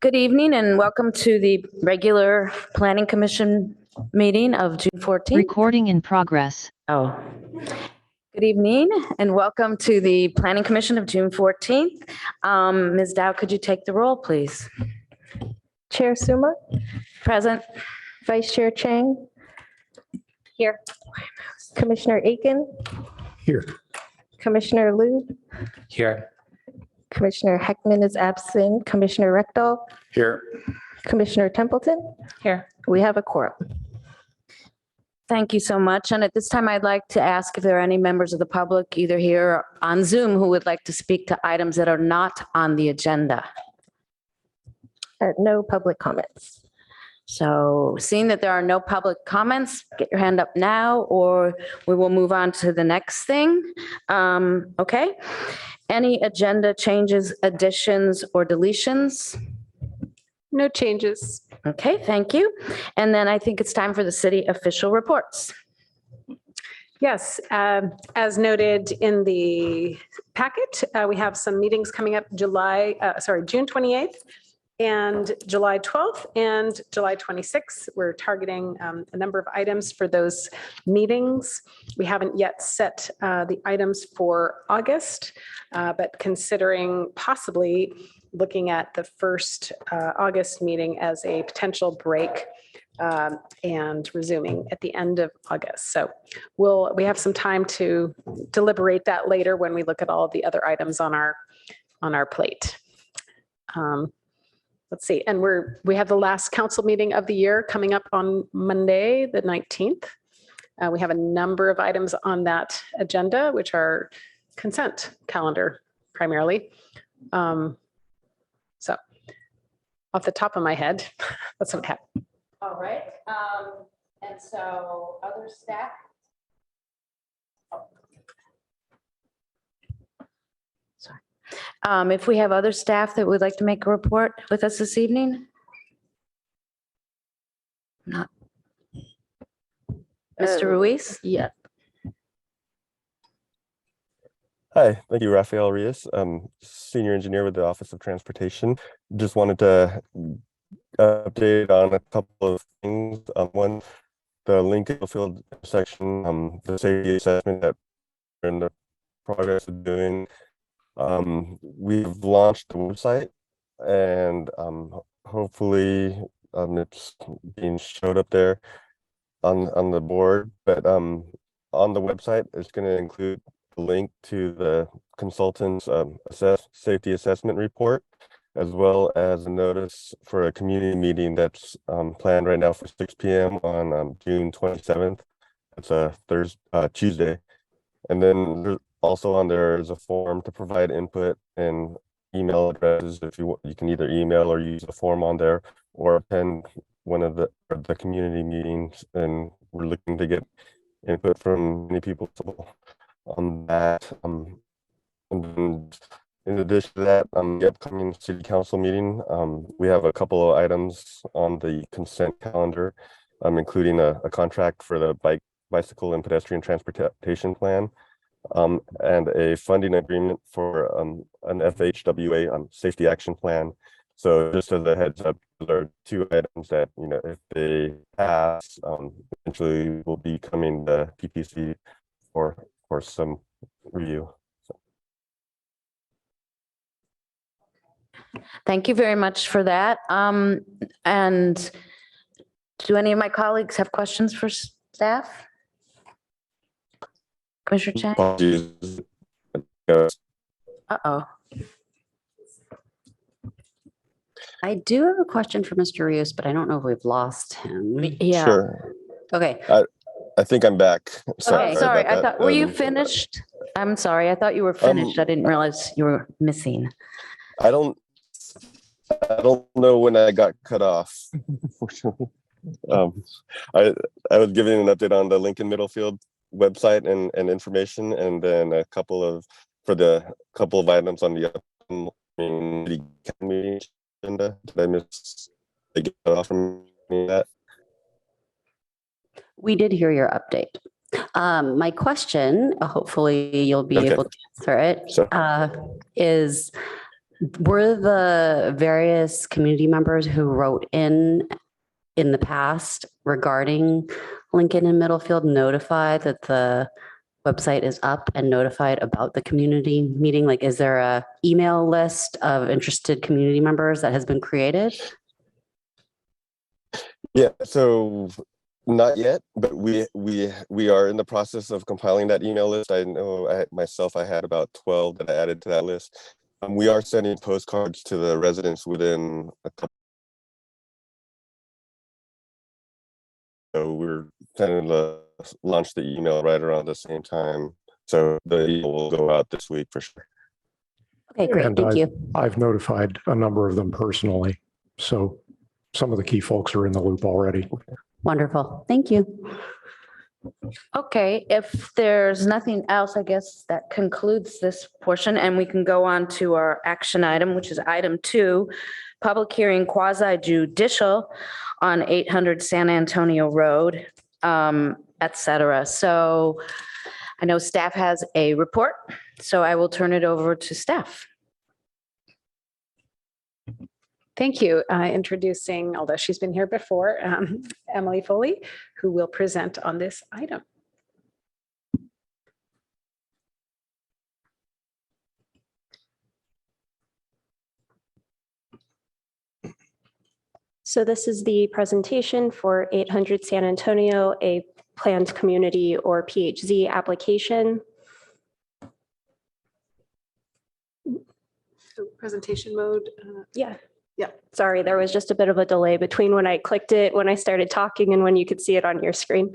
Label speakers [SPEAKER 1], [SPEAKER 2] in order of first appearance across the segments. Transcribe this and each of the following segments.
[SPEAKER 1] Good evening and welcome to the regular Planning Commission meeting of June 14th.
[SPEAKER 2] Recording in progress.
[SPEAKER 1] Oh, good evening and welcome to the Planning Commission of June 14th. Ms. Dow, could you take the roll, please?
[SPEAKER 3] Chair Suma,
[SPEAKER 1] Present.
[SPEAKER 3] Vice Chair Chang.
[SPEAKER 1] Here.
[SPEAKER 3] Commissioner Aiken,
[SPEAKER 4] Here.
[SPEAKER 3] Commissioner Liu,
[SPEAKER 4] Here.
[SPEAKER 3] Commissioner Heckman is absent, Commissioner Rectal,
[SPEAKER 4] Here.
[SPEAKER 3] Commissioner Templeton.
[SPEAKER 1] Here.
[SPEAKER 3] We have a quorum.
[SPEAKER 1] Thank you so much. And at this time, I'd like to ask if there are any members of the public, either here or on Zoom, who would like to speak to items that are not on the agenda.
[SPEAKER 3] No public comments.
[SPEAKER 1] So seeing that there are no public comments, get your hand up now, or we will move on to the next thing. Okay. Any agenda changes, additions, or deletions?
[SPEAKER 5] No changes.
[SPEAKER 1] Okay, thank you. And then I think it's time for the city official reports.
[SPEAKER 5] Yes, as noted in the packet, we have some meetings coming up June 28th and July 12th and July 26th. We're targeting a number of items for those meetings. We haven't yet set the items for August, but considering possibly looking at the first August meeting as a potential break and resuming at the end of August. So we have some time to deliberate that later when we look at all of the other items on our plate. Let's see, and we have the last council meeting of the year coming up on Monday, the 19th. We have a number of items on that agenda, which are consent calendar primarily. So off the top of my head, that's what happened.
[SPEAKER 1] All right. And so other staff? Sorry. If we have other staff that would like to make a report with us this evening? Not. Mr. Ruiz?
[SPEAKER 3] Yeah.
[SPEAKER 6] Hi, thank you, Rafael Rios, Senior Engineer with the Office of Transportation. Just wanted to update on a couple of things. One, the Lincoln Field intersection, the safety assessment that we're in the progress of doing. We've launched the website and hopefully it's being showed up there on the board, but on the website, it's going to include a link to the consultant's safety assessment report, as well as a notice for a community meeting that's planned right now for 6 p.m. on June 27th. It's a Tuesday. And then also on there is a form to provide input and email addresses. If you can either email or use a form on there or attend one of the community meetings, and we're looking to get input from many people on that. And then in addition to that, the upcoming city council meeting, we have a couple of items on the consent calendar, including a contract for the bicycle and pedestrian transportation plan, and a funding agreement for an FHWA safety action plan. So just as a heads up, there are two items that, if they pass, eventually will be coming to PPC for some review. So.
[SPEAKER 1] Thank you very much for that. And do any of my colleagues have questions for staff? Commissioner Chang?
[SPEAKER 6] Apologies.
[SPEAKER 1] Uh-oh.
[SPEAKER 2] I do have a question for Mr. Rios, but I don't know if we've lost him.
[SPEAKER 1] Yeah.
[SPEAKER 6] Sure.
[SPEAKER 2] Okay.
[SPEAKER 6] I think I'm back.
[SPEAKER 1] Okay, sorry.
[SPEAKER 6] about
[SPEAKER 1] I thought,
[SPEAKER 6] that.
[SPEAKER 1] were you finished? I'm sorry. I thought you were finished. I didn't realize you were missing.
[SPEAKER 6] I don't know when I got cut off. Unfortunately, I was giving an update on the Lincoln Middlefield website and information, and then a couple of items on the upcoming meeting agenda. Did I miss? Did I get cut off from that?
[SPEAKER 2] We did hear your update. My question, hopefully you'll be able to answer it,
[SPEAKER 6] Sure.
[SPEAKER 2] is Were the various community members who wrote in the past regarding Lincoln and Middlefield notified that the website is up and notified about the community meeting? Like, is there a email list of interested community members that has been created?
[SPEAKER 6] Yeah, so not yet, but we are in the process of compiling that email list. I know I had about 12 that I added to that list. We are sending postcards to the residents within a couple. So we're planning to launch the email right around the same time. So the email will go out this week for sure.
[SPEAKER 2] Okay, great.
[SPEAKER 4] And
[SPEAKER 2] Thank you.
[SPEAKER 4] I've notified a number of them personally. So some of the key folks are in the loop already.
[SPEAKER 2] Wonderful. Thank you.
[SPEAKER 1] Okay, if there's nothing else, I guess that concludes this portion and we can go on to our action item, which is item 2, public hearing quasi judicial on 800 San Antonio Road, et cetera. So I know staff has a report, so I will turn it over to staff.
[SPEAKER 5] Thank you. Introducing, although she's been here before, Emily Foley, who will present on this item.
[SPEAKER 7] So this is the presentation for 800 San Antonio, a planned community or PHZ application.
[SPEAKER 5] So presentation mode.
[SPEAKER 7] Yeah.
[SPEAKER 5] Yeah.
[SPEAKER 7] Sorry, there was just a bit of a delay between when I clicked it, when I started talking, and when you could see it on your screen.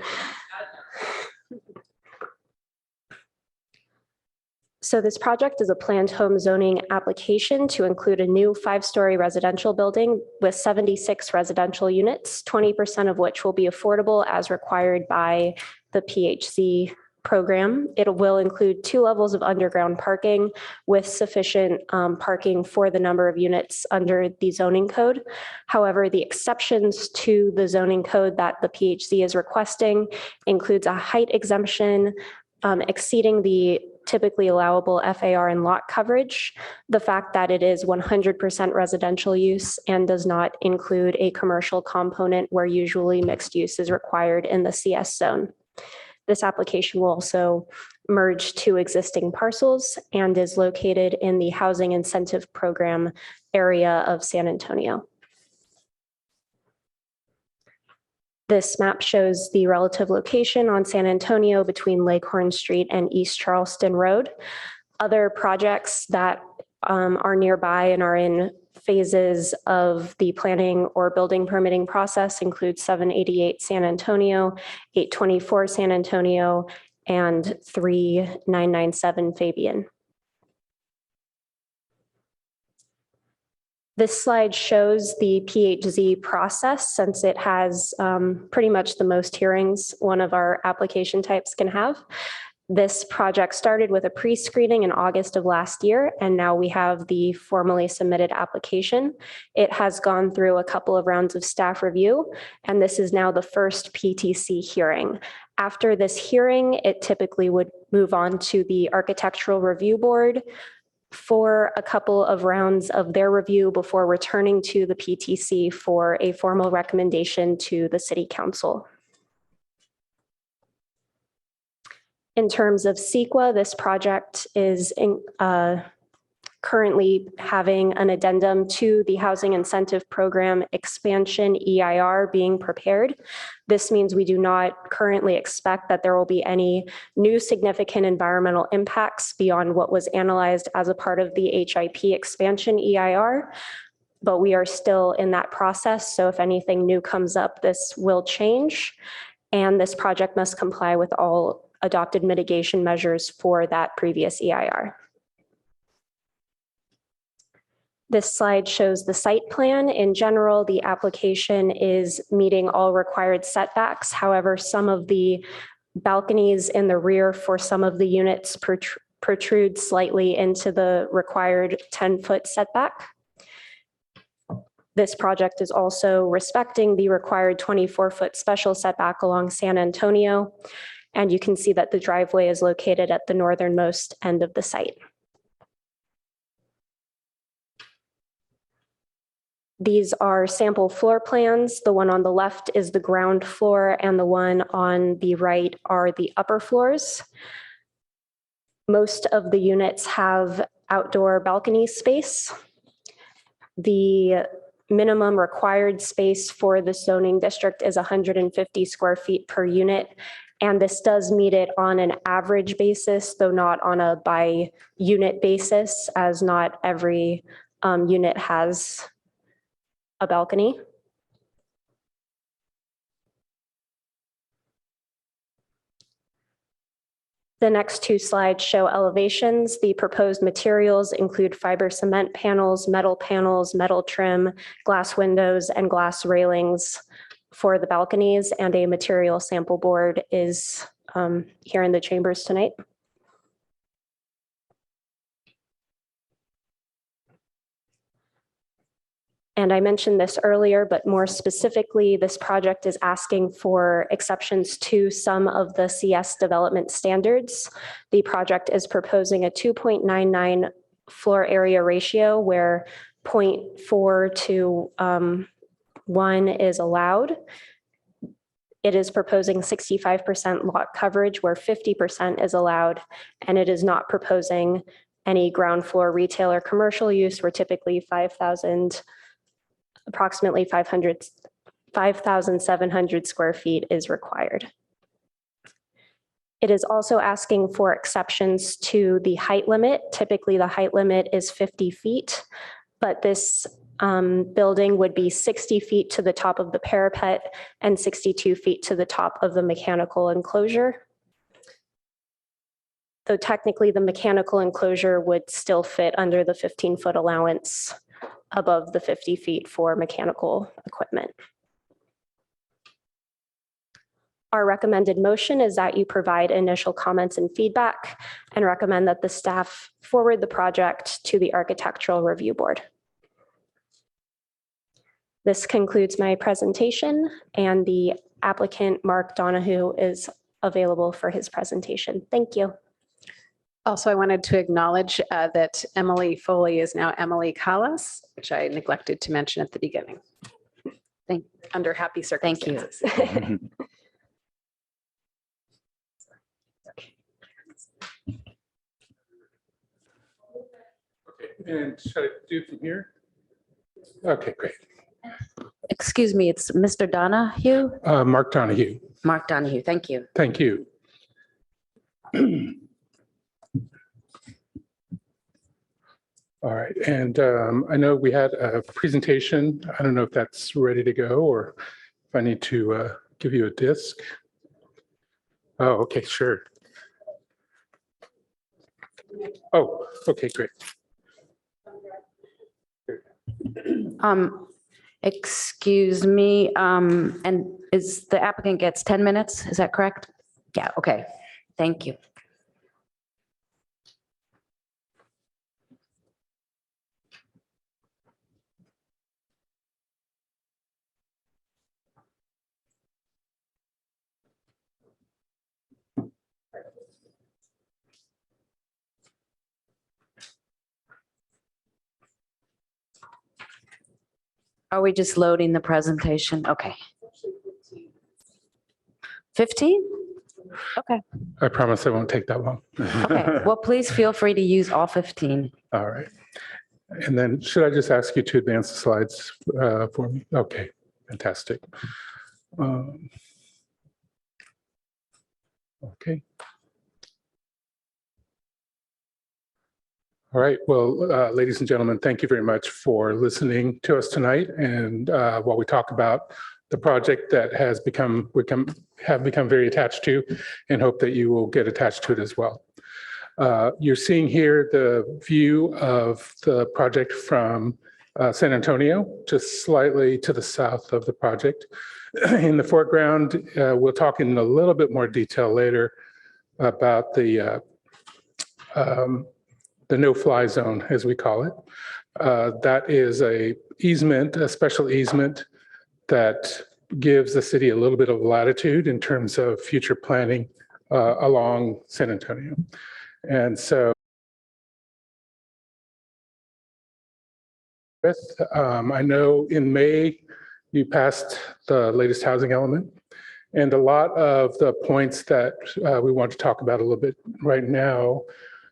[SPEAKER 7] So this project is a planned home zoning application to include a new 5-story residential building with 76 residential units, 20% of which will be affordable as required by the PHC program. It will include 2 levels of underground parking with sufficient parking for the number of units under the zoning code. However, the exceptions to the zoning code that the PHC is requesting includes a height exemption exceeding the typically allowable FAR and lot coverage, the fact that it is 100% residential use and does not include a commercial component where usually mixed use is required in the CS zone. This application will also merge 2 existing parcels and is located in the Housing Incentive Program area of San Antonio. This map shows the relative location on San Antonio between Leghorn Street and East Charleston Road. Other projects that are nearby and are in phases of the planning or building permitting process include 788 San Antonio, 824 San Antonio, and 3997 Fabian. This slide shows the PHZ process since it has pretty much the most hearings one of our application types can have. This project started with a pre-screening in August of last year, and now we have the formally submitted application. It has gone through a couple of rounds of staff review, and this is now the first PTC hearing. After this hearing, it typically would move on to the Architectural Review Board for a couple of rounds of their review before returning to the PTC for a formal recommendation to the City Council. In terms of CEQA, this project is currently having an addendum to the Housing Incentive Program expansion EIR being prepared. This means we do not currently expect that there will be any new significant environmental impacts beyond what was analyzed as a part of the HIP expansion EIR, but we are still in that process. So if anything new comes up, this will change. And this project must comply with all adopted mitigation measures for that previous EIR. This slide shows the site plan. In general, the application is meeting all required setbacks. However, some of the balconies in the rear for some of the units protrude slightly into the required 10-foot setback. This project is also respecting the required 24-foot special setback along San Antonio. And you can see that the driveway is located at the northernmost end of the site. These are sample floor plans. The one on the left is the ground floor and the one on the right are the upper floors. Most of the units have outdoor balcony space. The minimum required space for the zoning district is 150 square feet per unit. And this does meet it on an average basis, though not on a by unit basis, as not every unit has a balcony. The next two slides show elevations. The proposed materials include fiber cement panels, metal trim, glass windows, and glass railings for the balconies, and a material sample board is here in the chambers tonight. And I mentioned this earlier, but more specifically, this project is asking for exceptions to some of the CS development standards. The project is proposing a 2.99 floor area ratio where 0.4 to 1 is allowed. It is proposing 65% lot coverage where 50% is allowed, and it is not proposing any ground floor retail or commercial use where typically approximately 5,700 square feet is required. It is also asking for exceptions to the height limit. Typically, the height limit is 50 feet, but this building would be 60 feet to the top of the parapet and 62 feet to the top of the mechanical enclosure. Though technically the mechanical enclosure would still fit under the 15-foot allowance above the 50 feet for mechanical equipment. Our recommended motion is that you provide initial comments and feedback and recommend that the staff forward the project to the Architectural Review Board. This concludes my presentation, and the applicant, Mark Donahue, is available for his presentation. Thank you.
[SPEAKER 5] Also, I wanted to acknowledge that Emily Foley is now Emily Callas, which I neglected to mention at the beginning. Under happy
[SPEAKER 1] Thank you.
[SPEAKER 5] circumstances.
[SPEAKER 8] And should I do from here? Okay, great.
[SPEAKER 1] Excuse me, it's Mr. Donahue?
[SPEAKER 8] Mark Donahue,
[SPEAKER 1] Mark Donahue, thank you.
[SPEAKER 8] thank you. All right, and I know we had a presentation. I don't know if that's ready to go or if I need to give you a disc. Oh, okay, sure. Oh, okay, great.
[SPEAKER 1] Excuse me, and is the applicant gets 10 minutes? Is that correct? Yeah, okay. Thank you. Are we just loading the presentation? Okay. 15? Okay,
[SPEAKER 8] I promise it won't take that long.
[SPEAKER 1] okay. Well, please feel free to use all 15.
[SPEAKER 8] All right. And then should I just ask you to advance the slides for me? Okay, fantastic. Okay. All right. Well, ladies and gentlemen, thank you very much for listening to us tonight. And while we talk about the project that has become very attached to, and hope that you will get attached to it as well. You're seeing here the view of the project from San Antonio, just slightly to the south of the project. In the foreground, we'll talk in a little bit more detail later about the no-fly zone, as we call it. That is a special easement that gives the city a little bit of latitude in terms of future planning along San Antonio. And so with. I know in May, you passed the latest housing element. And a lot of the points that we want to talk about a little bit right now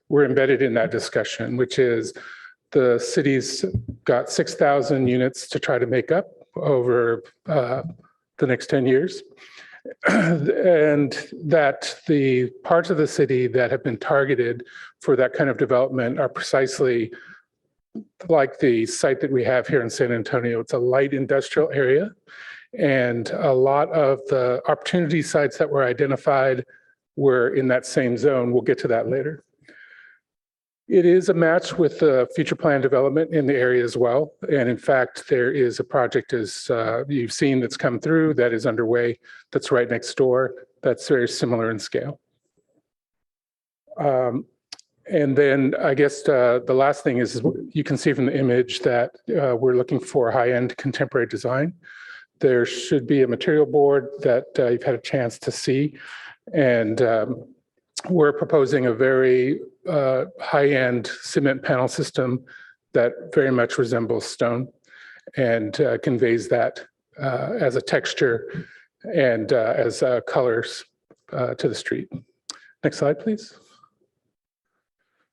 [SPEAKER 8] were embedded in that discussion, which is the city's got 6,000 units to try to make up over the next 10 years. And that the parts of the city that have been targeted for that kind of development are precisely like the site that we have here in San Antonio. It's a light industrial area. And a lot of the opportunity sites that were identified were in that same zone. We'll get to that later. It is a match with the future plan development in the area as well. And in fact, there is a project, as you've seen, that's come through that is underway, that's right next door, that's very similar in scale. And then I guess the last thing is you can see from the image that we're looking for high-end contemporary design. There should be a material board that you've had a chance to see. And we're proposing a very high-end cement panel system that very much resembles stone and conveys that as a texture and as colors to the street. Next slide, please.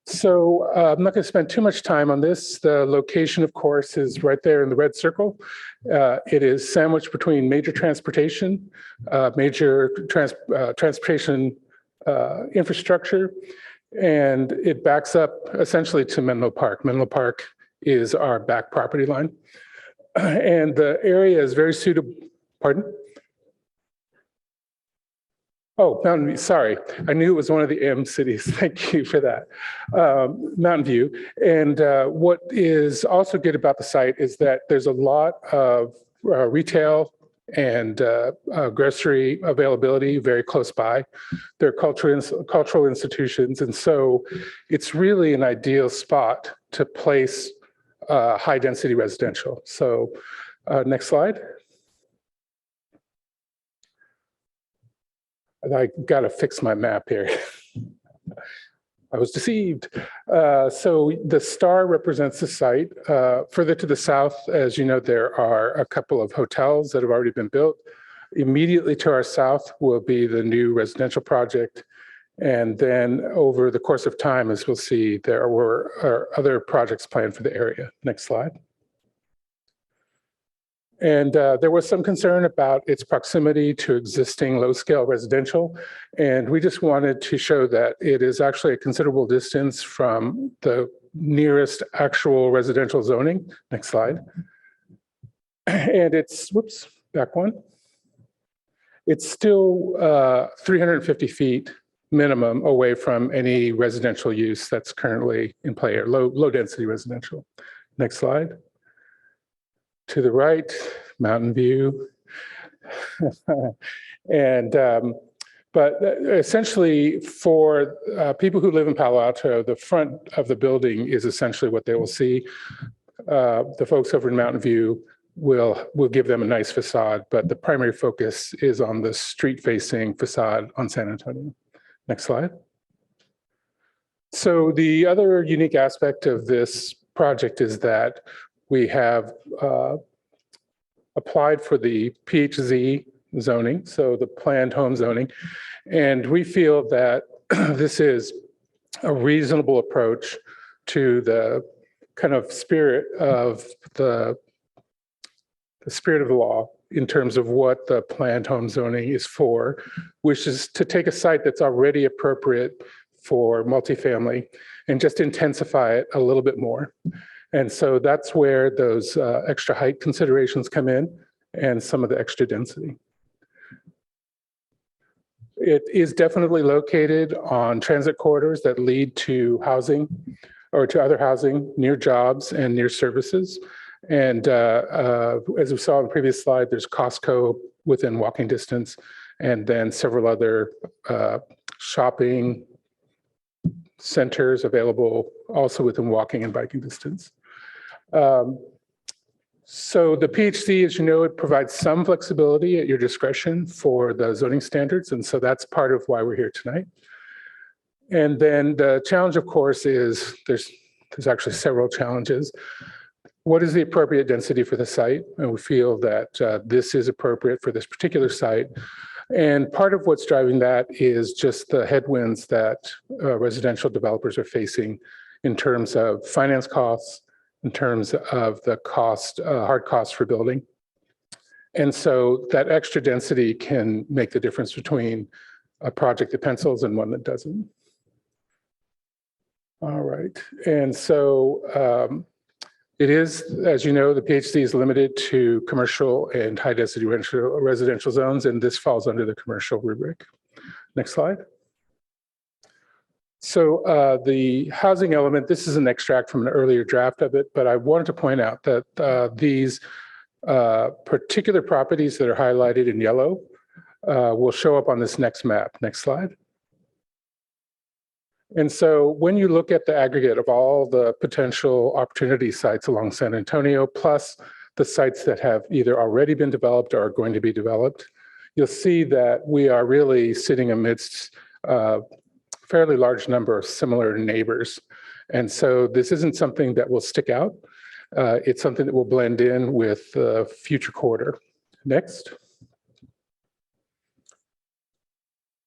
[SPEAKER 8] So I'm not going to spend too much time on this. The location, of course, is right there in the red circle. It is sandwiched between major transportation, transportation infrastructure, and it backs up essentially to Menlo Park. Menlo Park is our back property line. And the area is very suitable, pardon? Oh, Mountain View, sorry. I knew it was one of the M cities. Thank you for that. Mountain View. And what is also good about the site is that there's a lot of retail and grocery availability very close by. There are cultural institutions. And so it's really an ideal spot to place high density residential. So next slide. I got to fix my map here. I was deceived. So the star represents the site. Further to the south, as you know, there are a couple of hotels that have already been built. Immediately to our south will be the new residential project. And then over the course of time, as we'll see, there are other projects planned for the area. Next slide. And there was some concern about its proximity to existing low-scale residential. And we just wanted to show that it is actually a considerable distance from the nearest actual residential zoning. Next slide. And it's, whoops, back one. It's still 350 feet minimum away from any residential use that's currently in play, or low-density residential. Next slide. To the right, Mountain View. And, but essentially for people who live in Palo Alto, the front of the building is essentially what they will see. The folks over in Mountain View will give them a nice facade, but the primary focus is on the street-facing facade on San Antonio. Next slide. So the other unique aspect of this project is that we have applied for the PHZ zoning, so the planned home zoning, and we feel that this is a reasonable approach to the kind of spirit of the spirit of the law in terms of what the planned home zoning is for, which is to take a site that's already appropriate for multifamily and just intensify it a little bit more. And so that's where those extra height considerations come in and some of the extra density. It is definitely located on transit corridors that lead to housing or to other housing near jobs and near services. And as we saw in the previous slide, there's Costco within walking distance, and then several other shopping centers available also within walking and biking distance. So the PHC, as you know, it provides some flexibility at your discretion for the zoning standards. And so that's part of why we're here tonight. And then the challenge, of course, is there's actually several challenges. what is the appropriate density for the site? And we feel that this is appropriate for this particular site. And part of what's driving that is just the headwinds that residential developers are facing in terms of finance costs, in terms of the cost, hard costs for building. And so that extra density can make the difference between a project that pencils and one that doesn't. All right, and so it is, as you know, the PHC is limited to commercial and high density residential zones, and this falls under the commercial rubric. Next slide. So the housing element, this is an extract from an earlier draft of it, but I wanted to point out that these particular properties that are highlighted in yellow will show up on this next map. Next slide. And so when you look at the aggregate of all the potential opportunity sites along San Antonio, plus the sites that have either already been developed or are going to be developed, you'll see that we are really sitting amidst a fairly large number of similar neighbors. And so this isn't something that will stick out. It's something that will blend in with the future quarter. Next.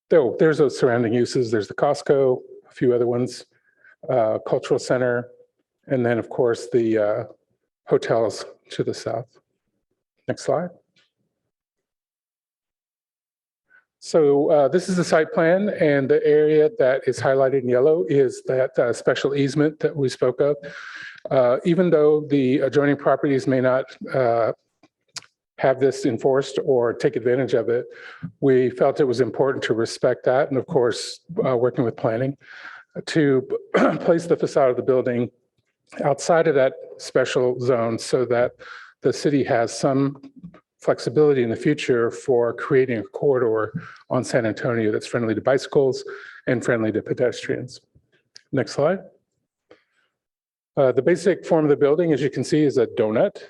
[SPEAKER 8] So there's those surrounding uses. There's the Costco, a few other ones, cultural center, and then of course the hotels to the south. Next slide. So this is the site plan, and the area that is highlighted in yellow is that special easement that we spoke of. Even though the adjoining properties may not have this enforced or take advantage of it, we felt it was important to respect that, and of course, working with planning, to place the facade of the building outside of that special zone so that the city has some flexibility in the future for creating a corridor on San Antonio that's friendly to bicycles and friendly to pedestrians. Next slide. The basic form of the building, as you can see, is a donut,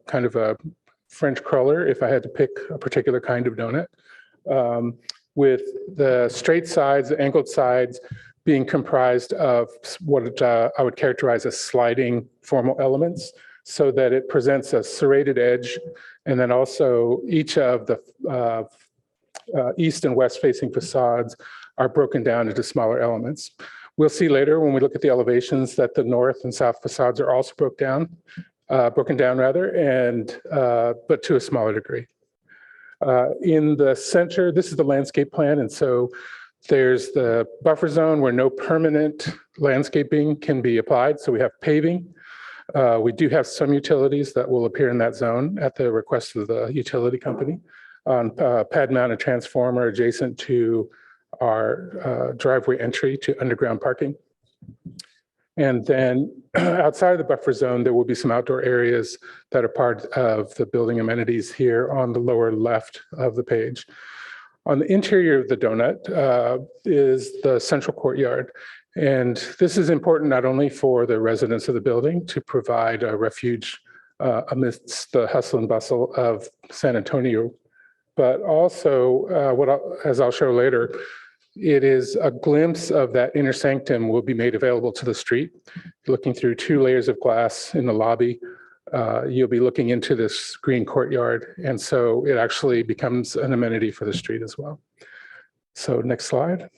[SPEAKER 8] kind of a French cruller, if I had to pick a particular kind of donut, with the straight sides, the angled sides, being comprised of what I would characterize as sliding formal elements, so that it presents a serrated edge, and then also each of the east and west facing facades are broken down into smaller elements. We'll see later when we look at the elevations that the north and south facades are also broken down rather, and but to a smaller degree. In the center, this is the landscape plan, and so there's the buffer zone where no permanent landscaping can be applied, so we have paving. We do have some utilities that will appear in that zone at the request of the utility company on pad-mounted transformer adjacent to our driveway entry to underground parking. And then outside of the buffer zone, there will be some outdoor areas that are part of the building amenities here on the lower left of the page. On the interior of the donut is the central courtyard. And this is important not only for the residents of the building to provide a refuge amidst the hustle and bustle of San Antonio, but also, as I'll show later, it is a glimpse of that inner sanctum will be made available to the street. Looking through 2 layers of glass in the lobby, you'll be looking into this green courtyard. And so it actually becomes an amenity for the street as well. So next slide.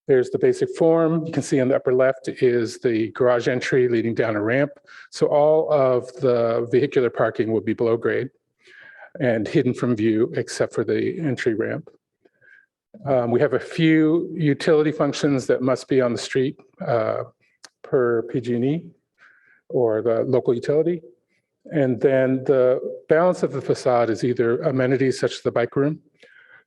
[SPEAKER 8] There's the basic form. You can see on the upper left is the garage entry leading down a ramp. So all of the vehicular parking will be below grade and hidden from view except for the entry ramp. We have a few utility functions that must be on the street per PG&E or the local utility. And then the balance of the facade is either amenities such as the bike room.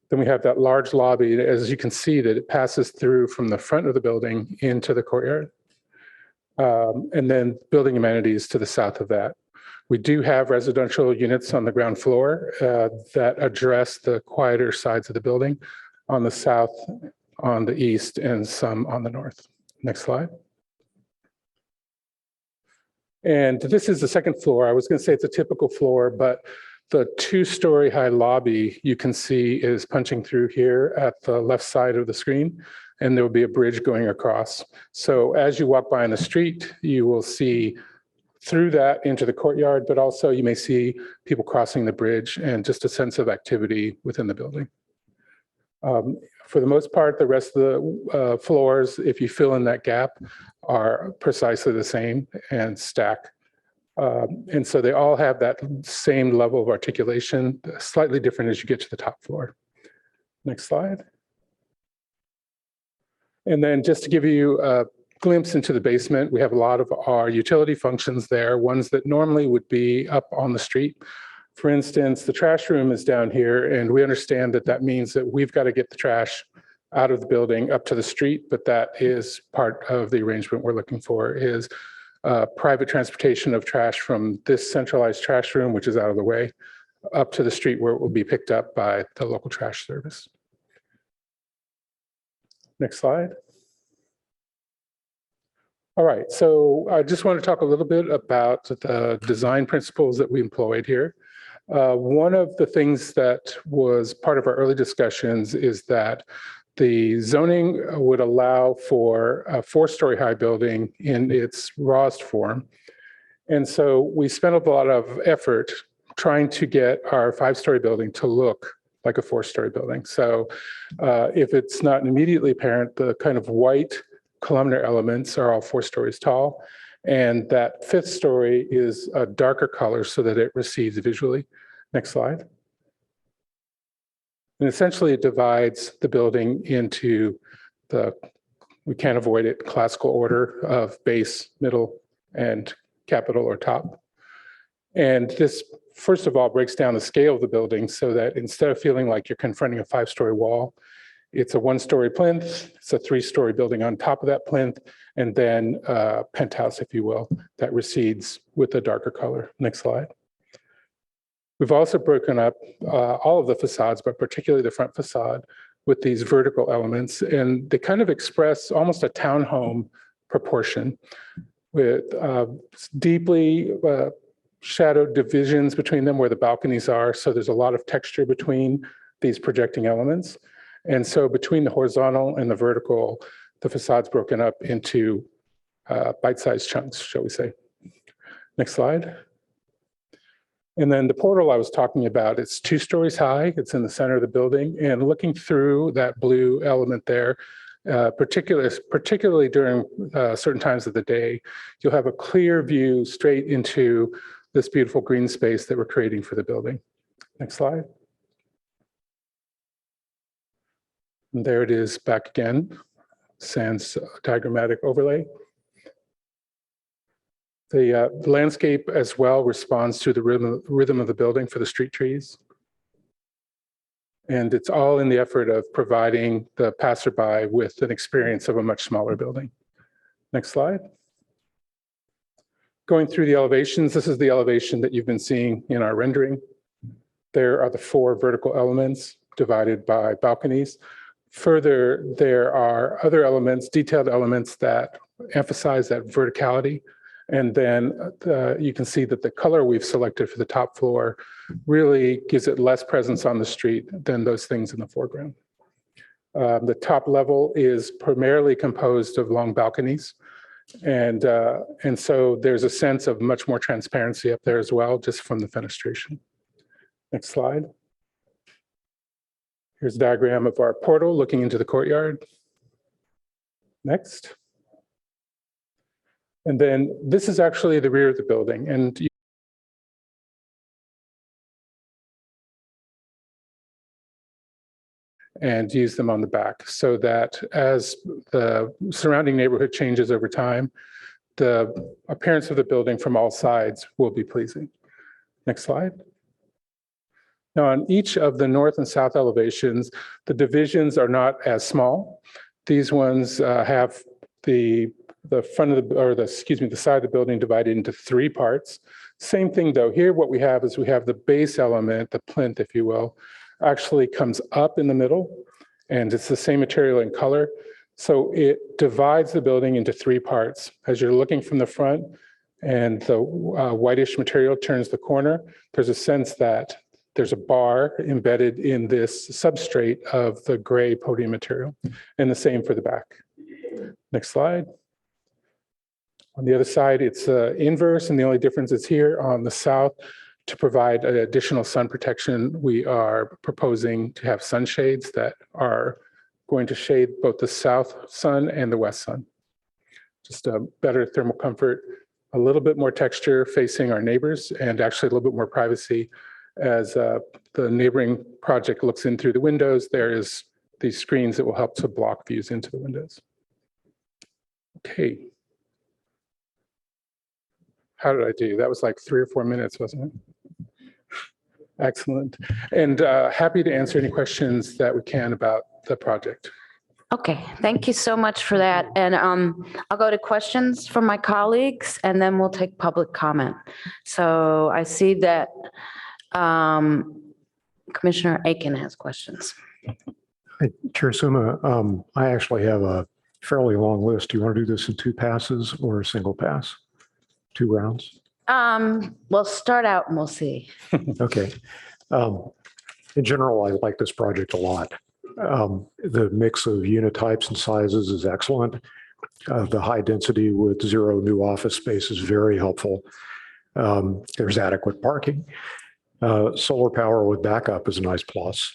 [SPEAKER 8] Then we have that large lobby, as you can see, that it passes through from the front of the building into the courtyard. And then building amenities to the south of that. We do have residential units on the ground floor that address the quieter sides of the building on the south, on the east, and some on the north. Next slide. And this is the second floor. I was going to say it's a typical floor, but the 2-story high lobby you can see is punching through here at the left side of the screen, and there will be a bridge going across. So as you walk by on the street, you will see through that into the courtyard, but also you may see people crossing the bridge and just a sense of activity within the building. For the most part, the rest of the floors, if you fill in that gap, are precisely the same and stack. And so they all have that same level of articulation, slightly different as you get to the top floor. Next slide. And then just to give you a glimpse into the basement, we have a lot of our utility functions there, ones that normally would be up on the street. For instance, the trash room is down here, and we understand that that means that we've got to get the trash out of the building up to the street, but that is part of the arrangement we're looking for, is private transportation of trash from this centralized trash room, which is out of the way, up to the street where it will be picked up by the local trash service. Next slide. All right, so I just want to talk a little bit about the design principles that we employed here. One of the things that was part of our early discussions is that the zoning would allow for a 4-story high building in its rawest form. And so we spent a lot of effort trying to get our 5-story building to look like a 4-story building. So if it's not immediately apparent, the kind of white columnar elements are all 4 stories tall. And that 5th story is a darker color so that it recedes visually. Next slide. And essentially it divides the building into the, we can't avoid it, classical order of base, middle, and capital or top. And this, first of all, breaks down the scale of the building so that instead of feeling like you're confronting a 5-story wall, it's a 1-story plinth, it's a 3-story building on top of that plinth, and then a penthouse, if you will, that recedes with a darker color. Next slide. We've also broken up all of the facades, but particularly the front facade, with these vertical elements, and they kind of express almost a townhome proportion with deeply shadowed divisions between them where the balconies are. So there's a lot of texture between these projecting elements. And so between the horizontal and the vertical, the facade's broken up into bite-sized chunks, shall we say. Next slide. And then the portal I was talking about, it's 2 stories high. It's in the center of the building. And looking through that blue element there, particularly during certain times of the day, you'll have a clear view straight into this beautiful green space that we're creating for the building. Next slide. And there it is back again, sans diagrammatic overlay. The landscape as well responds to the rhythm of the building for the street trees. And it's all in the effort of providing the passerby with an experience of a much smaller building. Next slide. Going through the elevations, this is the elevation that you've been seeing in our rendering. There are the 4 vertical elements divided by balconies. Further, there are other elements, detailed elements that emphasize that verticality. And then you can see that the color we've selected for the top floor really gives it less presence on the street than those things in the foreground. The top level is primarily composed of long balconies. And so there's a sense of much more transparency up there as well, just from the fenestration. Next slide. Here's a diagram of our portal looking into the courtyard. Next. And then this is actually the rear of the building. And use them on the back so that as the surrounding neighborhood changes over time, the appearance of the building from all sides will be pleasing. Next slide. Now on each of the north and south elevations, the divisions are not as small. These ones have the front of the side of the building divided into 3 parts. Same thing though, here what we have is we have the base element, the plinth, if you will, actually comes up in the middle, and it's the same material and color. So it divides the building into 3 parts. As you're looking from the front and the whitish material turns the corner, there's a sense that there's a bar embedded in this substrate of the gray podium material, and the same for the back. Next slide. On the other side, it's inverse, and the only difference is here on the south. To provide additional sun protection, we are proposing to have sunshades that are going to shade both the south sun and the west sun. Just a better thermal comfort, a little bit more texture facing our neighbors, and actually a little bit more privacy. As the neighboring project looks in through the windows, there is these screens that will help to block views into the windows. Okay. How did I do? That was like 3 or 4 minutes, wasn't it? Excellent. And happy to answer any questions that we can about the project.
[SPEAKER 1] Okay, thank you so much for that. And I'll go to questions from my colleagues and then we'll take public comment. So I see that Commissioner Aiken has questions.
[SPEAKER 4] Chair Suma, I actually have a fairly long list. Do you want to do this in 2 passes or a single pass? 2 rounds?
[SPEAKER 1] We'll start out and we'll see.
[SPEAKER 4] Okay. In general, I like this project a lot. The mix of unit types and sizes is excellent. The high density with 0 new office space is very helpful. There's adequate parking. Solar power with backup is a nice plus.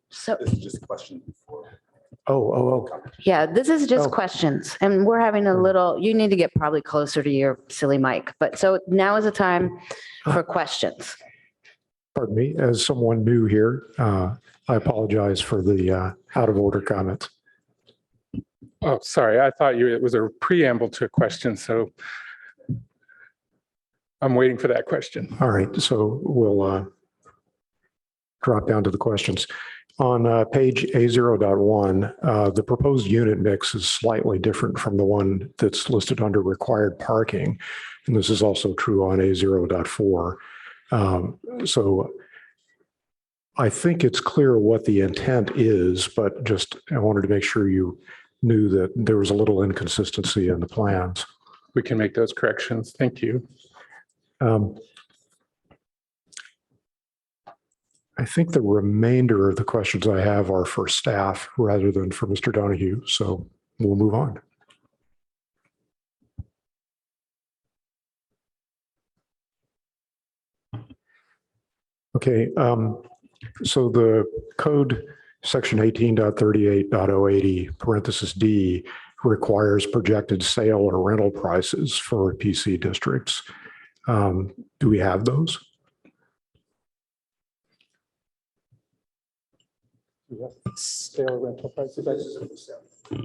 [SPEAKER 1] So,
[SPEAKER 9] This is just a question before.
[SPEAKER 4] Oh.
[SPEAKER 1] yeah, this is just
[SPEAKER 4] Oh.
[SPEAKER 1] questions and we're having a little, you need to get probably closer to your silly mic. But so now is the time for questions.
[SPEAKER 4] Pardon me, as someone new here, I apologize for the out of order comments.
[SPEAKER 8] Oh, sorry. I thought it was a preamble to a question, so I'm waiting for that question.
[SPEAKER 4] All right, so we'll drop down to the questions. On page A0.1, the proposed unit mix is slightly different from the one that's listed under required parking. And this is also true on A0.4. So I think it's clear what the intent is, but just I wanted to make sure you knew that there was a little inconsistency in the plans.
[SPEAKER 8] We can make those corrections. Thank you.
[SPEAKER 4] I think the remainder of the questions I have are for staff rather than for Mr. Donahue, so we'll move on. Okay, so the code section 18.38.080 parenthesis D requires projected sale or rental prices for PC districts. Do we have those?
[SPEAKER 8] Sale rental prices.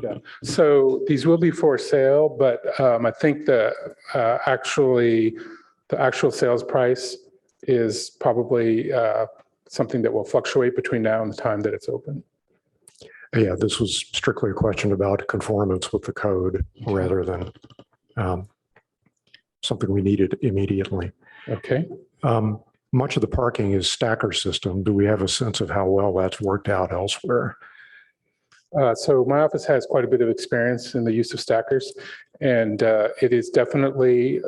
[SPEAKER 8] Yeah. So these will be for sale, but I think the actual sales price is probably something that will fluctuate between now and the time that it's open.
[SPEAKER 4] Yeah, this was strictly a question about conformance with the code rather than something we needed immediately.
[SPEAKER 8] Okay.
[SPEAKER 4] Much of the parking is stacker system. Do we have a sense of how well that's worked out elsewhere?
[SPEAKER 8] So my office has quite a bit of experience in the use of stackers, and it is definitely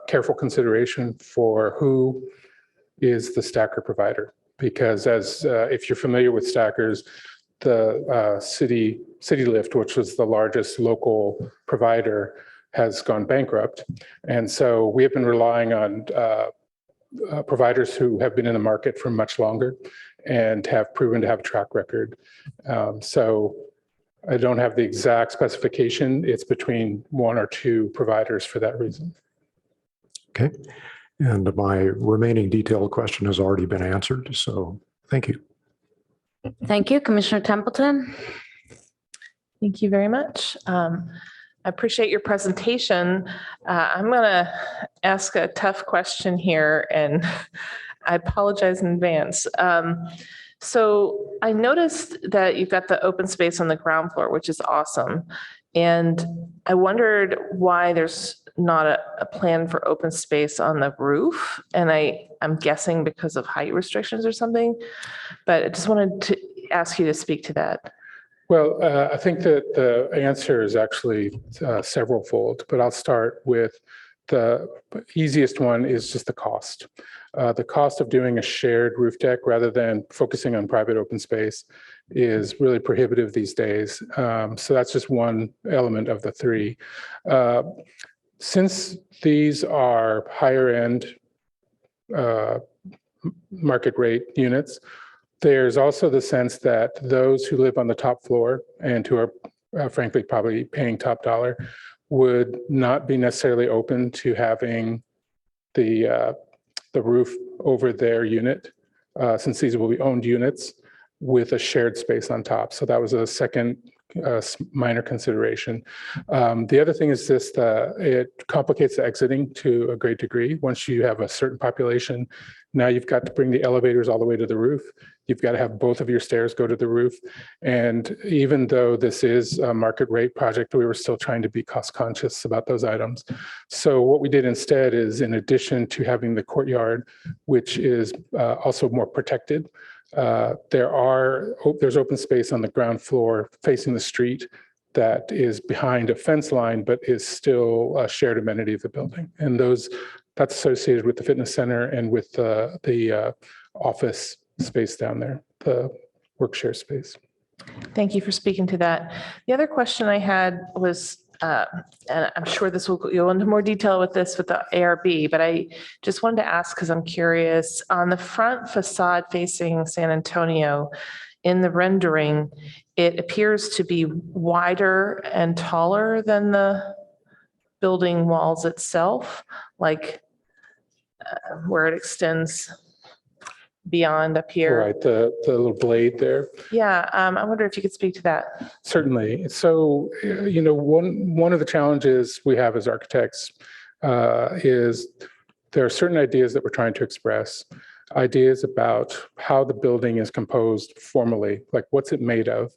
[SPEAKER 8] careful consideration for who is the stacker provider. Because as if you're familiar with stackers, the City Lift, which was the largest local provider, has gone bankrupt. And so we have been relying on providers who have been in the market for much longer and have proven to have a track record. So I don't have the exact specification. It's between 1 or 2 providers for that reason.
[SPEAKER 4] Okay. And my remaining detailed question has already been answered. So thank you.
[SPEAKER 1] Thank you, Commissioner Templeton.
[SPEAKER 10] Thank you very much. I appreciate your presentation. I'm going to ask a tough question here, and I apologize in advance. So I noticed that you've got the open space on the ground floor, which is awesome. And I wondered why there's not a plan for open space on the roof. And I'm guessing because of height restrictions or something, but I just wanted to ask you to speak to that.
[SPEAKER 8] Well, I think that the answer is actually several-fold, but I'll start with The easiest one is just the cost. The cost of doing a shared roof deck rather than focusing on private open space is really prohibitive these days. So that's just one element of the three. Since these are higher end market rate units, there's also the sense that those who live on the top floor and who are frankly probably paying top dollar would not be necessarily open to having the roof over their unit, since these will be owned units with a shared space on top. So that was a second minor consideration. The other thing is this, it complicates the exiting to a great degree. Once you have a certain population, now you've got to bring the elevators all the way to the roof. You've got to have both of your stairs go to the roof. And even though this is a market rate project, we were still trying to be cost conscious about those items. So what we did instead is, in addition to having the courtyard, which is also more protected, there's open space on the ground floor facing the street that is behind a fence line, but is still a shared amenity of the building. And that's associated with the fitness center and with the office space down there, the work share space.
[SPEAKER 10] Thank you for speaking to that. The other question I had was, and I'm sure this will go into more detail with this with the ARB, but I just wanted to ask because I'm curious. On the front facade facing San Antonio, in the rendering, it appears to be wider and taller than the building walls itself, like where it extends beyond up here.
[SPEAKER 8] Right, the little blade there.
[SPEAKER 10] Yeah, I wonder if you could speak to that.
[SPEAKER 8] Certainly. So, one of the challenges we have as architects is there are certain ideas that we're trying to express, ideas about how the building is composed formally, like what's it made of.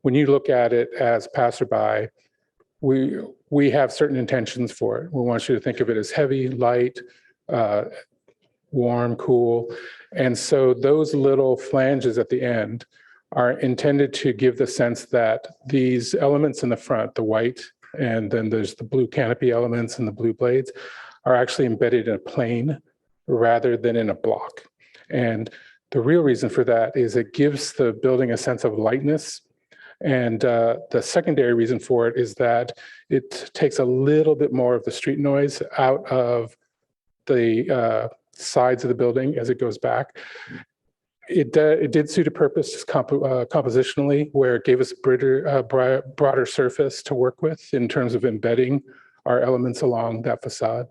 [SPEAKER 8] When you look at it as passerby, we have certain intentions for it. We want you to think of it as heavy, light, warm, cool. And so those little flanges at the end are intended to give the sense that these elements in the front, the white, and then there's the blue canopy elements and the blue blades, are actually embedded in a plane rather than in a block. And the real reason for that is it gives the building a sense of lightness. And the secondary reason for it is that it takes a little bit more of the street noise out of the sides of the building as it goes back. It did suit a purpose compositionally, where it gave us a broader surface to work with in terms of embedding our elements along that facade.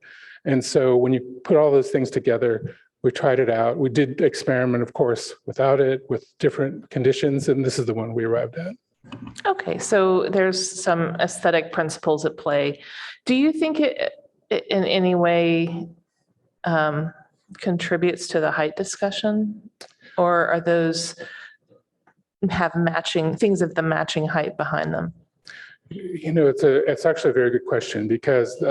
[SPEAKER 8] And so when you put all those things together, we tried it out. We did experiment, of course, without it, with different conditions, and this is the one we arrived at.
[SPEAKER 10] Okay, so there's some aesthetic principles at play. Do you think it in any way contributes to the height discussion, or are those have matching things of the matching height behind them?
[SPEAKER 8] It's actually a very good question, because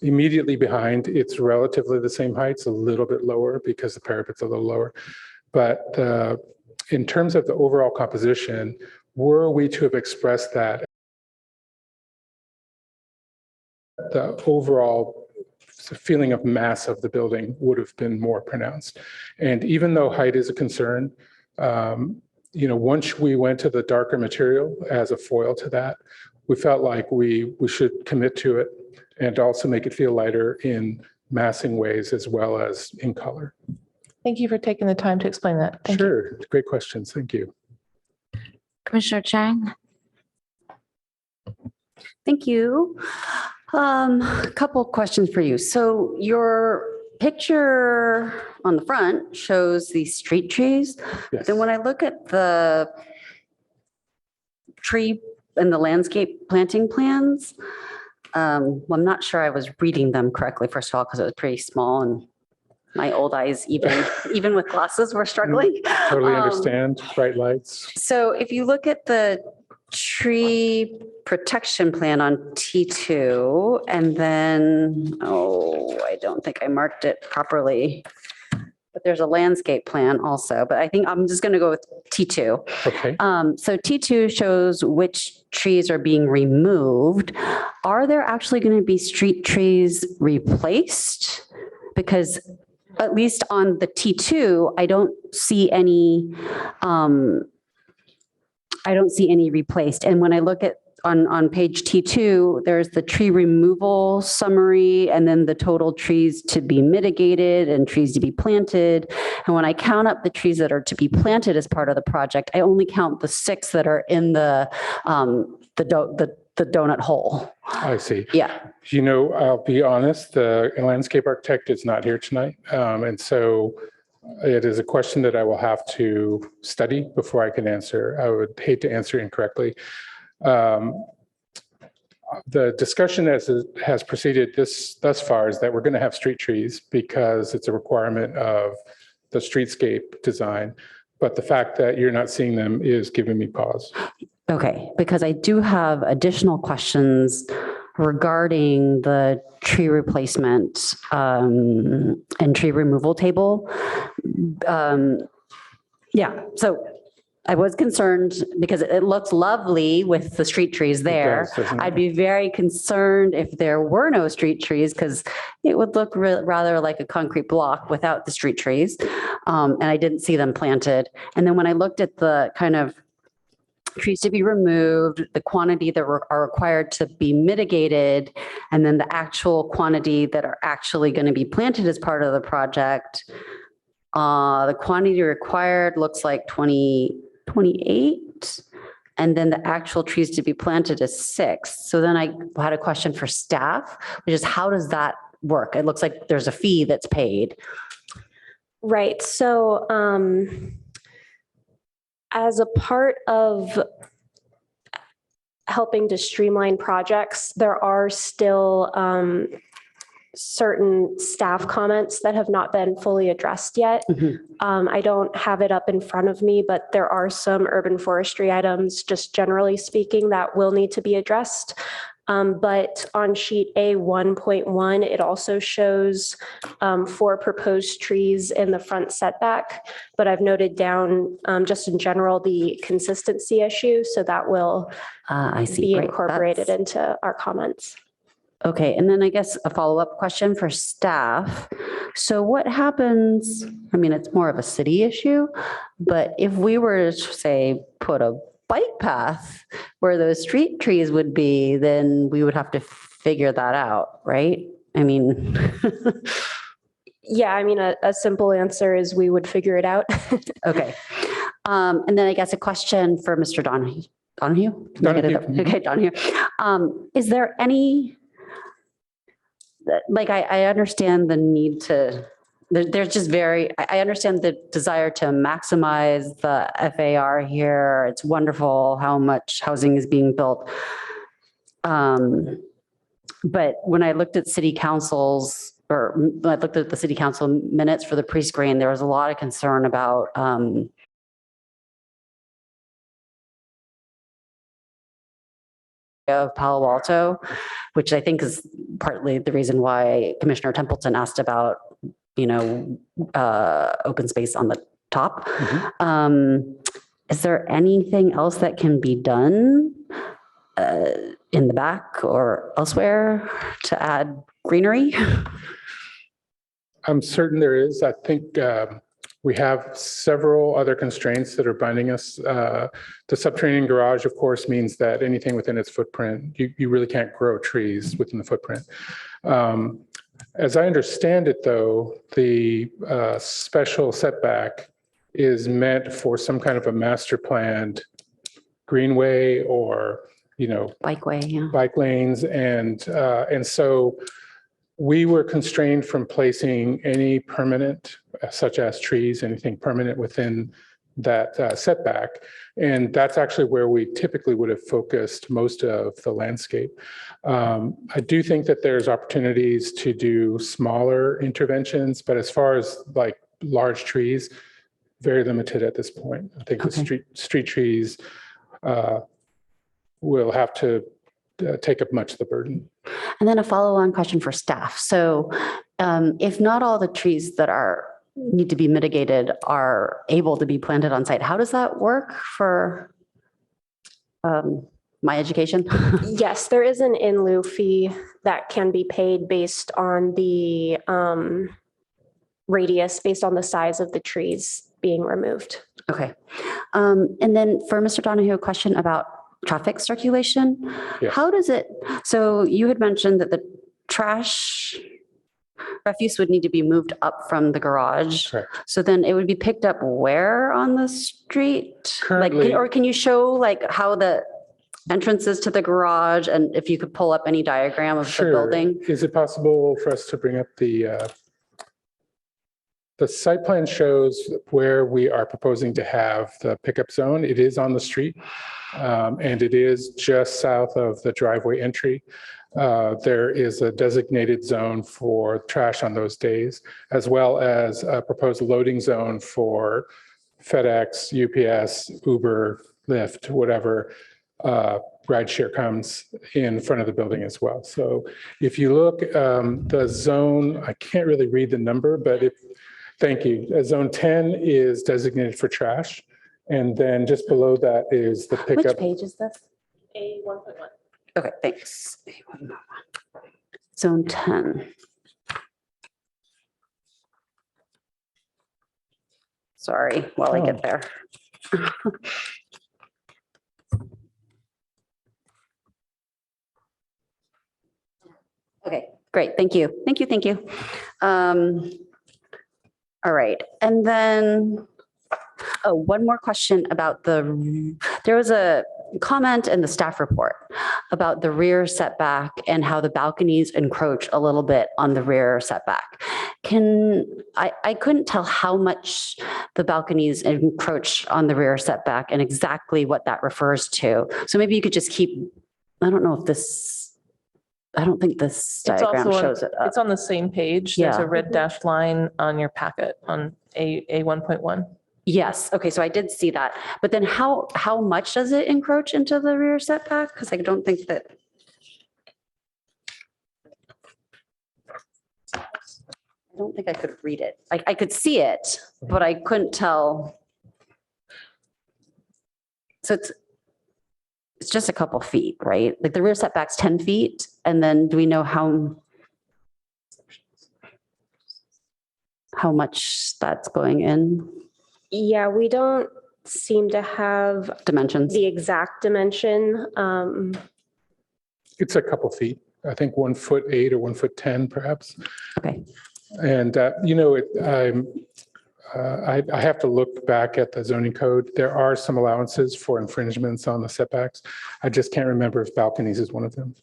[SPEAKER 8] immediately behind, it's relatively the same height. It's a little bit lower because the parapet's a little lower. But in terms of the overall composition, were we to have expressed that, the overall feeling of mass of the building would have been more pronounced. And even though height is a concern, once we went to the darker material as a foil to that, we felt like we should commit to it and also make it feel lighter in massing ways as well as in color.
[SPEAKER 10] Thank you for taking the time to explain that. Thank you.
[SPEAKER 8] Sure, great questions. Thank you.
[SPEAKER 1] Commissioner Chang?
[SPEAKER 2] Thank you. A couple questions for you. So your picture on the front shows these street trees.
[SPEAKER 8] Yes.
[SPEAKER 2] Then when I look at the tree and the landscape planting plans, I'm not sure I was reading them correctly, first of all, because it was pretty small and my old eyes, even with glasses, were struggling.
[SPEAKER 8] Totally understand. Bright lights.
[SPEAKER 2] So if you look at the tree protection plan on T2, and then, I don't think I marked it properly, but there's a landscape plan also, but I think I'm just going to go with T2.
[SPEAKER 8] Okay.
[SPEAKER 2] So T2 shows which trees are being removed. Are there actually going to be street trees replaced? Because at least on the T2, I don't see any replaced. And when I look at on page T2, there's the tree removal summary and then the total trees to be mitigated and trees to be planted. And when I count up the trees that are to be planted as part of the project, I only count the 6 that are in the donut hole.
[SPEAKER 8] I see.
[SPEAKER 2] Yeah.
[SPEAKER 8] You know, I'll be honest, the landscape architect is not here tonight. And so it is a question that I will have to study before I can answer. I would hate to answer incorrectly. The discussion as it has proceeded thus far is that we're going to have street trees because it's a requirement of the streetscape design. But the fact that you're not seeing them is giving me pause.
[SPEAKER 2] Okay, because I do have additional questions regarding the tree replacement and tree removal table. Yeah, so I was concerned because it looks lovely with the street trees there.
[SPEAKER 8] doesn't it?
[SPEAKER 2] I'd be very concerned if there were no street trees because it would look rather like a concrete block without the street trees. And I didn't see them planted. And then when I looked at the kind of trees to be removed, the quantity that are required to be mitigated, and then the actual quantity that are actually going to be planted as part of the project, the quantity required looks like 28, and then the actual trees to be planted is 6. So then I had a question for staff, which is how does that work? It looks like there's a fee that's paid.
[SPEAKER 7] Right. So as a part of helping to streamline projects, there are still certain staff comments that have not been fully addressed yet. I don't have it up in front of me, but there are some urban forestry items, just generally speaking, that will need to be addressed. But on sheet A 1.1, it also shows 4 proposed trees in the front setback, but I've noted down just in general the consistency issue, so that will
[SPEAKER 2] I see.
[SPEAKER 7] be
[SPEAKER 2] Great.
[SPEAKER 7] incorporated into our comments.
[SPEAKER 2] Okay, and then I guess a follow-up question for staff. So what happens, I mean, it's more of a city issue, but if we were to say, put a bike path where those street trees would be, then we would have to figure that out, right? I mean.
[SPEAKER 7] Yeah, I mean, a simple answer is we would figure it out.
[SPEAKER 2] Okay. And then I guess a question for Mr. Donahue. Donahue? Okay, Donahue. Is there any, like, I understand the need to, there's just I understand the desire to maximize the FAR here. It's wonderful how much housing is being built. But when I looked at city councils, or I looked at the city council minutes for the pre-screen, there was a lot of concern about of Palo Alto, which I think is partly the reason why Commissioner Templeton asked about, open space on the top. Is there anything else that can be done in the back or elsewhere to add greenery?
[SPEAKER 8] I'm certain there is. I think we have several other constraints that are binding us. The subterranean garage, of course, means that anything within its footprint, you really can't grow trees within the footprint. As I understand it, though, the special setback is meant for some kind of a master planned greenway or,
[SPEAKER 2] Bikeway, yeah.
[SPEAKER 8] bike lanes. And so we were constrained from placing any permanent, such as trees, anything permanent within that setback. And that's actually where we typically would have focused most of the landscape. I do think that there's opportunities to do smaller interventions, but as far as like large trees, very limited at this point. I think the street trees will have to take up much of the burden.
[SPEAKER 2] And then a follow-on question for staff. So if not all the trees that are need to be mitigated are able to be planted on site. How does that work for my education?
[SPEAKER 7] Yes, there is an in lieu fee that can be paid based on the radius, based on the size of the trees being removed.
[SPEAKER 2] Okay. And then for Mr. Donahue, a question about traffic circulation.
[SPEAKER 8] Yes.
[SPEAKER 2] How does it, so you had mentioned that the trash refuse would need to be moved up from the garage.
[SPEAKER 8] Correct.
[SPEAKER 2] So then it would be picked up where on the street?
[SPEAKER 8] Currently-
[SPEAKER 2] Or can you show like how the entrances to the garage, and if you could pull up any diagram of the
[SPEAKER 8] Sure.
[SPEAKER 2] building?
[SPEAKER 8] Is it possible for us to bring up the site plan shows where we are proposing to have the pickup zone. It is on the street, and it is just south of the driveway entry. There is a designated zone for trash on those days, as well as a proposed loading zone for FedEx, UPS, Uber, Lyft, whatever rideshare comes in front of the building as well. So if you look, the zone, I can't really read the number, but thank you. Zone 10 is designated for trash. And then just below that is the
[SPEAKER 2] Which
[SPEAKER 8] pickup.
[SPEAKER 2] page is this?
[SPEAKER 10] A1.1.
[SPEAKER 2] Okay, thanks. Zone 10. Sorry, while I
[SPEAKER 8] Oh.
[SPEAKER 2] get there. Okay, great. Thank you. Thank you. Thank you. All right. And then, one more question about there was a comment in the staff report about the rear setback and how the balconies encroach a little bit on the rear setback. I couldn't tell how much the balconies encroach on the rear setback and exactly what that refers to. So maybe you could just I don't know if I don't think this diagram
[SPEAKER 10] also
[SPEAKER 2] shows it up.
[SPEAKER 10] It's on the same page. There's
[SPEAKER 2] Yeah.
[SPEAKER 10] a red dashed line on your packet on A1.1.
[SPEAKER 2] Yes, okay, so I did see that. But then how much does it encroach into the rear setback? Because I don't think that. I don't think I could read it. I could see it, but I couldn't tell. So it's just a couple feet, right? Like the rear setback's 10 feet, and then do we know how much that's going in?
[SPEAKER 7] Yeah, we don't seem to have
[SPEAKER 2] Dimensions?
[SPEAKER 7] the exact dimension.
[SPEAKER 8] It's a couple feet. I think 1'8" or 1'10" perhaps.
[SPEAKER 2] Okay.
[SPEAKER 8] And, I have to look back at the zoning code. There are some allowances for infringements on the setbacks. I just can't remember if balconies is one of them.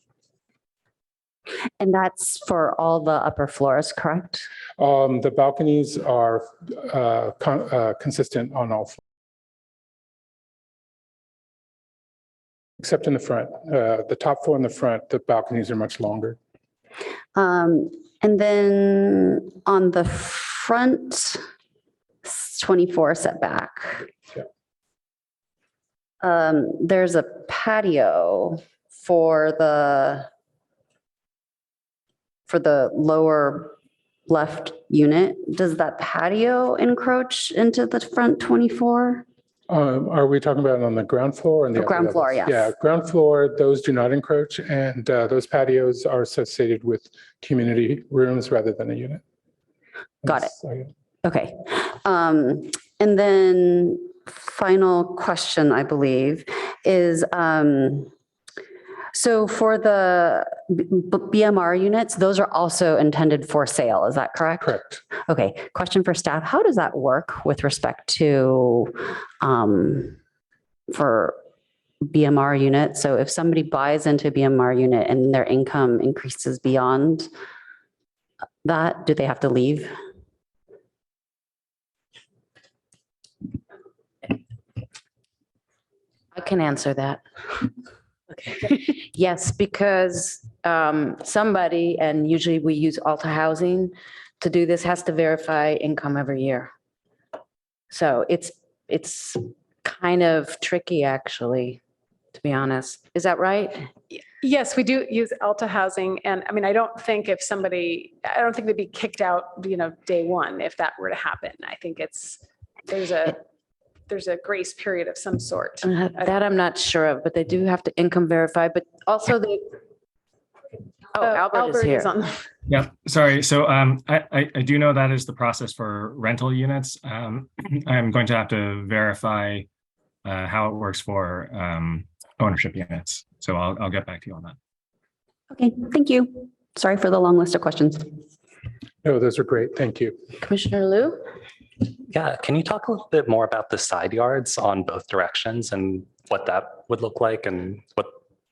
[SPEAKER 2] And that's for all the upper floors, correct?
[SPEAKER 8] The balconies are consistent on all floors. Except in the front. The top floor in the front, the balconies are much longer.
[SPEAKER 2] And then on the front 24 setback,
[SPEAKER 8] Yeah.
[SPEAKER 2] There's a patio for the lower left unit. Does that patio encroach into the front 24?
[SPEAKER 8] Are we talking about on the ground floor and the
[SPEAKER 2] The
[SPEAKER 8] upper
[SPEAKER 2] ground floor,
[SPEAKER 8] levels?
[SPEAKER 2] yes.
[SPEAKER 8] Yeah, ground floor, those do not encroach, and those patios are associated with community rooms rather than a unit.
[SPEAKER 2] Got it.
[SPEAKER 8] So, yeah.
[SPEAKER 2] Okay. And then final question, I believe, is so for the BMR units, those are also intended for sale. Is that correct?
[SPEAKER 8] Correct.
[SPEAKER 2] Okay. Question for staff. How does that work with respect to for BMR units? So if somebody buys into a BMR unit and their income increases beyond that, do they have to leave?
[SPEAKER 1] I can answer that. Yes, because somebody, and usually we use Alta Housing to do this, has to verify income every year. So it's kind of tricky, actually, to be honest. Is that right?
[SPEAKER 5] Yes, we do use Alta Housing. And I mean, I don't think they'd be kicked out, day one if that were to happen. I think there's a grace period of some sort.
[SPEAKER 1] That I'm not sure of, but they do have to income verify, but also Albert is here.
[SPEAKER 5] on.
[SPEAKER 9] Yeah, sorry. So I do know that is the process for rental units. I'm going to have to verify how it works for ownership units. So I'll get back to you on that.
[SPEAKER 2] Okay, thank you. Sorry for the long list of questions.
[SPEAKER 8] No, those are great. Thank you.
[SPEAKER 1] Commissioner Liu?
[SPEAKER 11] Yeah, can you talk a little bit more about the side yards on both directions and what that would look like and what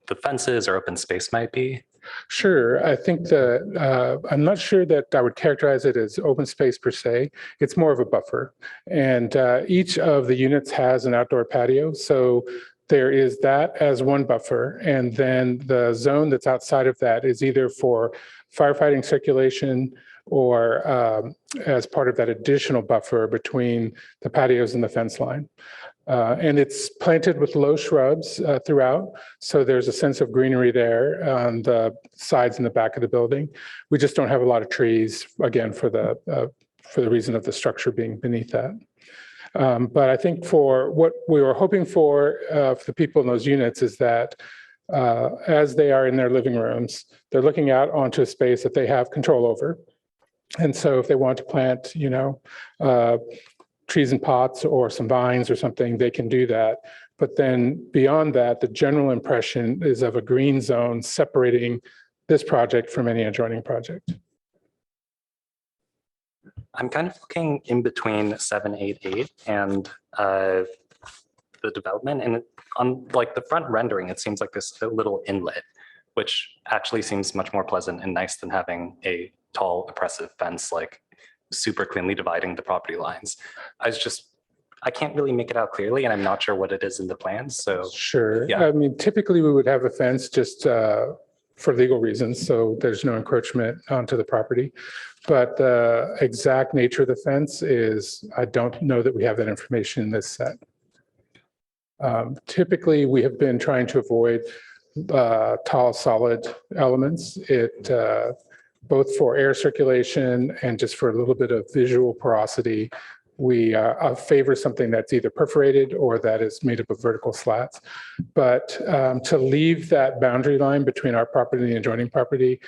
[SPEAKER 11] the fences or open space might be?
[SPEAKER 8] Sure. I think I'm not sure that I would characterize it as open space per se. It's more of a buffer. And each of the units has an outdoor patio. So there is that as one buffer. And then the zone that's outside of that is either for firefighting circulation or as part of that additional buffer between the patios and the fence line. And it's planted with low shrubs throughout. So there's a sense of greenery there on the sides and the back of the building. We just don't have a lot of trees, again, for the reason of the structure being beneath that. But I think for what we were hoping for the people in those units is that as they are in their living rooms, they're looking out onto a space that they have control over. And so if they want to plant, trees in pots or some vines or something, they can do that. But then beyond that, the general impression is of a green zone separating this project from any adjoining project.
[SPEAKER 11] I'm kind of looking in between 788 and the development. And on like the front rendering, it seems like this little inlet, which actually seems much more pleasant and nice than having a tall, oppressive fence like super cleanly dividing the property lines. I can't really make it out clearly, and I'm not sure what it is in the plans. So
[SPEAKER 8] sure.
[SPEAKER 11] Yeah.
[SPEAKER 8] I mean, typically we would have a fence just for legal reasons, so there's no encroachment onto the property. But the exact nature of the fence I don't know that we have that information in this set. Typically, we have been trying to avoid tall, solid elements. Both for air circulation and just for a little bit of visual porosity, we favor something that's either perforated or that is made up of vertical slats. But to leave that boundary line between our property and the adjoining property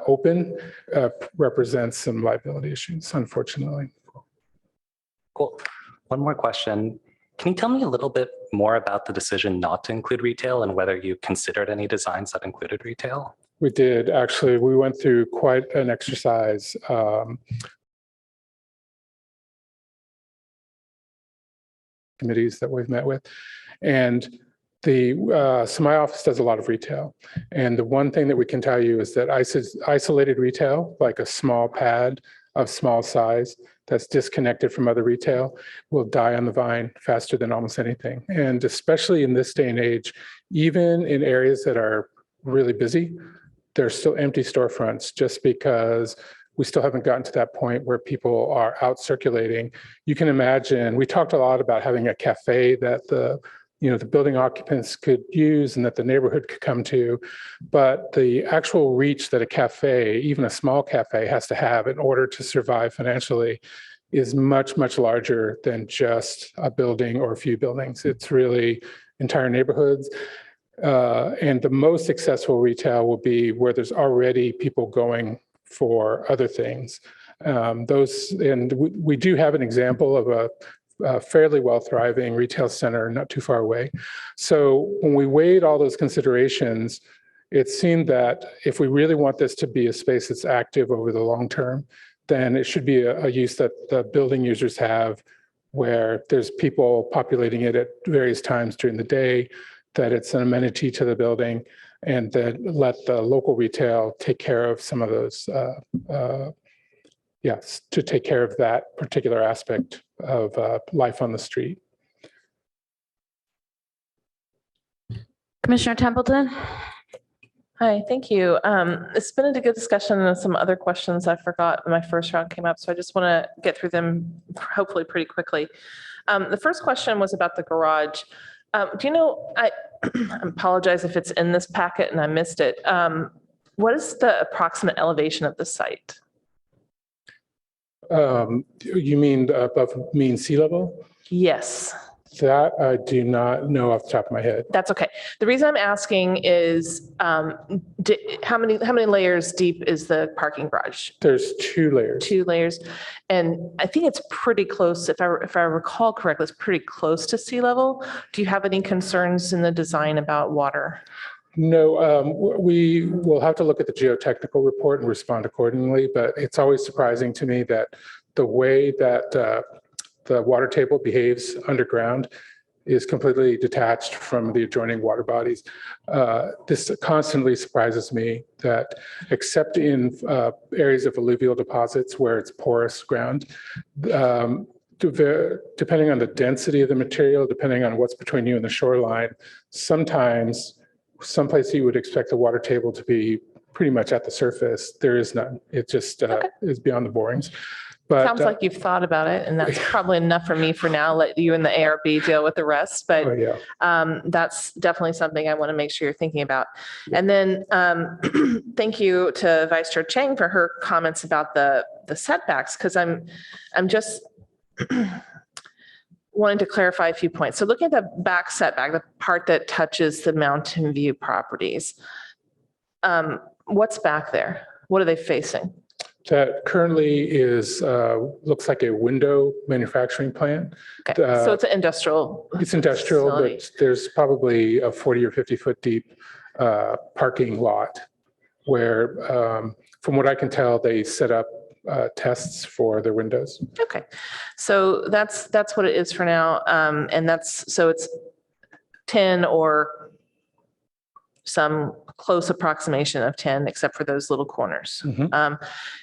[SPEAKER 8] open represents some liability issues, unfortunately.
[SPEAKER 11] Cool. One more question. Can you tell me a little bit more about the decision not to include retail and whether you considered any designs that included retail?
[SPEAKER 8] We did, actually. We went through quite an exercise. Committees that we've met with. And so my office does a lot of retail. And the one thing that we can tell you is that isolated retail, like a small pad of small size that's disconnected from other retail, will die on the vine faster than almost anything. And especially in this day and age, even in areas that are really busy, there's still empty storefronts just because we still haven't gotten to that point where people are out circulating. You can imagine, we talked a lot about having a cafe that the building occupants could use and that the neighborhood could come to, but the actual reach that a cafe, even a small cafe, has to have in order to survive financially is much, much larger than just a building or a few buildings. It's really entire neighborhoods. And the most successful retail will be where there's already people going for other things. We do have an example of a fairly well thriving retail center not too far away. So when we weighed all those considerations, it seemed that if we really want this to be a space that's active over the long term, then it should be a use that the building users have where there's people populating it at various times during the day, that it's an amenity to the building, and then let the local retail take care of some of those, to take care of that particular aspect of life on the street.
[SPEAKER 1] Commissioner Templeton?
[SPEAKER 10] Hi, thank you. It's been a good discussion and some other questions I forgot when my first round came up, so I just want to get through them hopefully pretty quickly. The first question was about the garage. Do you know, I apologize if it's in this packet and I missed it. What is the approximate elevation of the site?
[SPEAKER 8] You mean above mean sea level?
[SPEAKER 10] Yes.
[SPEAKER 8] That I do not know off the top of my head.
[SPEAKER 10] That's okay. The reason I'm asking is how many layers deep is the parking garage?
[SPEAKER 8] There's 2 layers.
[SPEAKER 10] 2 layers. And I think it's pretty close, if I recall correctly, it's pretty close to sea level. Do you have any concerns in the design about water?
[SPEAKER 8] No, we will have to look at the geotechnical report and respond accordingly, but it's always surprising to me that the way that the water table behaves underground is completely detached from the adjoining water bodies. This constantly surprises me that except in areas of alluvial deposits where it's porous ground, depending on the density of the material, depending on what's between you and the shoreline, sometimes someplace you would expect the water table to be pretty much at the surface, there is none. It just is beyond the borings. But
[SPEAKER 10] sounds like you've thought about it, and that's probably enough for me for now. Let you and the ARB deal with the rest, but that's definitely something I want to make sure you're thinking about. And then thank you to Vice Chair Chang for her comments about the setbacks, because I'm just wanting to clarify a few points. So looking at the back setback, the part that touches the Mountain View properties, what's back there? What are they facing?
[SPEAKER 8] That currently is, looks like a window manufacturing plant.
[SPEAKER 10] Okay, so it's an industrial.
[SPEAKER 8] It's industrial,
[SPEAKER 10] facility.
[SPEAKER 8] but there's probably a 40 or 50 foot deep parking lot where, from what I can tell, they set up tests for their windows.
[SPEAKER 10] Okay, so that's what it is for now. And so it's 10 or some close approximation of 10, except for those little corners.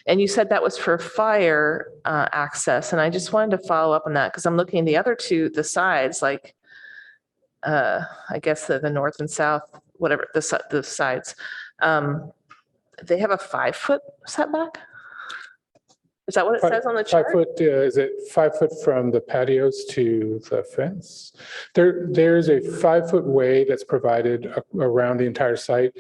[SPEAKER 10] And you said that was for fire access. And I just wanted to follow up on that because I'm looking at the other two, the sides, like I guess the north and south, whatever, the sides. They have a 5 foot setback? Is that what it says on the chart?
[SPEAKER 8] 5 foot, is it 5 foot from the patios to the fence? There's a 5 foot way that's provided around the entire site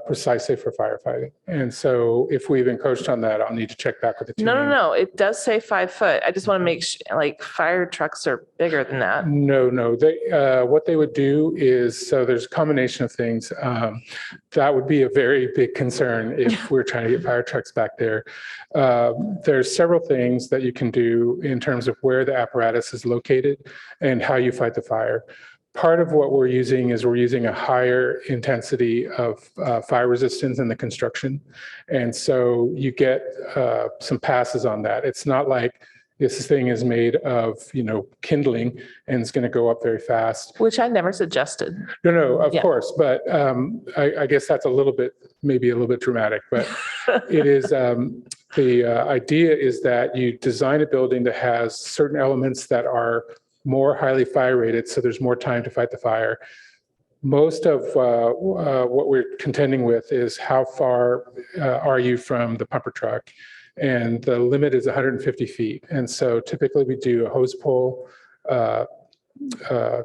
[SPEAKER 8] precisely for firefighting. And so if we've encroached on that, I'll need to check back with the team.
[SPEAKER 10] No. It does say 5 foot. I just want to make sure, like, fire trucks are bigger than that.
[SPEAKER 8] No. What they would do is, so there's a combination of things. That would be a very big concern if we're trying to get fire trucks back there. There's several things that you can do in terms of where the apparatus is located and how you fight the fire. Part of what we're using is we're using a higher intensity of fire resistance in the construction. And so you get some passes on that. It's not like this thing is made of, kindling and it's going to go up very fast.
[SPEAKER 10] Which I never suggested.
[SPEAKER 8] No, of course. But I guess that's maybe a little bit dramatic, but it is, the idea is that you design a building that has certain elements that are more highly fire rated, so there's more time to fight the fire. Most of what we're contending with is how far are you from the pumper truck? And the limit is 150 feet. And so typically we do a hose pull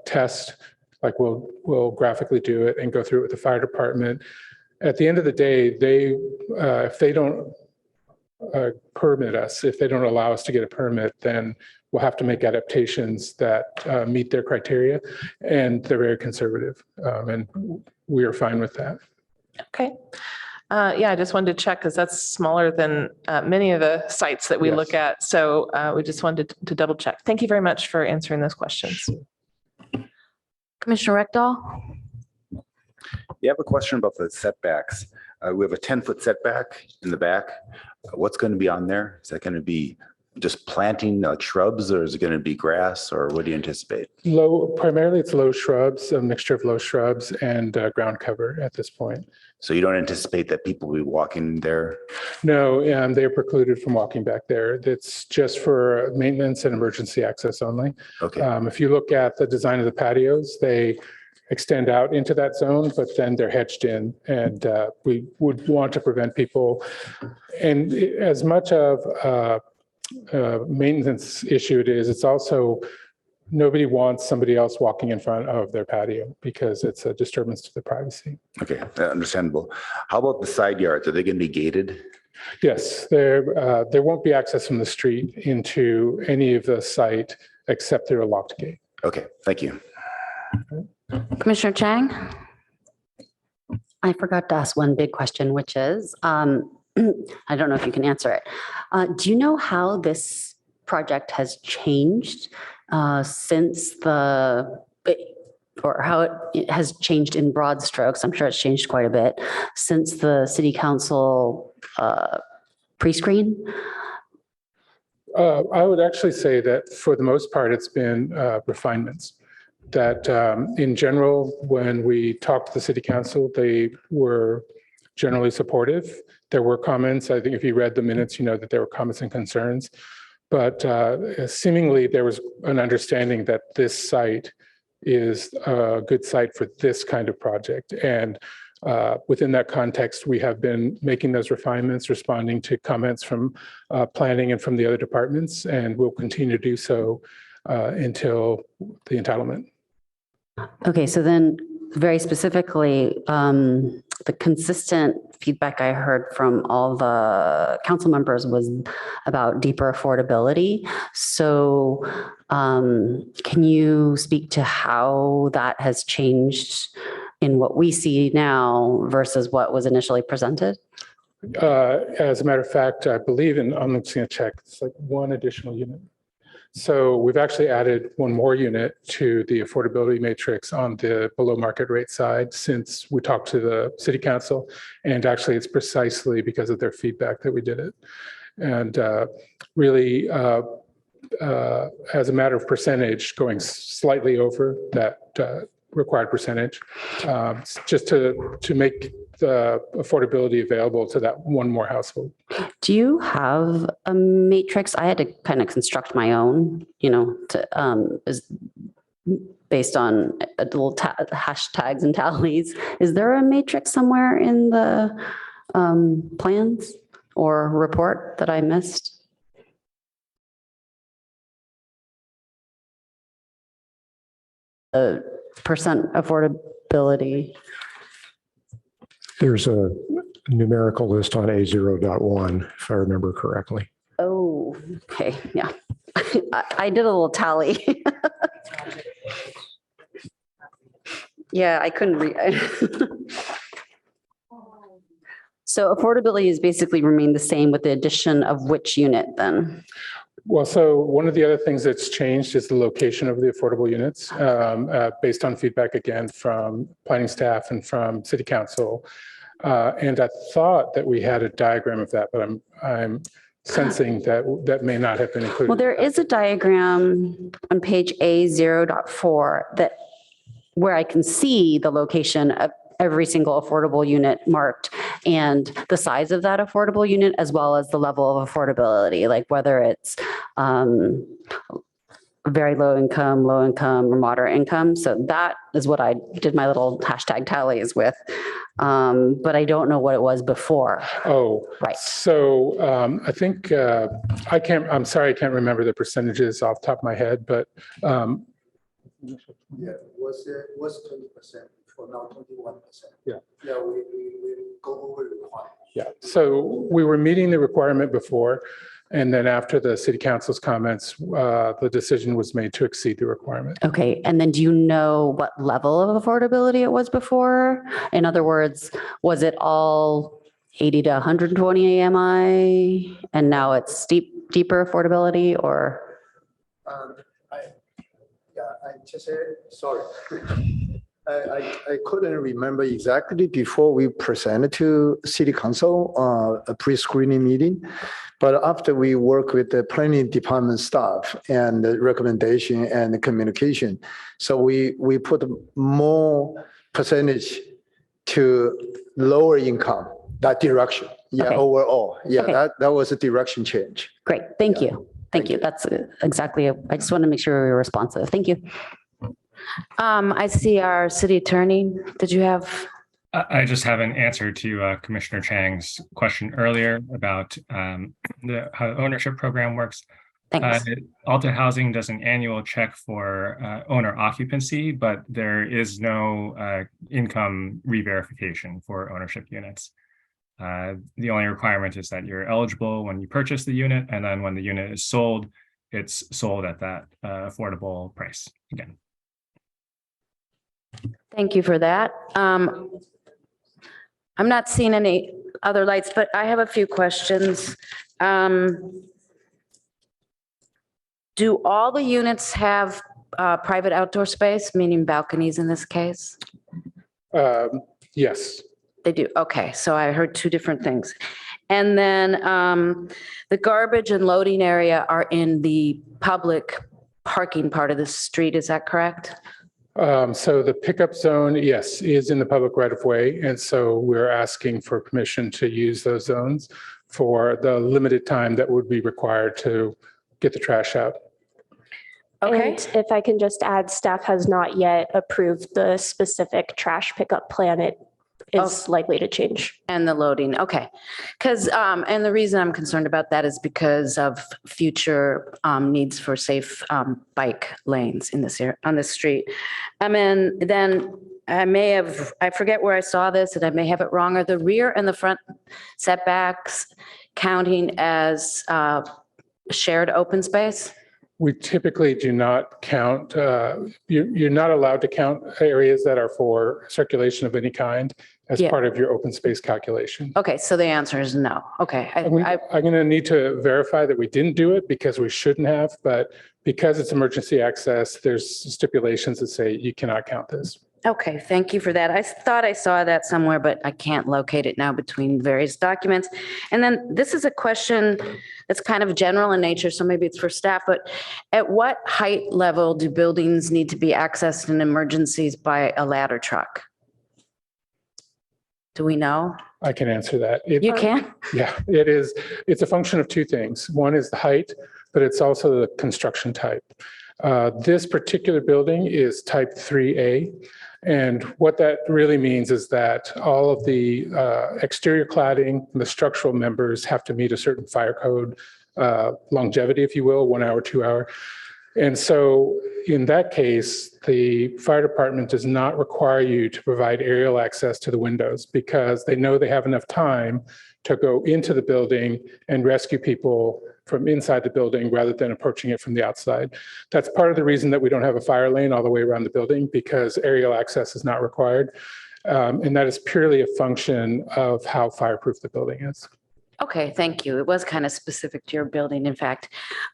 [SPEAKER 8] test, like we'll graphically do it and go through it with the fire department. At the end of the day, if they don't permit us, if they don't allow us to get a permit, then we'll have to make adaptations that meet their criteria, and they're very conservative, and we are fine with that.
[SPEAKER 10] Okay. I just wanted to check because that's smaller than many of the sites that we look at. So we just wanted to double check. Thank you very much for answering those questions.
[SPEAKER 1] Commissioner Rekdal?
[SPEAKER 12] You have a question about the setbacks. We have a 10-foot setback in the back. What's going to be on there? Is that going to be just planting like shrubs, or is it going to be grass, or what do you anticipate?
[SPEAKER 8] Primarily it's low shrubs, a mixture of low shrubs and ground cover at this point.
[SPEAKER 12] So you don't anticipate that people will be walking there?
[SPEAKER 8] No, they're precluded from walking back there. It's just for maintenance and emergency access only.
[SPEAKER 12] Okay.
[SPEAKER 8] If you look at the design of the patios, they extend out into that zone, but then they're hedged in, and we would want to prevent people. And as much of maintenance issue it is, it's also nobody wants somebody else walking in front of their patio because it's a disturbance to their privacy.
[SPEAKER 12] Okay, understandable. How about the side yards? Are they going to be gated?
[SPEAKER 8] Yes, there won't be access from the street into any of the site except through a locked gate.
[SPEAKER 12] Okay, thank you.
[SPEAKER 1] Commissioner Chang?
[SPEAKER 2] I forgot to ask one big question, which is, I don't know if you can answer it. Do you know how this project has changed since or how it has changed in broad strokes? I'm sure it's changed quite a bit since the city council pre-screen.
[SPEAKER 8] I would actually say that for the most part, it's been refinements. That in general, when we talked to the city council, they were generally supportive. There were comments. I think if you read the minutes, you know that there were comments and concerns. But seemingly there was an understanding that this site is a good site for this kind of project. And within that context, we have been making those refinements, responding to comments from planning and from the other departments, and we'll continue to do so until the entitlement.
[SPEAKER 2] Okay, so then very specifically, the consistent feedback I heard from all the council members was about deeper affordability. So can you speak to how that has changed in what we see now versus what was initially presented?
[SPEAKER 8] As a matter of fact, I believe, and I'm just going to check, it's like one additional unit. So we've actually added one more unit to the affordability matrix on the below market rate side since we talked to the city council. And actually it's precisely because of their feedback that we did it. And really, as a matter of percentage, going slightly over that required percentage, just to make the affordability available to that one more household.
[SPEAKER 2] Do you have a matrix? I had to kind of construct my own, based on little hashtags and tallies. Is there a matrix somewhere in the plans or report that I missed? Percent affordability.
[SPEAKER 4] There's a numerical list on A0.1, if I remember correctly.
[SPEAKER 2] Oh, okay. Yeah. I did a little tally. Yeah, I couldn't read. So affordability has basically remained the same with the addition of which unit then?
[SPEAKER 8] Well, so one of the other things that's changed is the location of the affordable units, based on feedback again from planning staff and from city council. And I thought that we had a diagram of that, but I'm sensing that may not have been included.
[SPEAKER 2] Well, there is a diagram on page A0.4 where I can see the location of every single affordable unit marked and the size of that affordable unit, as well as the level of affordability, like whether it's very low income, or moderate income. So that is what I did my little hashtag tallies with. But I don't know what it was before.
[SPEAKER 8] Oh,
[SPEAKER 2] right.
[SPEAKER 8] So I think I'm sorry, I can't remember the percentages off the top of my head, but
[SPEAKER 13] yeah, was 20%. For now, 21%.
[SPEAKER 8] Yeah.
[SPEAKER 13] Yeah, we go over the requirement.
[SPEAKER 8] Yeah. So we were meeting the requirement before, and then after the city council's comments, the decision was made to exceed the requirement.
[SPEAKER 2] Okay. And then do you know what level of affordability it was before? In other words, was it all 80 to 120 AMI and now it's deeper affordability or?
[SPEAKER 13] I just said, sorry. I couldn't remember exactly before we presented to City Council a pre-screening meeting, but after we work with the planning department staff and the recommendation and the communication, so we put more percentage to lower income, that direction. Yeah, okay. Overall. Yeah, okay. that was a direction change.
[SPEAKER 2] Great, thank you. Thank you. That's exactly, I just want to make sure we were responsive. Thank you.
[SPEAKER 1] I see our city attorney. Did you have?
[SPEAKER 9] I just have an answer to Commissioner Chang's question earlier about how the ownership program works.
[SPEAKER 1] Thanks.
[SPEAKER 9] Alta Housing does an annual check for owner occupancy, but there is no income re-verification for ownership units. The only requirement is that you're eligible when you purchase the unit, and then when the unit is sold, it's sold at that affordable price again.
[SPEAKER 1] Thank you for that. I'm not seeing any other lights, but I have a few questions. Do all the units have private outdoor space, meaning balconies in this case?
[SPEAKER 8] Yes.
[SPEAKER 1] They do. Okay, so I heard two different things. And then the garbage and loading area are in the public parking part of the street. Is that correct?
[SPEAKER 8] So the pickup zone, yes, is in the public right of way. And so we're asking for permission to use those zones for the limited time that would be required to get the trash out.
[SPEAKER 1] Okay.
[SPEAKER 7] And if I can just add, staff has not yet approved the specific trash pickup plan. It is likely to change.
[SPEAKER 1] And the loading, okay. Because, and the reason I'm concerned about that is because of future needs for safe bike lanes in this area, on this street. I mean, then I forget where I saw this and I may have it wrong. Are the rear and the front setbacks counting as shared open space?
[SPEAKER 8] We typically do not count, you're not allowed to count areas that are for circulation of any kind as part of your open space calculation.
[SPEAKER 1] Okay, so the answer is no. Okay.
[SPEAKER 8] I'm going to need to verify that we didn't do it because we shouldn't have, but because it's emergency access, there's stipulations that say you cannot count this.
[SPEAKER 1] Okay, thank you for that. I thought I saw that somewhere, but I can't locate it now between various documents. And then this is a question that's kind of general in nature, so maybe it's for staff, but at what height level do buildings need to be accessed in emergencies by a ladder truck? Do we know?
[SPEAKER 8] I can answer that.
[SPEAKER 1] You can?
[SPEAKER 8] Yeah, it is. It's a function of two things. One is the height, but it's also the construction type. This particular building is type 3A. And what that really means is that all of the exterior cladding, the structural members have to meet a certain fire code longevity, if you will, 1 hour, 2 hour. And so in that case, the fire department does not require you to provide aerial access to the windows because they know they have enough time to go into the building and rescue people from inside the building rather than approaching it from the outside. That's part of the reason that we don't have a fire lane all the way around the building because aerial access is not required. And that is purely a function of how fireproof the building is.
[SPEAKER 1] Okay, thank you. It was kind of specific to your building, in fact.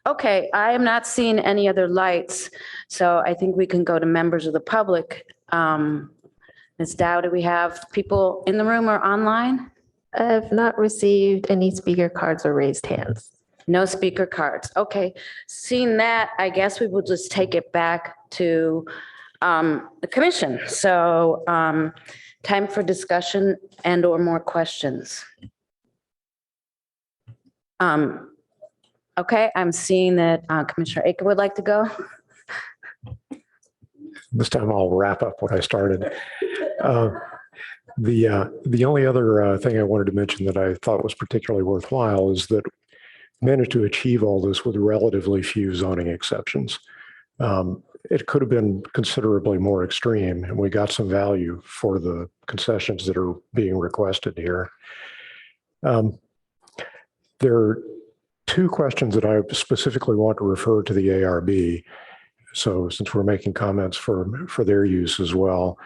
[SPEAKER 1] Okay, I am not seeing any other lights, so I think we can go to members of the public. Ms. Dow, do we have people in the room or online?
[SPEAKER 3] I have not received any speaker cards or raised hands.
[SPEAKER 1] No speaker cards. Okay, seeing that, I guess we will just take it back to the commission. So time for discussion and or more questions. Okay, I'm seeing that Commissioner Aker would like to go.
[SPEAKER 4] This time I'll wrap up what I started. The only other thing I wanted to mention that I thought was particularly worthwhile is that we managed to achieve all this with relatively few zoning exceptions. It could have been considerably more extreme, and we got some value for the concessions that are being requested here. There are two questions that I specifically want to refer to the ARB. So since we're making comments for their use as well.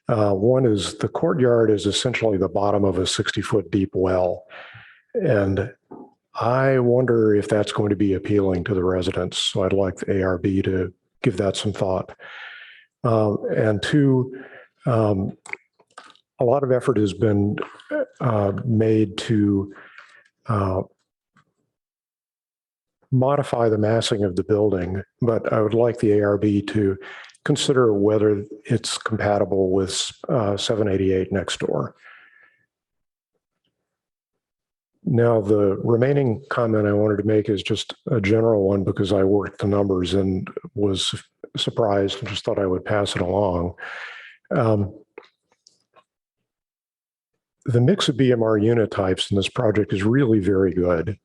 [SPEAKER 4] One is the courtyard is essentially the bottom of a 60-foot deep well. And I wonder if that's going to be appealing to the residents. So I'd like the ARB to give that some thought. And two, a lot of effort has been made to modify the massing of the building, but I would like the ARB to consider whether it's compatible with 788 next door. Now, the remaining comment I wanted to make is just a general one because I worked the numbers and was surprised and just thought I would pass it along. The mix of BMR unit types in this project is really very good.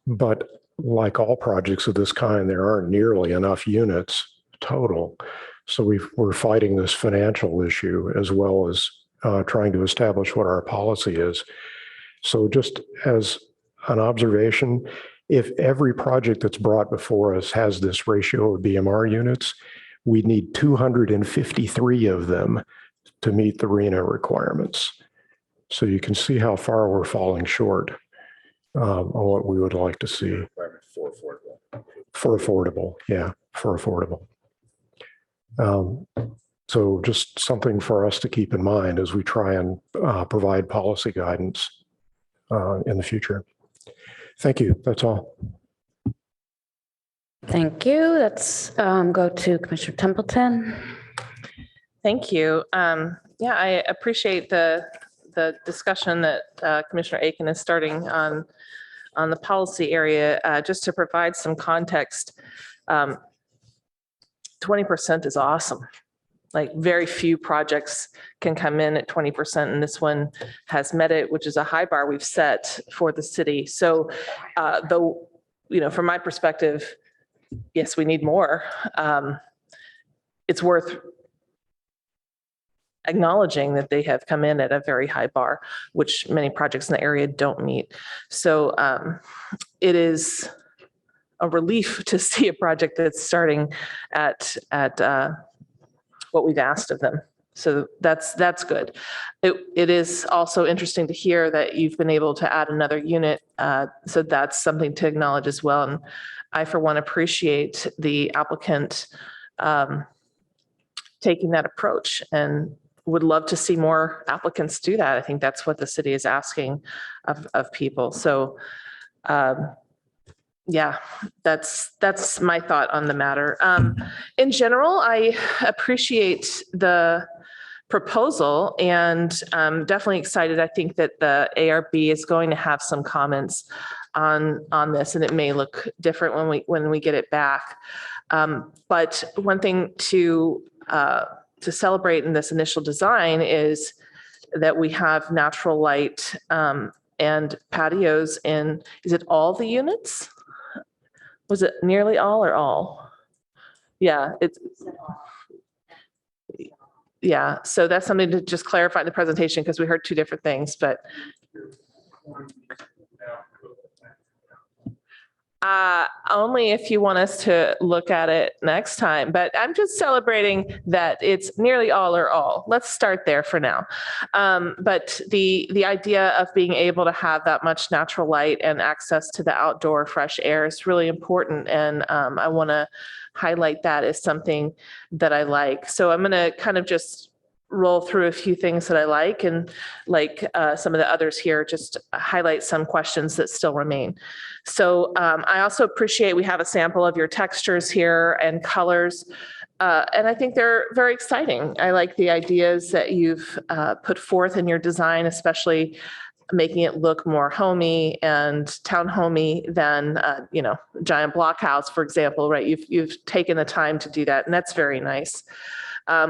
[SPEAKER 4] But like all projects of this kind, there aren't nearly enough units total. So we're fighting this financial issue as well as trying to establish what our policy is. So just as an observation, if every project that's brought before us has this ratio of BMR units, we need 253 of them to meet the RENA requirements. So you can see how far we're falling short on what we would like to see.
[SPEAKER 12] For affordable.
[SPEAKER 4] For affordable, yeah, for affordable. So just something for us to keep in mind as we try and provide policy guidance in the future. Thank you. That's all.
[SPEAKER 1] Thank you. Let's go to Commissioner Templeton.
[SPEAKER 10] Thank you. Yeah, I appreciate the discussion that Commissioner Aiken is starting on the policy area. Just to provide some context, 20% is awesome. Like very few projects can come in at 20%, and this one has met it, which is a high bar we've set for the city. So though, from my perspective, yes, we need more. It's worth acknowledging that they have come in at a very high bar, which many projects in the area don't meet. So it is a relief to see a project that's starting at what we've asked of them. So that's good. It is also interesting to hear that you've been able to add another unit. So that's something to acknowledge as well. And I, for one, appreciate the applicant taking that approach and would love to see more applicants do that. I think that's what the city is asking of people. So yeah, that's my thought on the matter. In general, I appreciate the proposal and I'm definitely excited. I think that the ARB is going to have some comments on this, and it may look different when we get it back. But one thing to celebrate in this initial design is that we have natural light and patios in, is it all the units? Was it nearly all or all? Yeah, yeah. So that's something to just clarify in the presentation because we heard two different things, but. Only if you want us to look at it next time, but I'm just celebrating that it's nearly all or all. Let's start there for now. But the idea of being able to have that much natural light and access to the outdoor fresh air is really important. And I want to highlight that as something that I like. So I'm going to kind of just roll through a few things that I like, and like some of the others here, just highlight some questions that still remain. So I also appreciate we have a sample of your textures here and colors. And I think they're very exciting. I like the ideas that you've put forth in your design, especially making it look more homey and town homey than, giant blockhouse, for example, right? You've taken the time to do that, and that's very nice.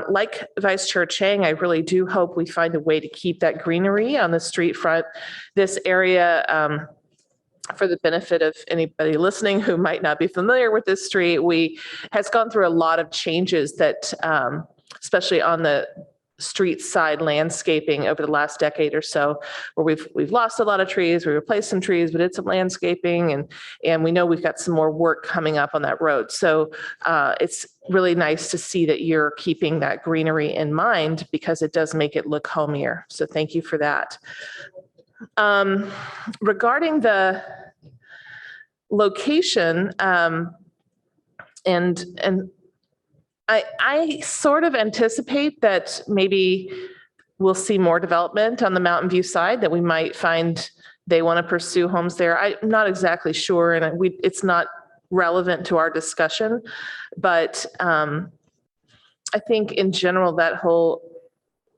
[SPEAKER 10] Like Vice Chair Chang, I really do hope we find a way to keep that greenery on the street front. This area, for the benefit of anybody listening who might not be familiar with this street, has gone through a lot of changes that, especially on the street side landscaping over the last decade or so, where we've lost a lot of trees, we replaced some trees, we did some landscaping, and we know we've got some more work coming up on that road. So it's really nice to see that you're keeping that greenery in mind because it does make it look homier. So thank you for that. Regarding the location, and I sort of anticipate that maybe we'll see more development on the Mountain View side, that we might find they want to pursue homes there. I'm not exactly sure, and it's not relevant to our discussion, but I think in general that whole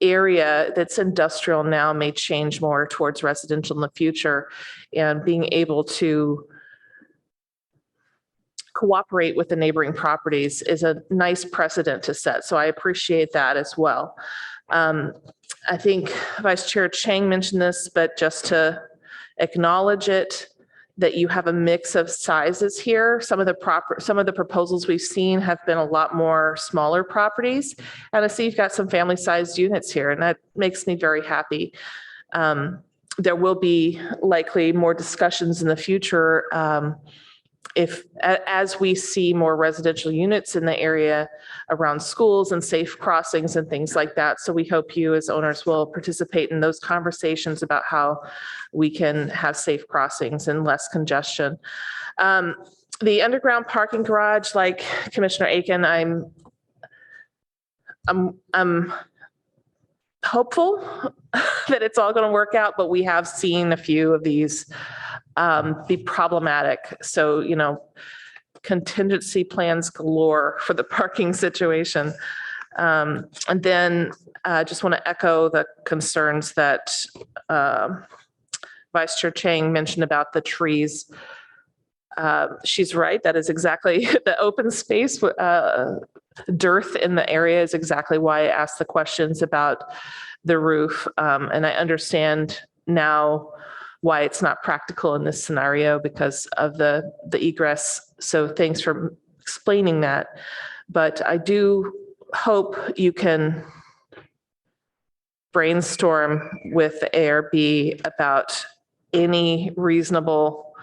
[SPEAKER 10] area that's industrial now may change more towards residential in the future, and being able to cooperate with the neighboring properties is a nice precedent to set. So I appreciate that as well. I think Vice Chair Chang mentioned this, but just to acknowledge it, that you have a mix of sizes here. Some of the proposals we've seen have been a lot more smaller properties. And I see you've got some family-sized units here, and that makes me very happy. There will be likely more discussions in the future as we see more residential units in the area around schools and safe crossings and things like that. So we hope you as owners will participate in those conversations about how we can have safe crossings and less congestion. The underground parking garage, like Commissioner Aiken, I'm hopeful that it's all going to work out, but we have seen a few of these be problematic. So, contingency plans galore for the parking situation. And then just want to echo the concerns that Vice Chair Chang mentioned about the trees. She's right. That is exactly the open space. Dearth in the area is exactly why I asked the questions about the roof. And I understand now why it's not practical in this scenario because of the egress. So thanks for explaining that. But I do hope you can brainstorm with the ARB about any reasonable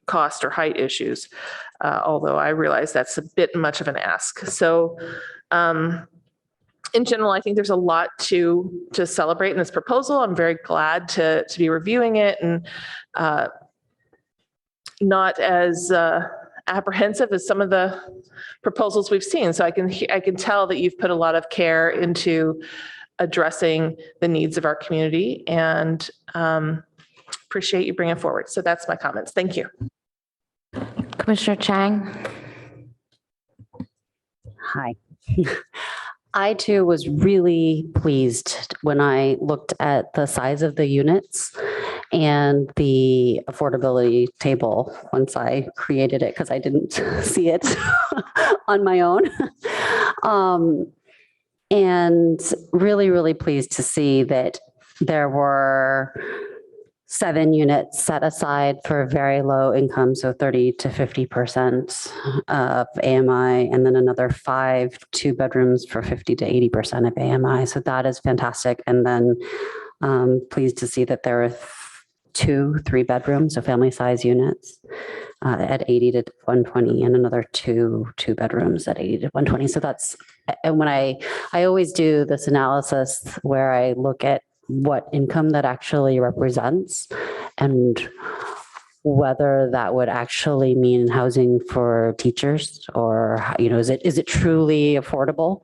[SPEAKER 10] cost or height issues, although I realize that's a bit much of an ask. So in general, I think there's a lot to celebrate in this proposal. I'm very glad to be reviewing it and not as apprehensive as some of the proposals we've seen. So I can tell that you've put a lot of care into addressing the needs of our community, and appreciate you bringing it forward. So that's my comments. Thank you.
[SPEAKER 1] Commissioner Chang.
[SPEAKER 2] Hi. I too was really pleased when I looked at the size of the units and the affordability table once I created it, because I didn't see it on my own. And really, really pleased to see that there were 7 units set aside for very low income, so 30 to 50% of AMI, and then another 5 2-bedrooms for 50 to 80% of AMI. So that is fantastic. And then pleased to see that there are 2 3-bedrooms, so family size units at 80 to 120, and another 2 2-bedrooms at 80 to 120. So that's, and when I always do this analysis where I look at what income that actually represents and whether that would actually mean housing for teachers, or, is it truly affordable?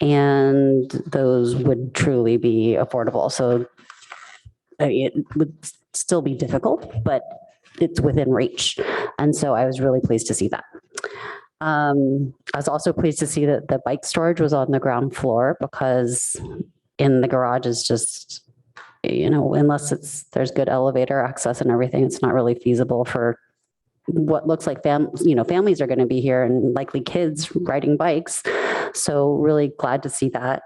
[SPEAKER 2] And those would truly be affordable. So it would still be difficult, but it's within reach. And so I was really pleased to see that. I was also pleased to see that the bike storage was on the ground floor, because in the garage is just, unless there's good elevator access and everything, it's not really feasible for what looks like families are going to be here, and likely kids riding bikes. So really glad to see that.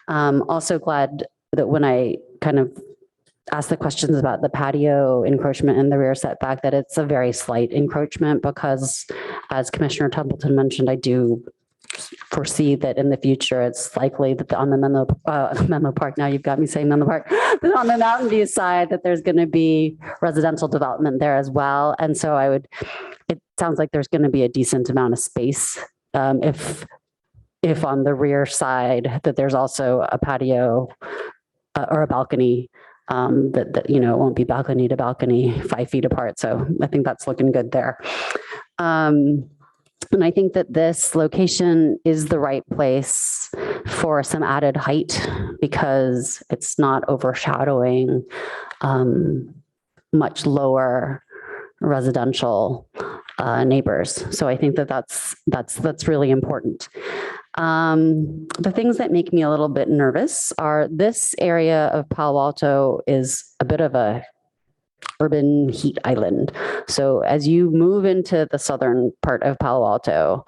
[SPEAKER 2] Also glad that when I kind of asked the questions about the patio encroachment and the rear setback, that it's a very slight encroachment, because as Commissioner Templeton mentioned, I do foresee that in the future, it's likely that on the Menlo Park, now you've got me saying Menlo Park, that on the Mountain View side, that there's going to be residential development there as well. And so it sounds like there's going to be a decent amount of space if on the rear side that there's also a patio or a balcony that it won't be balcony to balcony 5 feet apart. So I think that's looking good there. And I think that this location is the right place for some added height, because it's not overshadowing much lower residential neighbors. So I think that that's really important. The things that make me a little bit nervous are this area of Palo Alto is a bit of a urban heat island. So as you move into the southern part of Palo Alto,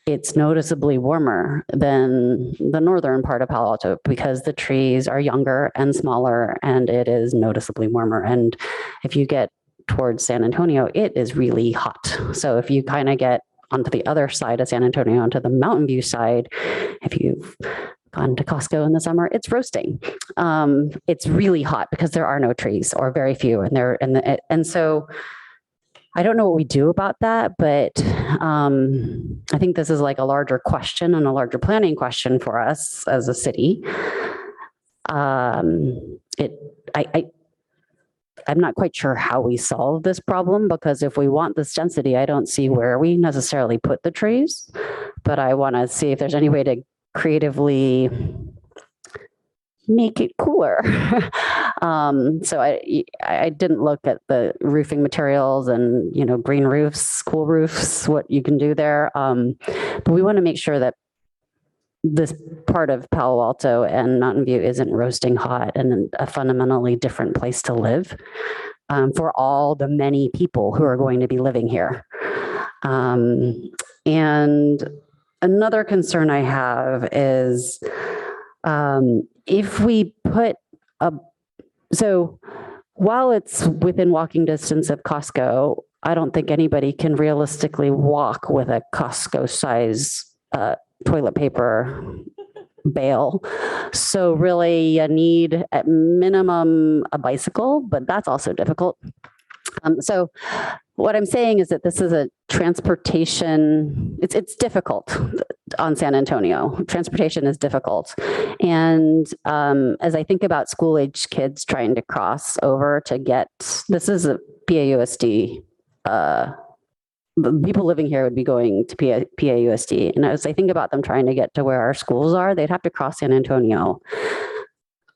[SPEAKER 2] it's noticeably warmer than the northern part of Palo Alto because the trees are younger and smaller and it is noticeably warmer. And if you get towards San Antonio, it is really hot. So if you kind of get onto the other side of San Antonio, onto the Mountain View side, if you've gone to Costco in the summer, it's roasting. It's really hot because there are no trees or very few, and so I don't know what we do about that, but I think this is like a larger question and a larger planning question for us as a city. I'm not quite sure how we solve this problem because if we want this density, I don't see where we necessarily put the trees, but I want to see if there's any way to creatively make it cooler. So I didn't look at the roofing materials and, you know, green roofs, cool roofs, what you can do there. But we want to make sure that this part of Palo Alto and Mountain View isn't roasting hot and a fundamentally different place to live for all the many people who are going to be living here. And another concern I have is if we put so while it's within walking distance of Costco, I don't think anybody can realistically walk with a Costco size toilet paper bale. So really you need at minimum a bicycle, but that's also difficult. So what I'm saying is that this is a transportation, it's difficult on San Antonio. Transportation is difficult. And as I think about school-age kids trying to cross over to get, this is a PAUSD, the people living here would be going to PAUSD. And as I think about them trying to get to where our schools are, they'd have to cross San Antonio.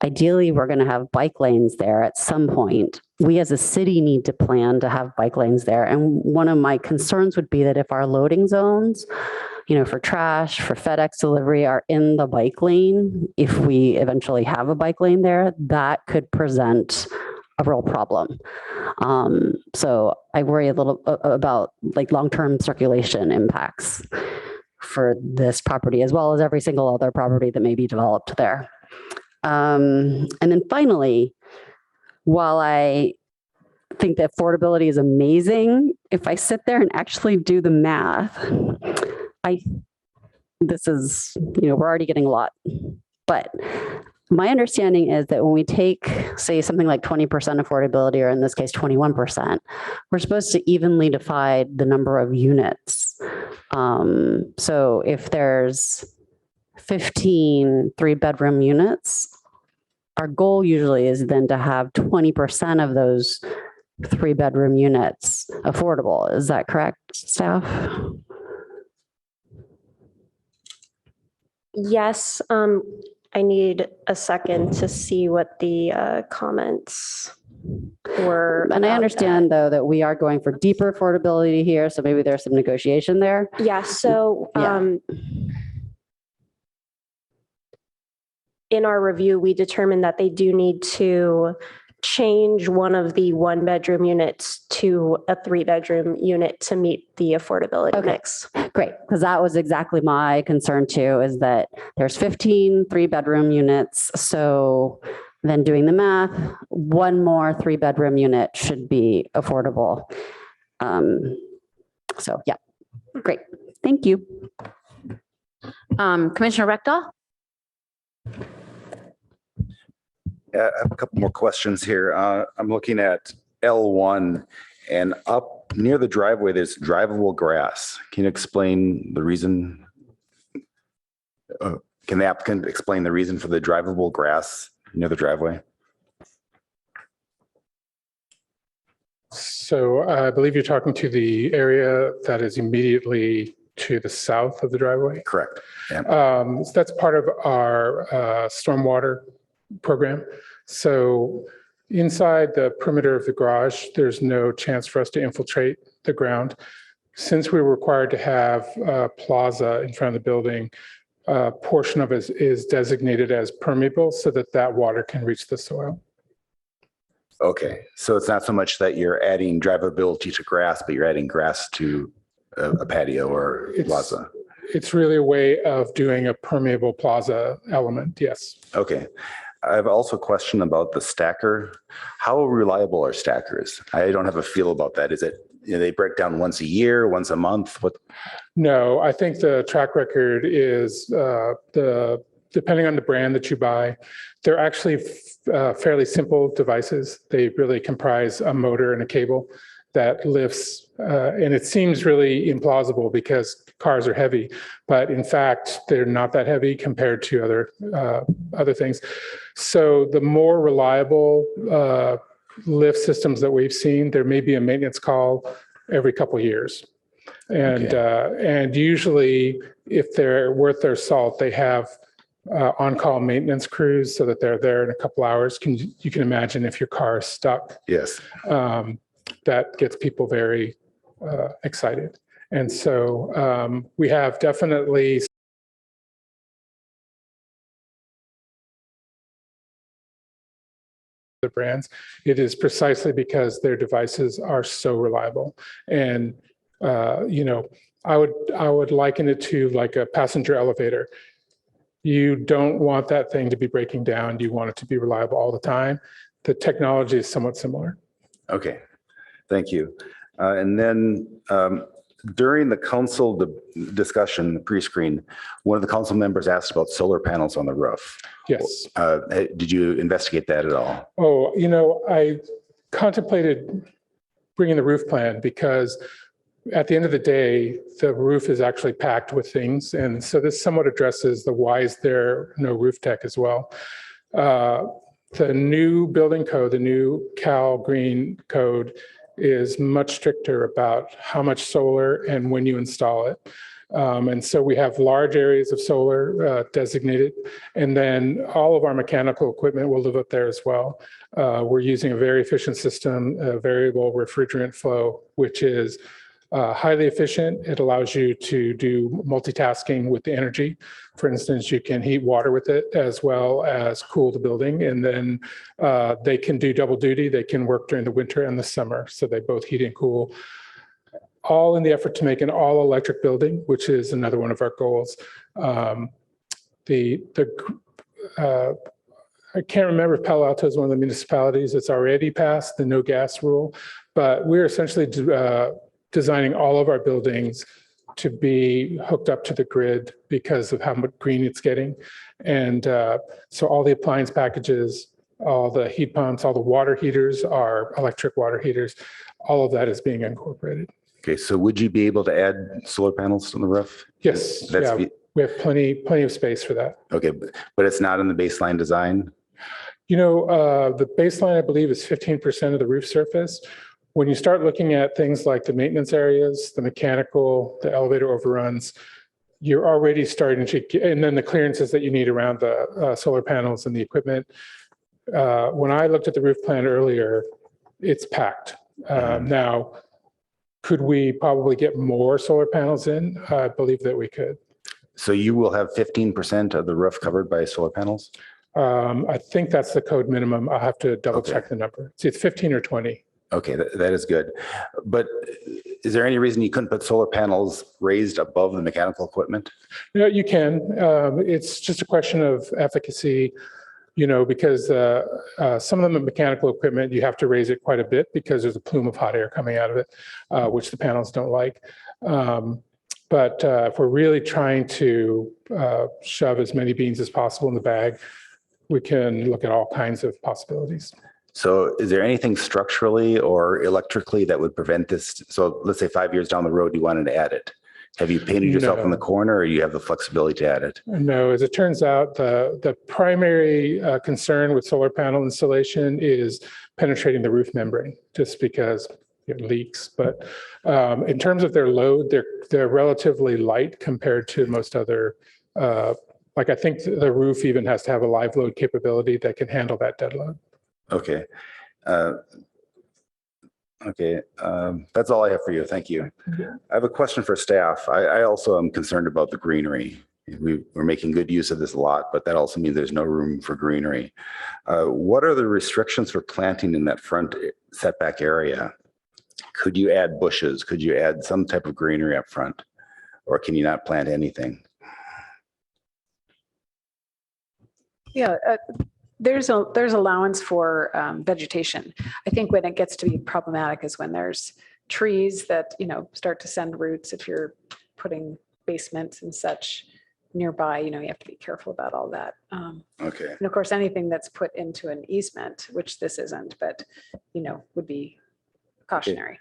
[SPEAKER 2] Ideally, we're going to have bike lanes there at some point. We as a city need to plan to have bike lanes there. And one of my concerns would be that if our loading zones, you know, for trash, for FedEx delivery are in the bike lane, if we eventually have a bike lane there, that could present a real problem. So I worry a little about like long-term circulation impacts for this property, as well as every single other property that may be developed there. And then finally, while I think that affordability is amazing, if I sit there and actually do the math, this is, you know, we're already getting a lot. But my understanding is that when we take, say, something like 20% affordability, or in this case, 21%, we're supposed to evenly divide the number of units. So if there's 15 3-bedroom units, our goal usually is then to have 20% of those 3-bedroom units affordable. Is that correct, staff?
[SPEAKER 7] Yes, I need a second to see what the comments were.
[SPEAKER 2] And I understand though that we are going for deeper affordability here, so maybe there's some negotiation there.
[SPEAKER 7] Yeah, so in our review, we determined that they do need to change one of the 1-bedroom units to a 3-bedroom unit to meet the affordability mix.
[SPEAKER 2] Great, because that was exactly my concern too, is that there's 15 3-bedroom units. So then doing the math, one more 3-bedroom unit should be affordable. So yeah, great. Thank you.
[SPEAKER 1] Commissioner Rectal?
[SPEAKER 12] I have a couple more questions here. I'm looking at L1, and up near the driveway, there's drivable grass. Can you explain the reason? Can the applicant explain the reason for the drivable grass near the driveway?
[SPEAKER 8] So I believe you're talking to the area that is immediately to the south of the driveway.
[SPEAKER 12] Correct. Yeah.
[SPEAKER 8] So that's part of our stormwater program. So inside the perimeter of the garage, there's no chance for us to infiltrate the ground. Since we're required to have a plaza in front of the building, a portion of it is designated as permeable so that that water can reach the soil.
[SPEAKER 12] Okay, so it's not so much that you're adding drivability to grass, but you're adding grass to a patio or plaza.
[SPEAKER 8] it's really a way of doing a permeable plaza element. Yes.
[SPEAKER 12] Okay. I have also a question about the stacker. How reliable are stackers? I don't have a feel about that. Is it, they break down once a year, once a month? What?
[SPEAKER 8] No, I think the track record is depending on the brand that you buy, they're actually fairly simple devices. They really comprise a motor and a cable that lifts, and it seems really implausible because cars are heavy, but in fact, they're not that heavy compared to other things. So the more reliable lift systems that we've seen, there may be a maintenance call every couple of years. And, and usually if they're worth their salt, they have on-call maintenance crews so that they're there in a couple hours. You can imagine if your car is stuck.
[SPEAKER 12] Yes.
[SPEAKER 8] That gets people very excited. And so we have definitely the brands. It is precisely because their devices are so reliable. And you know, I would liken it to like a passenger elevator. You don't want that thing to be breaking down. You want it to be reliable all the time. The technology is somewhat similar.
[SPEAKER 12] Okay, thank you. And then during the council discussion, the pre-screen, one of the council members asked about solar panels on the roof.
[SPEAKER 8] Yes.
[SPEAKER 12] Did you investigate that at all?
[SPEAKER 8] Oh, you know, I contemplated bringing the roof plan because at the end of the day, the roof is actually packed with things. And so this somewhat addresses the why is there no roof deck as well. The new building code, the new Cal Green code is much stricter about how much solar and when you install it. And so we have large areas of solar designated, and then all of our mechanical equipment will live up there as well. We're using a very efficient system, a variable refrigerant flow, which is highly efficient. It allows you to do multitasking with the energy. For instance, you can heat water with it as well as cool the building. And then they can do double duty. They can work during the winter and the summer. So they both heat and cool, all in the effort to make an all electric building, which is another one of our goals. I can't remember if Palo Alto is one of the municipalities that's already passed the no gas rule, but we're essentially designing all of our buildings to be hooked up to the grid because of how much green it's getting. And so all the appliance packages, all the heat pumps, all the water heaters are electric water heaters. All of that is being incorporated.
[SPEAKER 12] Okay, so would you be able to add solar panels on the roof?
[SPEAKER 8] Yes, yeah, we have plenty of space for that.
[SPEAKER 12] Okay, but it's not in the baseline design?
[SPEAKER 8] You know, the baseline, I believe, is 15% of the roof surface. When you start looking at things like the maintenance areas, the mechanical, the elevator overruns, you're already starting to get, and then the clearances that you need around the solar panels and the equipment. When I looked at the roof plan earlier, it's packed. Now, could we probably get more solar panels in? I believe that we could.
[SPEAKER 12] So you will have 15% of the roof covered by solar panels?
[SPEAKER 8] I think that's the code minimum. I'll have to double check the number. See, it's 15 or 20.
[SPEAKER 12] Okay, that is good. But is there any reason you couldn't put solar panels raised above the mechanical equipment?
[SPEAKER 8] No, you can. It's just a question of efficacy, you know, because some of the mechanical equipment, you have to raise it quite a bit because there's a plume of hot air coming out of it, which the panels don't like. But if we're really trying to shove as many beans as possible in the bag, we can look at all kinds of possibilities.
[SPEAKER 12] So is there anything structurally or electrically that would prevent this? So let's say 5 years down the road, you wanted to add it. Have you painted yourself in the corner, or you have the flexibility to add it?
[SPEAKER 8] No, as it turns out, the primary concern with solar panel installation is penetrating the roof membrane, just because it leaks. But in terms of their load, they're relatively light compared to most other, like I think the roof even has to have a live load capability that can handle that dead load.
[SPEAKER 12] Okay. That's all I have for you. Thank you. I have a question for staff. I also am concerned about the greenery. We're making good use of this lot, but that also means there's no room for greenery. What are the restrictions for planting in that front setback area? Could you add bushes? Could you add some type of greenery up front? or can you not plant anything?
[SPEAKER 5] Yeah, there's allowance for vegetation. I think when it gets to be problematic is when there's trees that, start to send roots. If you're putting basements and such nearby, you have to be careful about all that.
[SPEAKER 12] Okay.
[SPEAKER 5] And of course, anything that's put into an easement, which this isn't, but, would be cautionary.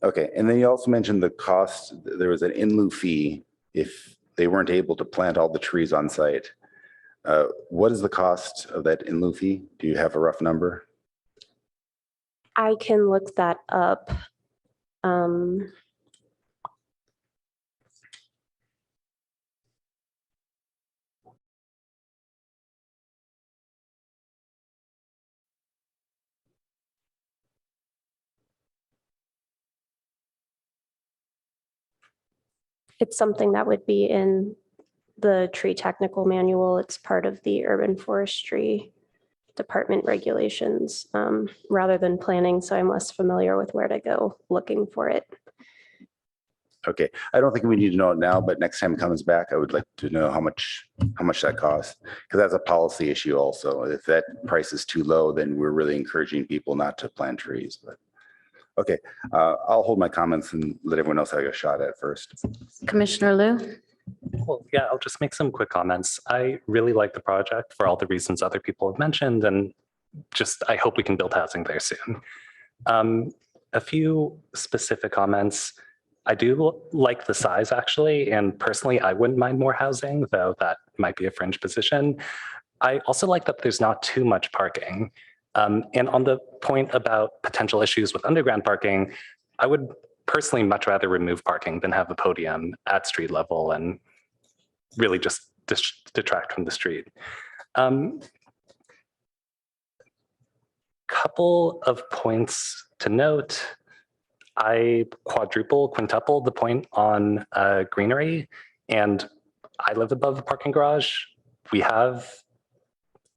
[SPEAKER 12] Okay, and then you also mentioned the cost. There was an in lieu fee if they weren't able to plant all the trees on site. What is the cost of that in lieu fee? Do you have a rough number?
[SPEAKER 7] I can look that up. It's something that would be in the tree technical manual. It's part of the urban forestry department regulations rather than planning. So I'm less familiar with where to go looking for it.
[SPEAKER 12] Okay, I don't think we need to know it now, but next time it comes back, I would like to know how much that costs, because that's a policy issue also. If that price is too low, then we're really encouraging people not to plant trees. But okay, I'll hold my comments and let everyone else have a shot at first.
[SPEAKER 1] Commissioner Liu?
[SPEAKER 11] Well, yeah, I'll just make some quick comments. I really like the project for all the reasons other people have mentioned, and just I hope we can build housing there soon. A few specific comments. I do like the size actually, and personally, I wouldn't mind more housing, though that might be a fringe position. I also like that there's not too much parking. And on the point about potential issues with underground parking, I would personally much rather remove parking than have a podium at street level and really just detract from the street. Couple of points to note. I quintuple the point on greenery, and I live above a parking garage. We have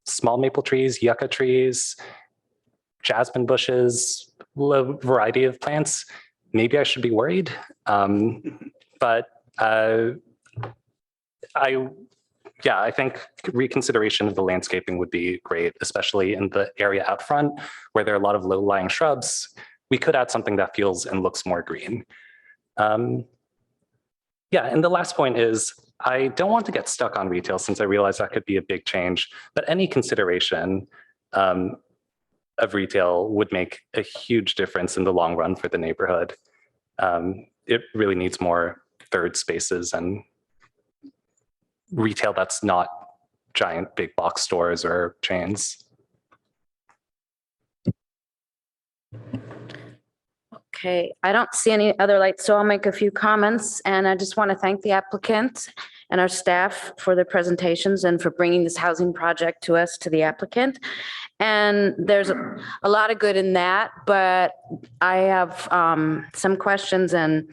[SPEAKER 11] small maple trees, yucca trees, jasmine bushes, a variety of plants. Maybe I should be worried, but I think reconsideration of the landscaping would be great, especially in the area out front where there are a lot of low-lying shrubs. We could add something that feels and looks more green. And the last point is, I don't want to get stuck on retail since I realize that could be a big change, but any consideration of retail would make a huge difference in the long run for the neighborhood. It really needs more third spaces and retail that's not giant big box stores or chains.
[SPEAKER 1] Okay, I don't see any other lights, so I'll make a few comments. And I just want to thank the applicant and our staff for their presentations and for bringing this housing project to us, to the applicant. And there's a lot of good in that, but I have some questions and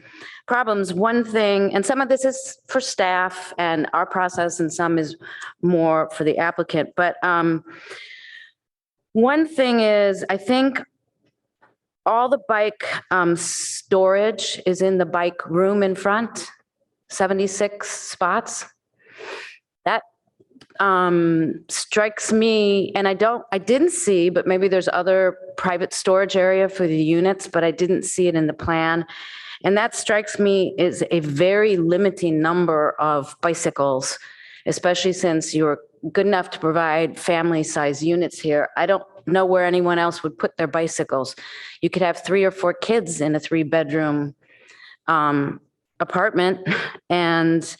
[SPEAKER 1] problems. One thing, and some of this is for staff and our process, and some is more for the applicant. But one thing is, I think all the bike storage is in the bike room in front, 76 spots. That strikes me, and I didn't see, but maybe there's other private storage area for the units, but I didn't see it in the plan. And that strikes me as a very limiting number of bicycles, especially since you're good enough to provide family-size units here. I don't know where anyone else would put their bicycles. You could have 3 or 4 kids in a 3-bedroom apartment, and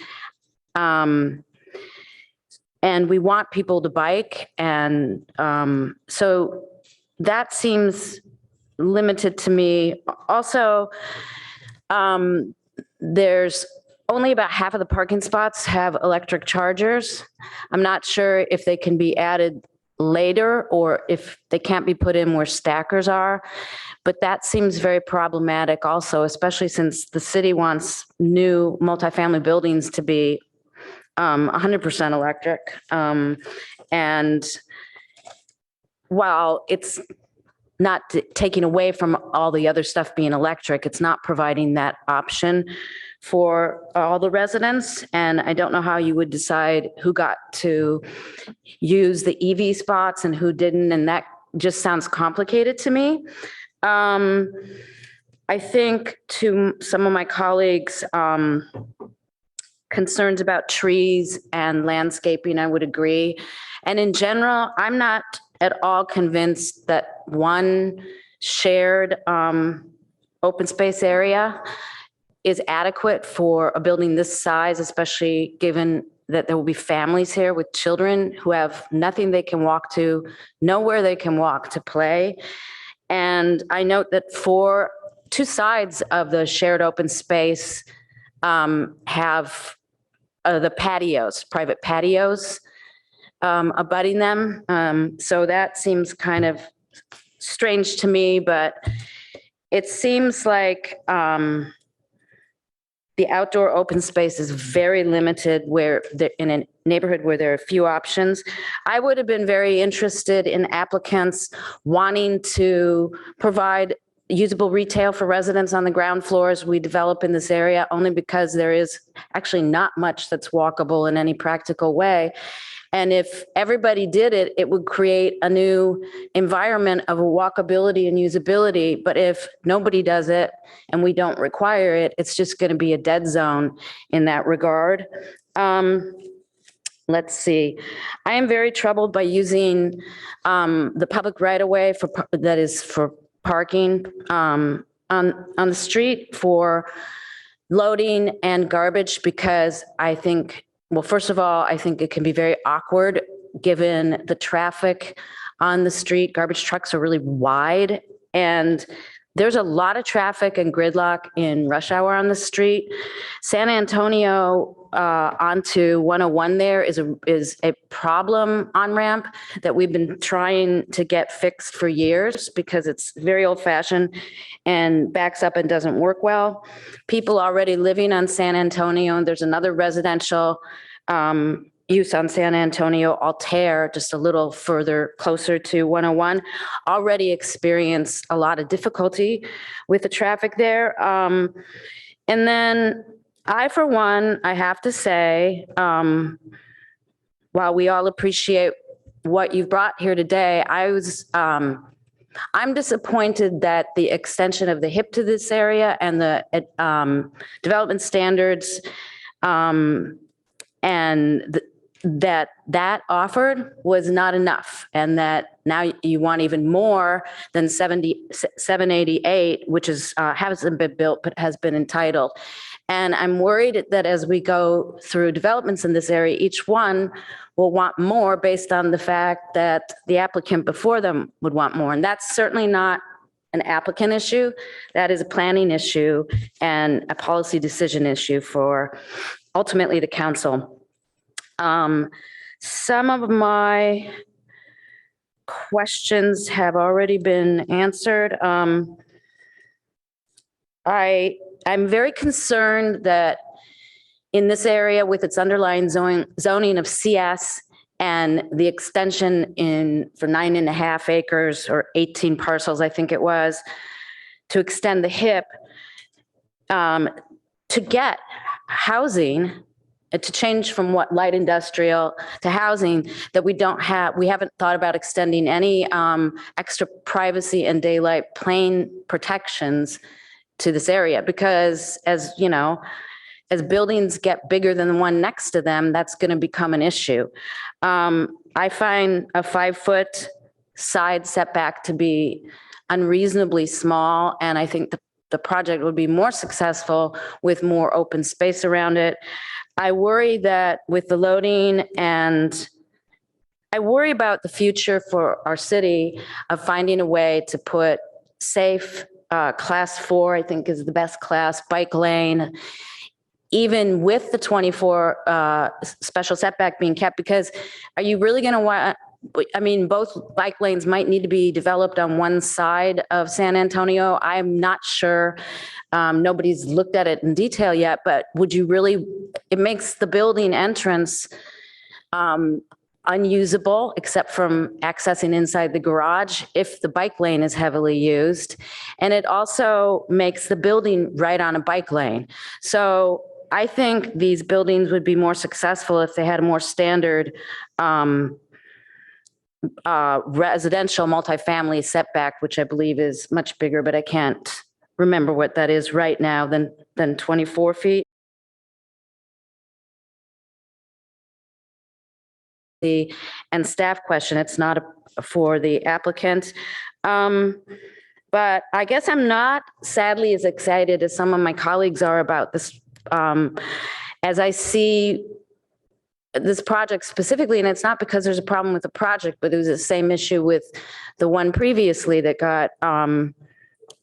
[SPEAKER 1] we want people to bike, and so that seems limited to me. Also, there's only about half of the parking spots have electric chargers. I'm not sure if they can be added later or if they can't be put in where stackers are, but that seems very problematic also, especially since the city wants new multifamily buildings to be 100% electric. And while it's not taking away from all the other stuff being electric. It's not providing that option for all the residents. And I don't know how you would decide who got to use the EV spots and who didn't. And that just sounds complicated to me. I think to some of my colleagues, concerns about trees and landscaping, I would agree. And in general, I'm not at all convinced that one shared open space area is adequate for a building this size, especially given that there will be families here with children who have nothing they can walk to, nowhere they can walk to play. And I note that two sides of the shared open space have the patios, private patios abutting them. So that seems kind of strange to me, but it seems like the outdoor open space is very limited in a neighborhood where there are few options. I would have been very interested in applicants wanting to provide usable retail for residents on the ground floors we develop in this area, only because there is actually not much that's walkable in any practical way. And if everybody did it, it would create a new environment of walkability and usability. But if nobody does it and we don't require it, it's just going to be a dead zone in that regard. Let's see. I am very troubled by using the public right-of-way that is for parking on the street for loading and garbage, because I think, well, first of all, I think it can be very awkward given the traffic on the street. Garbage trucks are really wide, and there's a lot of traffic and gridlock in rush hour on the street. San Antonio onto 101 there is a problem on-ramp that we've been trying to get fixed for years because it's very old-fashioned and backs up and doesn't work well. People already living on San Antonio, and there's another residential use on San Antonio, Altair, just a little further closer to 101, already experience a lot of difficulty with the traffic there. And then for one, I have to say, while we all appreciate what you've brought here today, I'm disappointed that the extension of the HIP to this area and the development standards and that offered was not enough, and that now you want even more than 788, which hasn't been built but has been entitled. And I'm worried that as we go through developments in this area, each one will want more based on the fact that the applicant before them would want more. And that's certainly not an applicant issue. That is a planning issue and a policy decision issue for ultimately the council. Some of my questions have already been answered. I'm very concerned that in this area with its underlying zoning of CS and the extension for 9.5 acres or 18 parcels, I think it was, to extend the HIP, to get housing, to change from light industrial to housing, that we haven't thought about extending any extra privacy and daylight plane protections to this area, because as buildings get bigger than the one next to them, that's going to become an issue. I find a 5-foot side setback to be unreasonably small, and I think the project would be more successful with more open space around it. I worry that with the loading, and I worry about the future for our city of finding a way to put safe class 4, I think is the best class, bike lane, even with the 24 special setback being kept, because are you really going to want, both bike lanes might need to be developed on one side of San Antonio. I'm not sure. Nobody's looked at it in detail yet, but would you really, it makes the building entrance unusable except from accessing inside the garage if the bike lane is heavily used. And it also makes the building right on a bike lane. So I think these buildings would be more successful if they had a more standard residential multifamily setback, which I believe is much bigger, but I can't remember what that is right now than 24 feet. And staff question, it's not for the applicant. But I guess I'm not sadly as excited as some of my colleagues are about this. As I see this project specifically, and it's not because there's a problem with the project, but it was the same issue with the one previously that got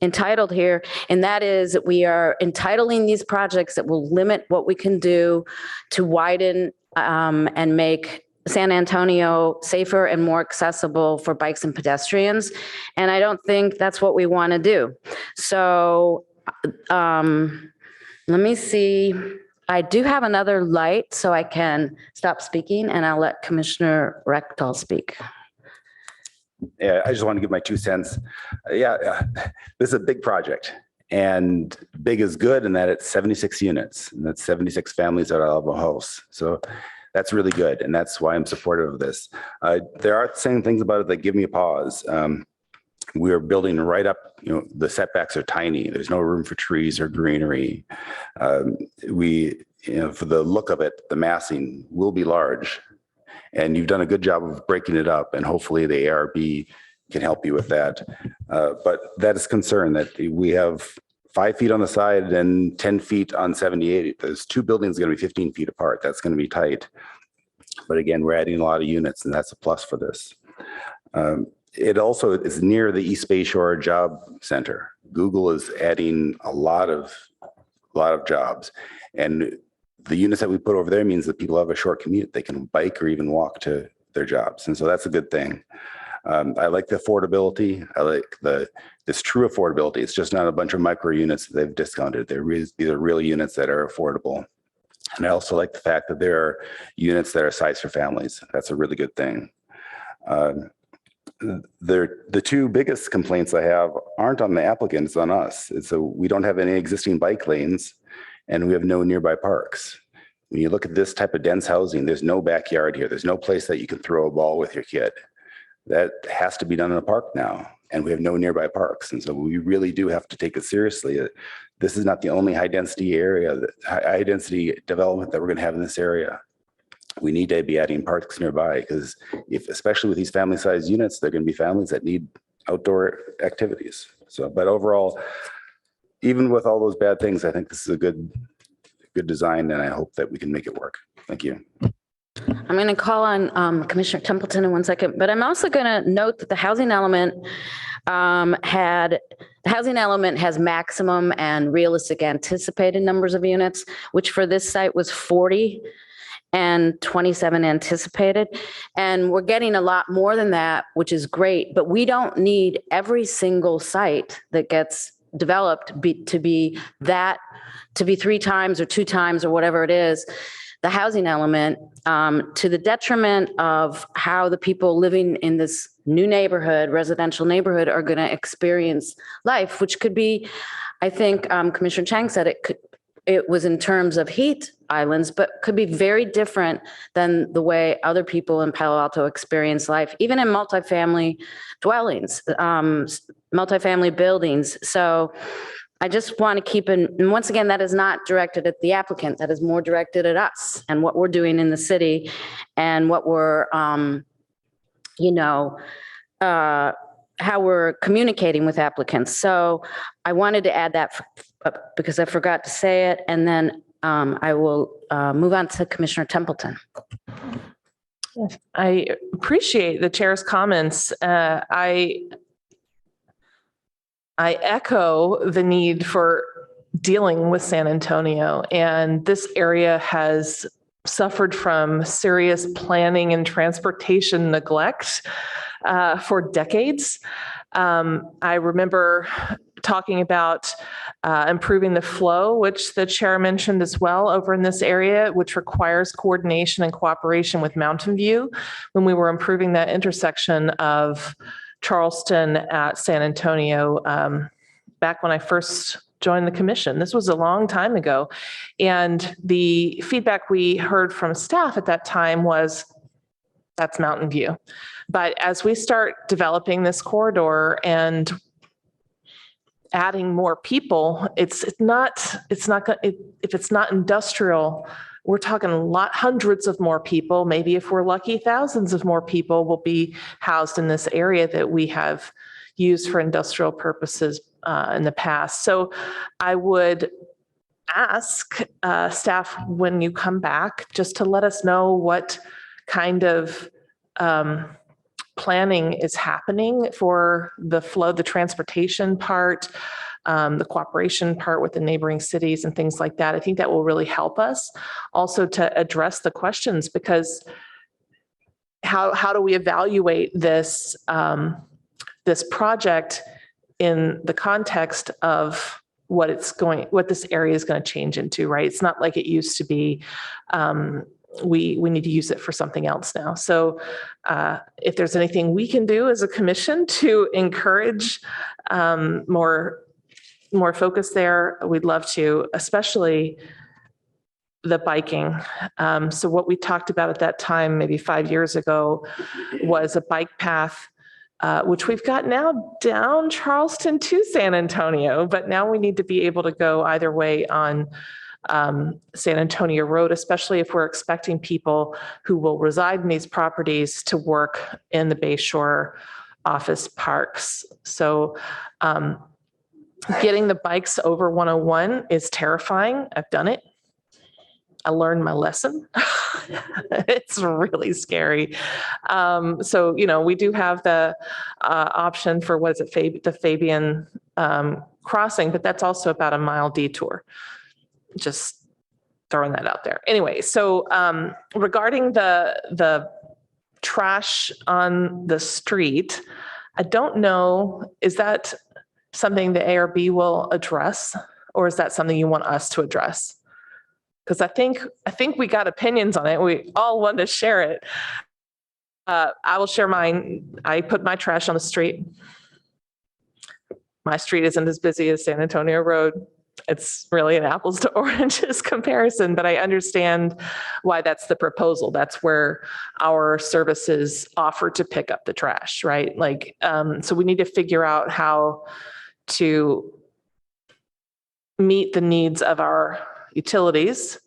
[SPEAKER 1] entitled here. And that is that we are entitling these projects that will limit what we can do to widen and make San Antonio safer and more accessible for bikes and pedestrians. And I don't think that's what we want to do. So let me see. I do have another light, so I can stop speaking and I'll let Commissioner Rectal speak.
[SPEAKER 12] Yeah, I just want to give my 2 cents. This is a big project, and big is good in that it's 76 units, and that's 76 families that are of a house. So that's really good, and that's why I'm supportive of this. There are some things about it that give me a pause. We are building right up, the setbacks are tiny. There's no room for trees or greenery. For the look of it, the massing will be large, and you've done a good job of breaking it up, and hopefully the ARB can help you with that. But that is concern that we have 5 feet on the side and 10 feet on 78. Those 2 buildings are going to be 15 feet apart. That's going to be tight. But again, we're adding a lot of units, and that's a plus for this. It also is near the East Bay Shore Job Center. Google is adding a lot of jobs, and the units that we put over there means that people have a short commute. They can bike or even walk to their jobs, and so that's a good thing. I like the affordability. I like this true affordability. It's just not a bunch of micro units that they've discounted. These are real units that are affordable. And I also like the fact that there are units that are sized for families. That's a really good thing. The 2 biggest complaints I have aren't on the applicant, it's on us. So we don't have any existing bike lanes, and we have no nearby parks. When you look at this type of dense housing, there's no backyard here. There's no place that you can throw a ball with your kid. That has to be done in a park now, and we have no nearby parks. And so we really do have to take it seriously. This is not the only high density development that we're going to have in this area. We need to be adding parks nearby, because especially with these family sized units, they're going to be families that need outdoor activities. So, but overall, even with all those bad things, I think this is a good design, and I hope that we can make it work. Thank you.
[SPEAKER 1] I'm going to call on Commissioner Templeton in 1 second, but I'm also going to note that the housing element has maximum and realistic anticipated numbers of units, which for this site was 40 and 27 anticipated. And we're getting a lot more than that, which is great, but we don't need every single site that gets developed to be 3 times or 2 times or whatever it is, the housing element, to the detriment of how the people living in this new neighborhood, residential neighborhood, are going to experience life, which could be, I think Commissioner Chang said it was in terms of heat islands, but could be very different than the way other people in Palo Alto experience life, even in multifamily dwellings, multifamily buildings. So I just want to keep in, and once again, that is not directed at the applicant, that is more directed at us and what we're doing in the city and what we're, how we're communicating with applicants. So I wanted to add that because I forgot to say it, and then I will move on to Commissioner Templeton.
[SPEAKER 10] I appreciate the chair's comments. I echo the need for dealing with San Antonio, and this area has suffered from serious planning and transportation neglect for decades. I remember talking about improving the flow, which the chair mentioned as well over in this area, which requires coordination and cooperation with Mountain View when we were improving that intersection of Charleston at San Antonio back when I first joined the commission. This was a long time ago. And the feedback we heard from staff at that time was, that's Mountain View. But as we start developing this corridor and adding more people, if it's not industrial, we're talking hundreds of more people. Maybe if we're lucky, thousands of more people will be housed in this area that we have used for industrial purposes in the past. So I would ask staff when you come back, just to let us know what kind of planning is happening for the flow, the transportation part, the cooperation part with the neighboring cities and things like that. I think that will really help us also to address the questions, because how do we evaluate this this project in the context of what this area is going to change into, right? It's not like it used to be. We need to use it for something else now. So if there's anything we can do as a commission to encourage more focus there, we'd love to, especially the biking. So what we talked about at that time, maybe 5 years ago, was a bike path, which we've got now down Charleston to San Antonio, but now we need to be able to go either way on San Antonio Road, especially if we're expecting people who will reside in these properties to work in the Bayshore office parks. So getting the bikes over 101 is terrifying. I've done it. I learned my lesson. It's really scary. So, we do have the option for, the Fabian crossing, but that's also about a mile detour. Just throwing that out there. Anyway, so regarding the trash on the street, I don't know, is that something the ARB will address, or is that something you want us to address? Because I think we got opinions on it. We all want to share it. I will share mine. I put my trash on the street. My street isn't as busy as San Antonio Road. It's really an apples to oranges comparison, but I understand why that's the proposal. That's where our services offer to pick up the trash, right? So we need to figure out how to meet the needs of our utilities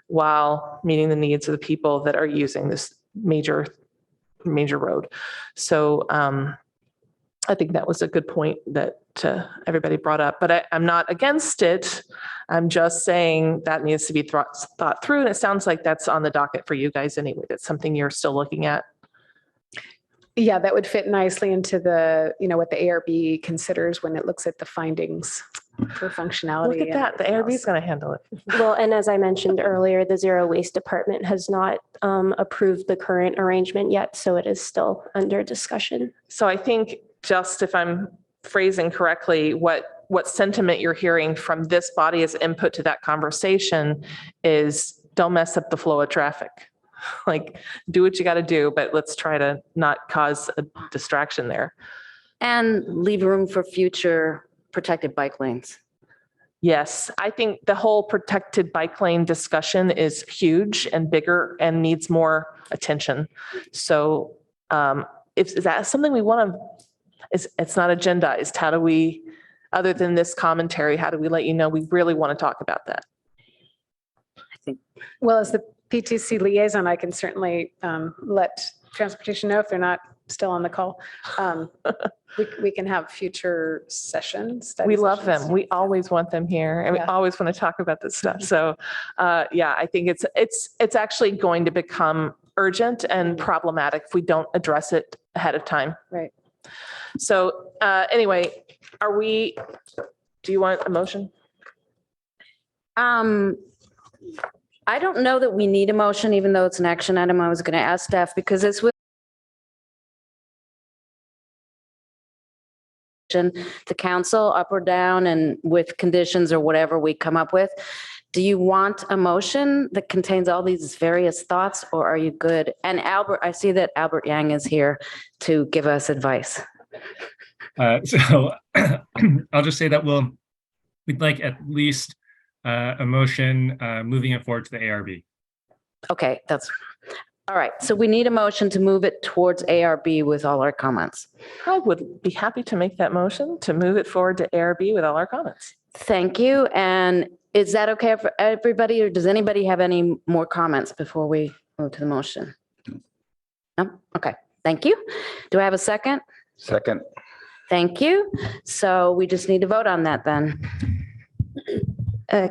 [SPEAKER 10] while meeting the needs of the people that are using this major road. So I think that was a good point that everybody brought up, but I'm not against it. I'm just saying that needs to be thought through. And it sounds like that's on the docket for you guys anyway. That's something you're still looking at.
[SPEAKER 5] Yeah, that would fit nicely into the, what the ARB considers when it looks at the findings for functionality.
[SPEAKER 10] Look at that. The ARB is going to handle it.
[SPEAKER 7] Well, and as I mentioned earlier, the Zero Waste Department has not approved the current arrangement yet, so it is still under discussion.
[SPEAKER 10] So I think, just if I'm phrasing correctly, what sentiment you're hearing from this body as input to that conversation is, don't mess up the flow of traffic. Do what you got to do, but let's try to not cause a distraction there.
[SPEAKER 1] And leave room for future protected bike lanes.
[SPEAKER 10] Yes, I think the whole protected bike lane discussion is huge and bigger and needs more attention. So is that something we want to, it's not agendized. How do we, other than this commentary, how do we let you know we really want to talk about that?
[SPEAKER 5] Well, as the PTC liaison, I can certainly let transportation know if they're not still on the call. We can have future sessions.
[SPEAKER 10] We love them. We always want them here, and we always want to talk about this stuff. So I think it's actually going to become urgent and problematic if we don't address it ahead of time.
[SPEAKER 5] Right.
[SPEAKER 10] So anyway, do you want a motion?
[SPEAKER 1] I don't know that we need a motion, even though it's an action item. I was going to ask staff because it's with to council, up or down, and with conditions or whatever we come up with. Do you want a motion that contains all these various thoughts, or are you good? And Albert, I see that Albert Yang is here to give us advice.
[SPEAKER 9] So I'll just say that we'd like at least a motion moving it forward to the ARB.
[SPEAKER 1] Okay, that's, all right. So we need a motion to move it towards ARB with all our comments.
[SPEAKER 10] I would be happy to make that motion to move it forward to ARB with all our comments.
[SPEAKER 1] Thank you. And is that okay for everybody, or does anybody have any more comments before we move to the motion? No? Okay, thank you. Do I have a second?
[SPEAKER 12] Second.
[SPEAKER 1] Thank you. So we just need to vote on that then.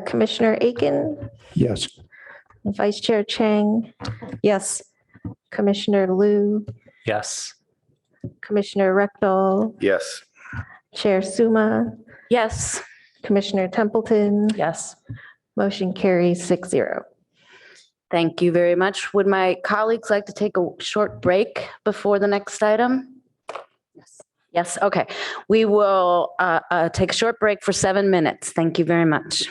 [SPEAKER 3] Commissioner Aiken,
[SPEAKER 4] Yes.
[SPEAKER 3] Vice Chair Chang,
[SPEAKER 2] Yes.
[SPEAKER 3] Commissioner Liu,
[SPEAKER 11] Yes.
[SPEAKER 3] Commissioner Rectal,
[SPEAKER 12] Yes.
[SPEAKER 3] Chair Suma,
[SPEAKER 1] Yes.
[SPEAKER 3] Commissioner Templeton,
[SPEAKER 10] Yes.
[SPEAKER 3] motion carries 6-0.
[SPEAKER 1] Thank you very much. Would my colleagues like to take a short break before the next item? Yes, okay. We will take a short break for 7 minutes. Thank you very much.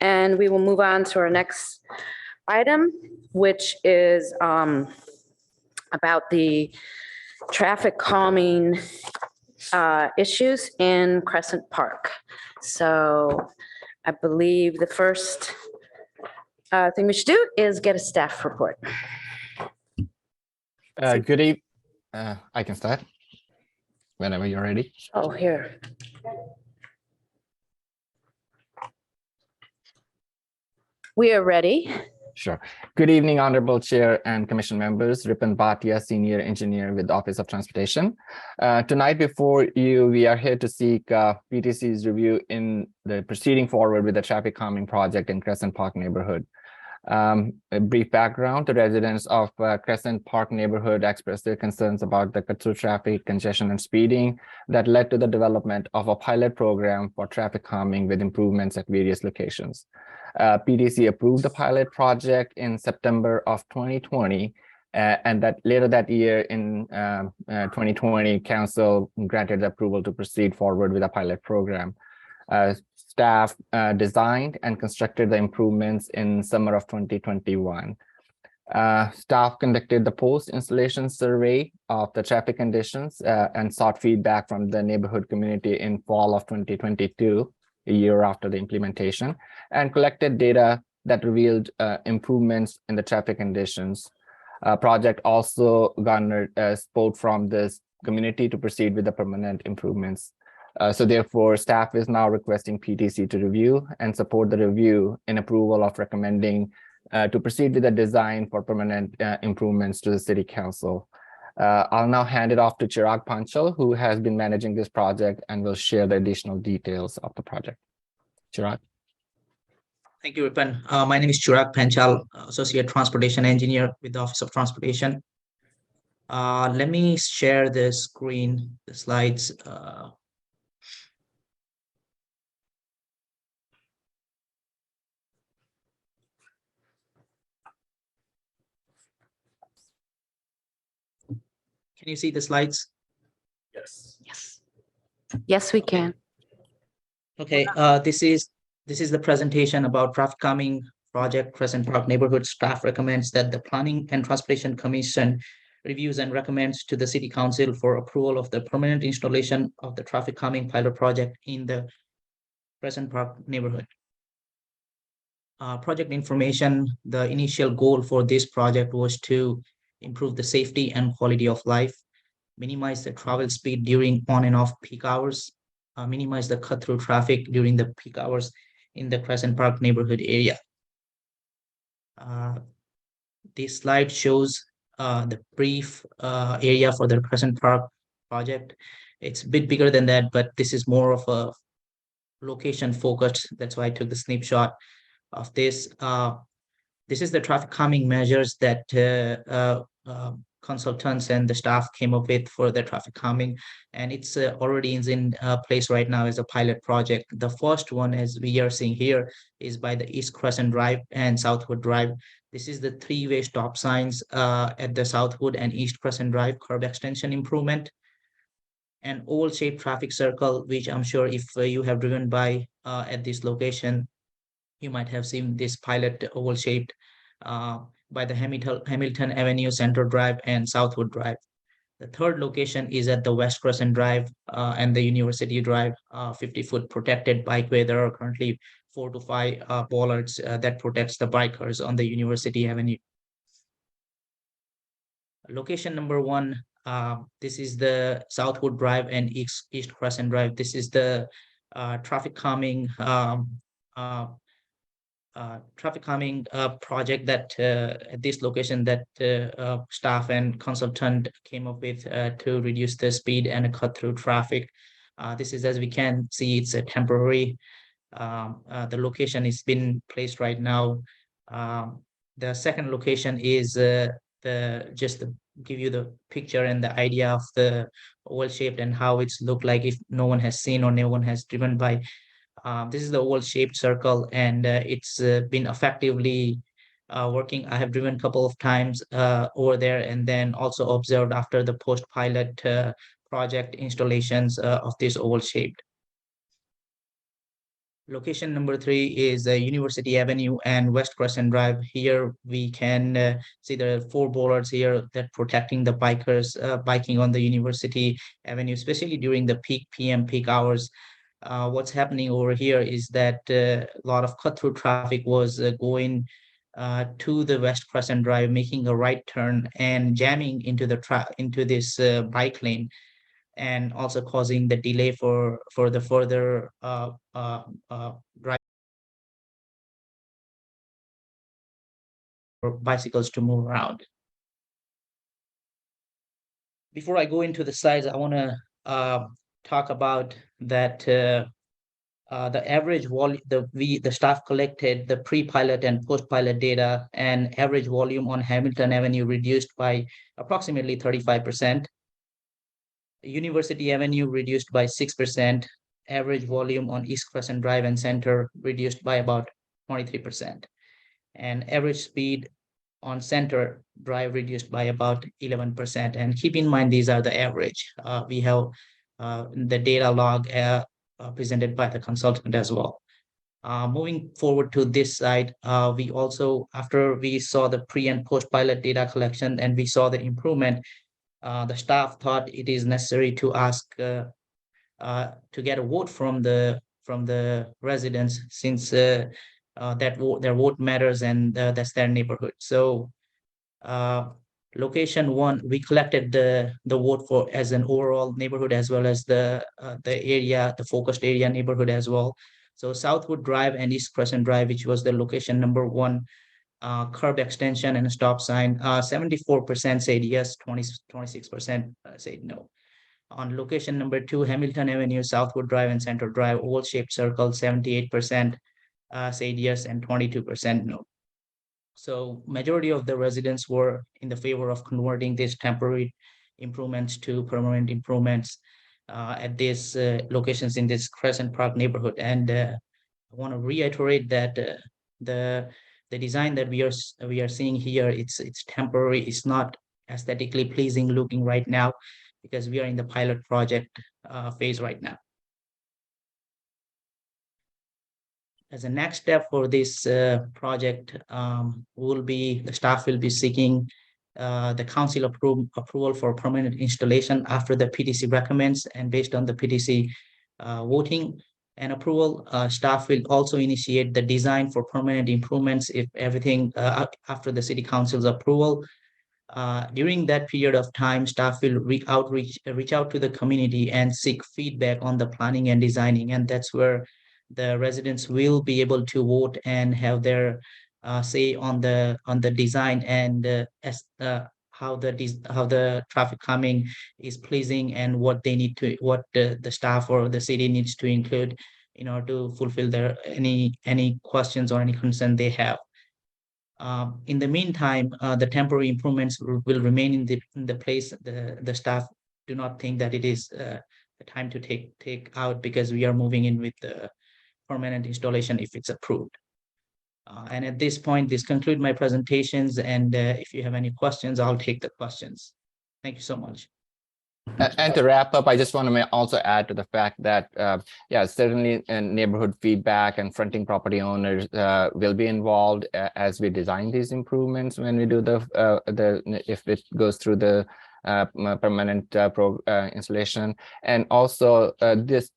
[SPEAKER 1] And we will move on to our next item, which is about the traffic calming issues in Crescent Park. So I believe the first thing we should do is get a staff report.
[SPEAKER 14] Good evening. I can start whenever you're ready.
[SPEAKER 1] Oh, here. We are ready.
[SPEAKER 14] Sure. Good evening, Honorable Chair and Commission members. Ripan Bhatia, Senior Engineer with the Office of Transportation. Tonight before you, we are here to seek PTC's review in the proceeding forward with the traffic calming project in Crescent Park neighborhood. A brief background: the residents of Crescent Park neighborhood expressed their concerns about the cut-through traffic, congestion, and speeding that led to the development of a pilot program for traffic calming with improvements at various locations. PTC approved the pilot project in September of 2020, and that later that year in 2020, Council granted approval to proceed forward with a pilot program. Staff designed and constructed the improvements in summer of 2021. Staff conducted the post-installation survey of the traffic conditions and sought feedback from the neighborhood community in fall of 2022, a year after the implementation, and collected data that revealed improvements in the traffic conditions. Project also garnered support from this community to proceed with the permanent improvements. So therefore, staff is now requesting PTC to review and support the review in approval of recommending to proceed with the design for permanent improvements to the City Council. I'll now hand it off to Chirag Panchal, who has been managing this project and will share the additional details of the project. Chirag.
[SPEAKER 15] Thank you, Ripan. My name is Chirag Panchal, Associate Transportation Engineer with the Office of Transportation. Let me share the screen, the slides. Can you see the slides?
[SPEAKER 11] Yes.
[SPEAKER 1] Yes. Yes, we can.
[SPEAKER 15] Okay, this is the presentation about traffic calming project Crescent Park neighborhood. Staff recommends that the Planning and Transportation Commission reviews and recommends to the City Council for approval of the permanent installation of the traffic calming pilot project in the Crescent Park neighborhood. Project information: the initial goal for this project was to improve the safety and quality of life, minimize the travel speed during on and off peak hours, minimize the cut-through traffic during the peak hours in the Crescent Park neighborhood area. This slide shows the brief area for the Crescent Park project. It's a bit bigger than that, but this is more of a location focused. That's why I took the snapshot of this. This is the traffic calming measures that consultants and the staff came up with for the traffic calming, and it's already in place right now as a pilot project. The first one, as we are seeing here, is by the East Crescent Drive and Southwood Drive. This is the three-way stop signs at the Southwood and East Crescent Drive curb extension improvement. An oval-shaped traffic circle, which I'm sure if you have driven by at this location, you might have seen this pilot oval-shaped by the Hamilton Avenue, Center Drive, and Southwood Drive. The third location is at the West Crescent Drive and the University Drive, 50-foot protected bikeway. There are currently 4 to 5 bollards that protects the bikers on the University Avenue. Location number 1, this is the Southwood Drive and East Crescent Drive. This is the traffic calming project that at this location that staff and consultant came up with to reduce the speed and cut through traffic. This is, as we can see, it's a temporary. The location is been placed right now. The second location is just to give you the picture and the idea of the oval shaped and how it's looked like if no one has seen or no one has driven by. This is the oval-shaped circle, and it's been effectively working. I have driven a couple of times over there, and then also observed after the post-pilot project installations of this oval-shaped. Location number 3 is University Avenue and West Crescent Drive. Here we can see the 4 bollards here that protecting the bikers biking on the University Avenue, especially during the peak PM peak hours. What's happening over here is that a lot of cut-through traffic was going to the West Crescent Drive, making a right turn and jamming into this bike lane, and also causing the delay for the further drive for bicycles to move around. Before I go into the slides, I want to talk about that the average volume, the staff collected the pre-pilot and post-pilot data, and average volume on Hamilton Avenue reduced by approximately 35%. University Avenue reduced by 6%. Average volume on East Crescent Drive and Center reduced by about 23%. And average speed on Center Drive reduced by about 11%. And keep in mind, these are the average. We have the data log presented by the consultant as well. Moving forward to this side, we also, after we saw the pre and post pilot data collection and we saw the improvement, the staff thought it is necessary to ask to get a vote from the residents, since their vote matters and that's their neighborhood. So location 1, we collected the vote for as an overall neighborhood, as well as the area, the focused area neighborhood as well. So Southwood Drive and East Crescent Drive, which was the location number 1, curb extension and a stop sign, 74% said yes, 26% said no. On location number 2, Hamilton Avenue, Southwood Drive and Center Drive, oval-shaped circle, 78% said yes and 22% no. So majority of the residents were in the favor of converting these temporary improvements to permanent improvements at these locations in this Crescent Park neighborhood. And I want to reiterate that the design that we are seeing here, it's temporary. It's not aesthetically pleasing looking right now, because we are in the pilot project phase right now. As a next step for this project, the staff will be seeking the council approval for permanent installation after the PTC recommends, and based on the PTC voting and approval, staff will also initiate the design for permanent improvements if everything after the city council's approval. During that period of time, staff will reach out to the community and seek feedback on the planning and designing, and that's where the residents will be able to vote and have their say on the design and how the traffic calming is pleasing, and what they need to, what the staff or the city needs to include in order to fulfill their any questions or any concern they have. In the meantime, the temporary improvements will remain in the place. The staff do not think that it is the time to take out, because we are moving in with the permanent installation if it's approved. And at this point, this concludes my presentations. And if you have any questions, I'll take the questions. Thank you so much.
[SPEAKER 14] And to wrap up, I just want to also add to the fact that, yeah, certainly neighborhood feedback and fronting property owners will be involved as we design these improvements when we do if it goes through the permanent installation. And also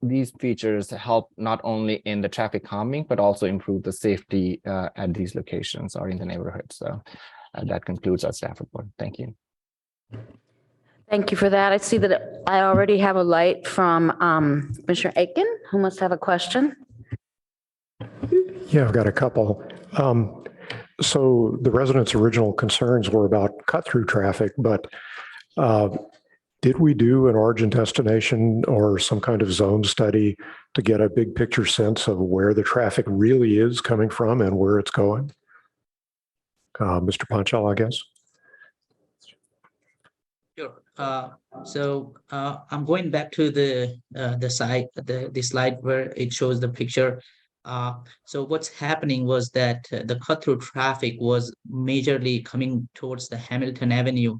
[SPEAKER 14] these features help not only in the traffic calming, but also improve the safety at these locations or in the neighborhood. So that concludes our staff report. Thank you.
[SPEAKER 1] Thank you for that. I see that I already have a light from Commissioner Aiken, who must have a question.
[SPEAKER 4] Yeah, I've got a couple. So the residents' original concerns were about cut-through traffic, but did we do an origin destination or some kind of zone study to get a big picture sense of where the traffic really is coming from and where it's going? Mr. Panchal, I guess.
[SPEAKER 15] Sure. So I'm going back to the slide where it shows the picture. So what's happening was that the cut-through traffic was majorly coming towards the Hamilton Avenue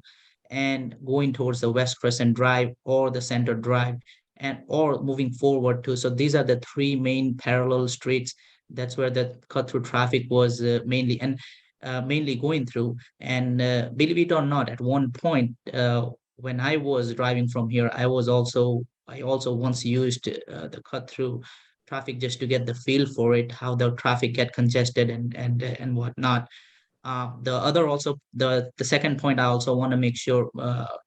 [SPEAKER 15] and going towards the West Crescent Drive or the Center Drive. and or moving forward too. So these are the three main parallel streets. That's where the cut through traffic was mainly going through. And believe it or not, at one point when I was driving from here, I also once used the cut through traffic just to get the feel for it, how the traffic get congested and whatnot. The second point I also want to make sure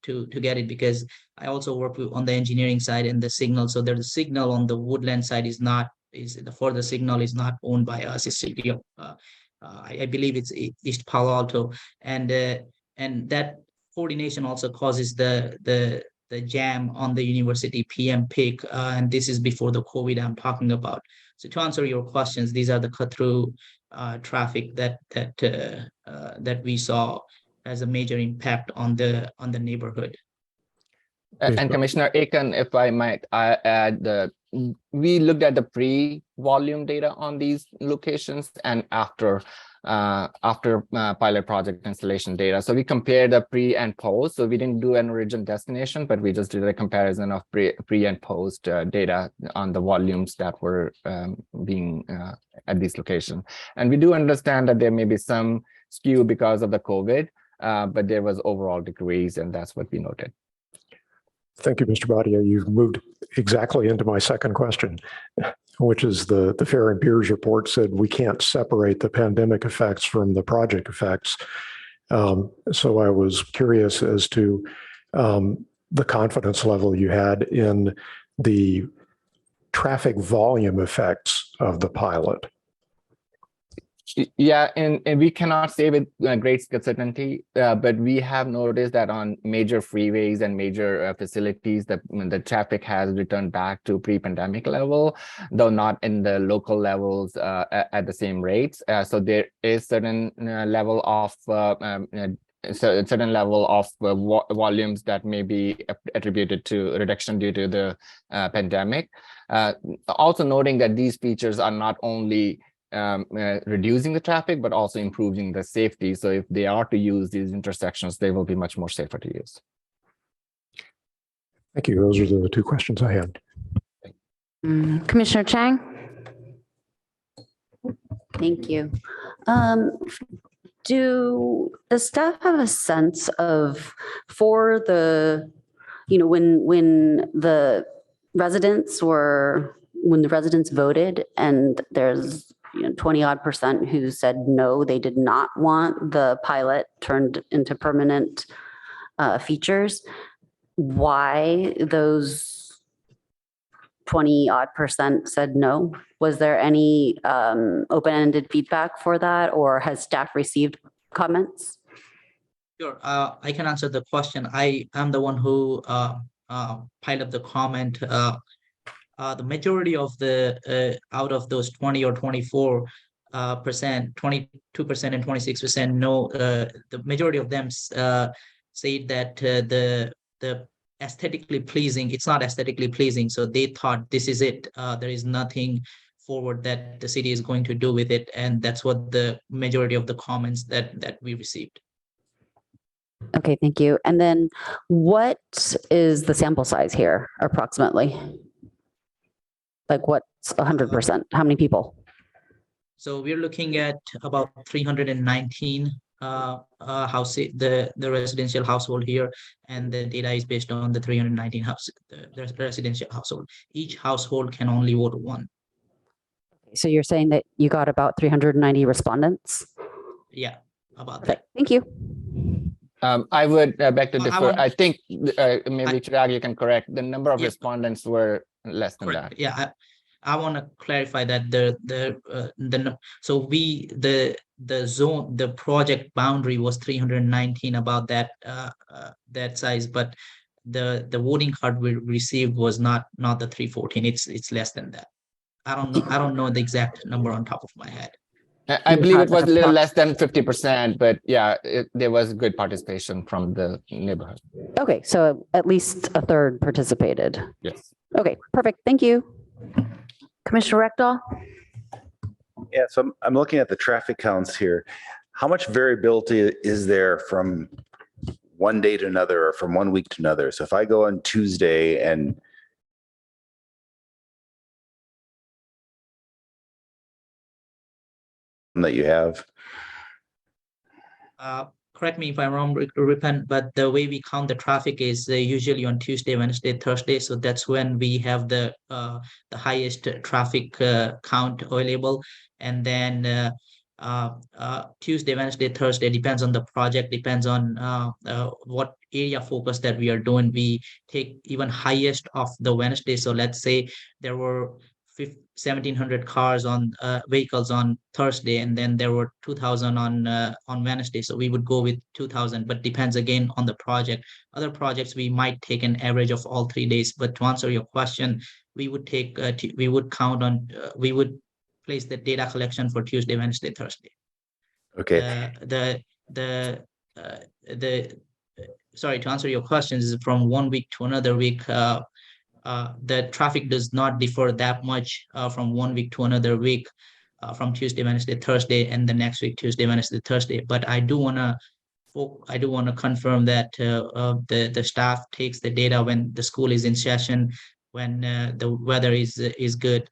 [SPEAKER 15] to get it, because I also work on the engineering side and the signal. So there's a signal on the Woodland side is the further signal is not owned by us. It's I believe it's East Palo Alto, and that coordination also causes the jam on the university PM peak, and this is before the COVID I'm talking about. So to answer your questions, these are the cut through traffic that we saw as a major impact on the neighborhood.
[SPEAKER 14] And Commissioner Aiken, if I might add, we looked at the pre-volume data on these locations and after pilot project installation data. So we compared the pre and post. So we didn't do an origin destination, but we just did a comparison of pre and post data on the volumes that were being at these locations. And we do understand that there may be some skew because of the COVID, but there was overall degrees, and that's what we noted.
[SPEAKER 4] Thank you, Mr. Bhatia. You've moved exactly into my second question, which is the Fair and Peers report said we can't separate the pandemic effects from the project effects. So I was curious as to the confidence level you had in the traffic volume effects of the pilot.
[SPEAKER 14] Yeah, and we cannot say with great certainty, but we have noticed that on major freeways and major facilities, the traffic has returned back to pre-pandemic level, though not in the local levels at the same rates. So there is certain level of volumes that may be attributed to reduction due to the pandemic. Also noting that these features are not only reducing the traffic, but also improving the safety. So if they are to use these intersections, they will be much more safer to use.
[SPEAKER 4] Thank you. Those are the two questions I had.
[SPEAKER 1] Commissioner Chang?
[SPEAKER 2] Thank you. Do the staff have a sense of, for the, when the residents voted and there's 20 odd % who said no, they did not want the pilot turned into permanent features, why those 20 odd % said no? Was there any open-ended feedback for that, or has staff received comments?
[SPEAKER 15] Sure, I can answer the question. I am the one who piled up the comment. The majority of the out of those 20 or 24%, 22% and 26% no, the majority of them said that the aesthetically pleasing, it's not aesthetically pleasing. So they thought this is it. There is nothing forward that the city is going to do with it. And that's what the majority of the comments that we received.
[SPEAKER 2] Okay, thank you. And then what is the sample size here approximately? Like what's 100%? How many people?
[SPEAKER 15] So we're looking at about 319 the residential household here, and the data is based on the 319 the residential household. Each household can only vote one.
[SPEAKER 2] So you're saying that you got about 390 respondents?
[SPEAKER 15] Yeah, about that.
[SPEAKER 2] Thank you.
[SPEAKER 14] I would beg to differ. I think maybe Chirag, you can correct. The number of respondents were less than that.
[SPEAKER 15] Yeah, I want to clarify that the project boundary was 319, about that that size, but the voting card we received was not the 314. It's less than that. I don't know the exact number on top of my head.
[SPEAKER 14] I believe it was a little less than 50%, but yeah, there was good participation from the neighborhood.
[SPEAKER 2] Okay, so at least a third participated.
[SPEAKER 14] Yes.
[SPEAKER 2] Okay, perfect. Thank you.
[SPEAKER 1] Commissioner Rekdal?
[SPEAKER 12] Yeah, so I'm looking at the traffic counts here. How much variability is there from one day to another or from one week to another? So if I go on Tuesday and that you have?
[SPEAKER 15] Correct me if I'm wrong, Ripan, but the way we count the traffic is usually on Tuesday, Wednesday, Thursday. So that's when we have the highest traffic count available. And then Tuesday, Wednesday, Thursday depends on the project, depends on what area focus that we are doing. We take even highest of the Wednesday. So let's say there were 1,700 cars on vehicles on Thursday, and then there were 2,000 on Wednesday. So we would go with 2,000, but depends again on the project. Other projects we might take an average of all 3 days. But to answer your question, we would take we would count on we would place the data collection for Tuesday, Wednesday, Thursday.
[SPEAKER 12] Okay.
[SPEAKER 15] Sorry, to answer your questions, is from 1 week to another week. The traffic does not differ that much from 1 week to another week, from Tuesday, Wednesday, Thursday, and the next week Tuesday, Wednesday, Thursday. But I do want to confirm that the staff takes the data when the school is in session, when the weather is good.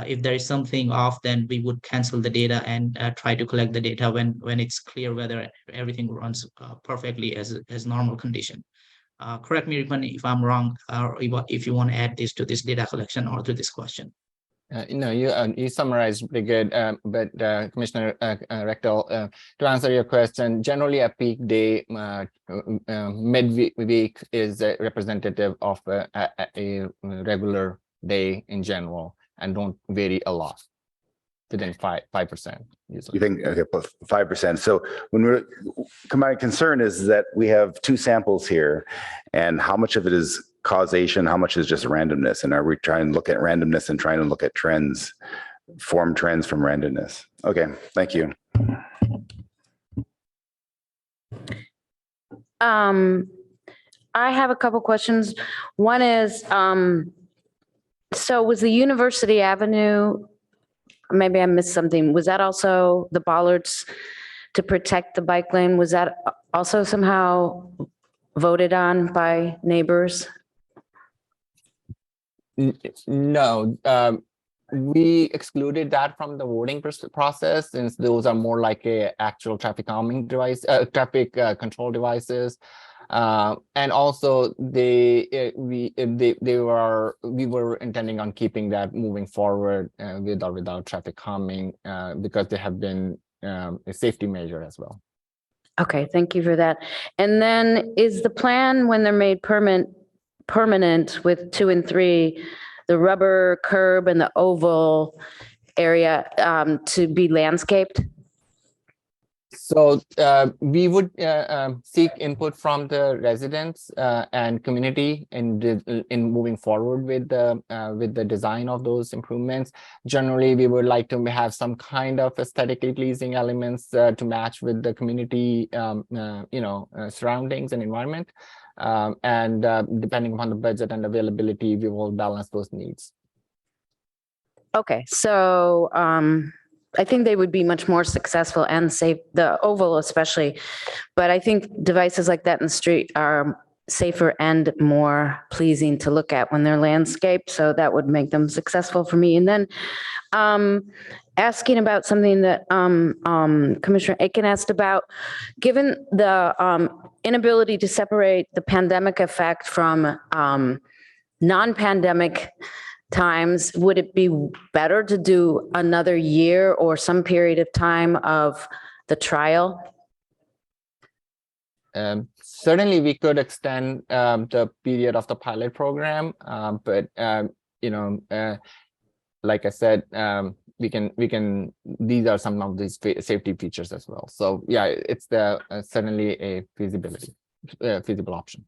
[SPEAKER 15] If there is something off, then we would cancel the data and try to collect the data when it's clear whether everything runs perfectly as normal condition. Correct me if I'm wrong, or if you want to add this to this data collection or to this question.
[SPEAKER 14] No, you summarized pretty good, but Commissioner Rectal, to answer your question, generally a peak day, midweek is representative of a regular day in general and don't vary a lot, within 5% usually.
[SPEAKER 12] You think, okay, 5%. So when my concern is that we have 2 samples here, and how much of it is causation, how much is just randomness? And are we trying to look at randomness and trying to look at trends, form trends from randomness? Okay, thank you.
[SPEAKER 1] I have a couple questions. One is, so was the University Avenue, maybe I missed something, was that also the bollards to protect the bike lane? Was that also somehow voted on by neighbors?
[SPEAKER 14] No, we excluded that from the voting process, since those are more like a actual traffic calming device, traffic control devices. And also we were intending on keeping that moving forward with or without traffic calming, because they have been a safety measure as well.
[SPEAKER 1] Okay, thank you for that. And then is the plan, when they're made permanent with 2 and 3, the rubber curb and the oval area to be landscaped?
[SPEAKER 14] So we would seek input from the residents and community in moving forward with the design of those improvements. Generally, we would like to have some kind of aesthetically pleasing elements to match with the community, surroundings and environment. And depending upon the budget and availability, we will balance those needs.
[SPEAKER 1] Okay, so I think they would be much more successful and safe, the oval especially, but I think devices like that in the street are safer and more pleasing to look at when they're landscaped, so that would make them successful for me. And then asking about something that Commissioner Aiken asked about, given the inability to separate the pandemic effect from non-pandemic times, would it be better to do another year or some period of time of the trial?
[SPEAKER 14] Certainly, we could extend the period of the pilot program, but like I said, we can. These are some of these safety features as well. So yeah, it's certainly a feasible option.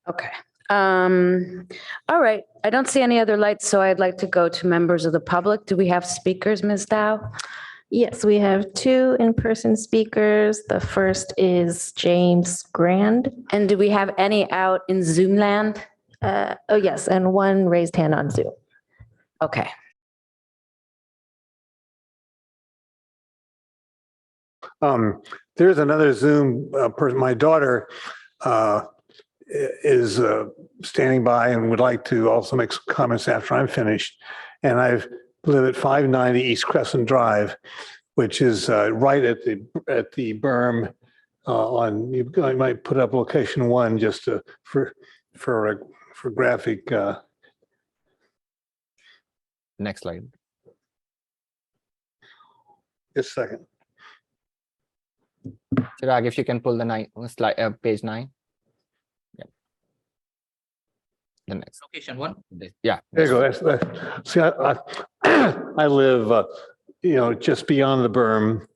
[SPEAKER 1] Okay. All right. I don't see any other lights, so I'd like to go to members of the public. Do we have speakers, Ms. Dow?
[SPEAKER 3] Yes, we have 2 in-person speakers. The first is James Grand.
[SPEAKER 1] And do we have any out in Zoom land?
[SPEAKER 3] Oh, yes, and 1 raised hand on Zoom.
[SPEAKER 1] Okay.
[SPEAKER 16] There's another Zoom person. My daughter is standing by and would like to also make some comments after I'm finished. And I live at 590 East Crescent Drive. which is right at the berm on, I might put up location 1 just for graphic.
[SPEAKER 14] Next slide.
[SPEAKER 16] Just a second.
[SPEAKER 14] Chirag, if you can pull the slide, page 9. Yeah. The next.
[SPEAKER 15] Location 1.
[SPEAKER 14] Yeah.
[SPEAKER 16] There you go. See, I live, just beyond the berm.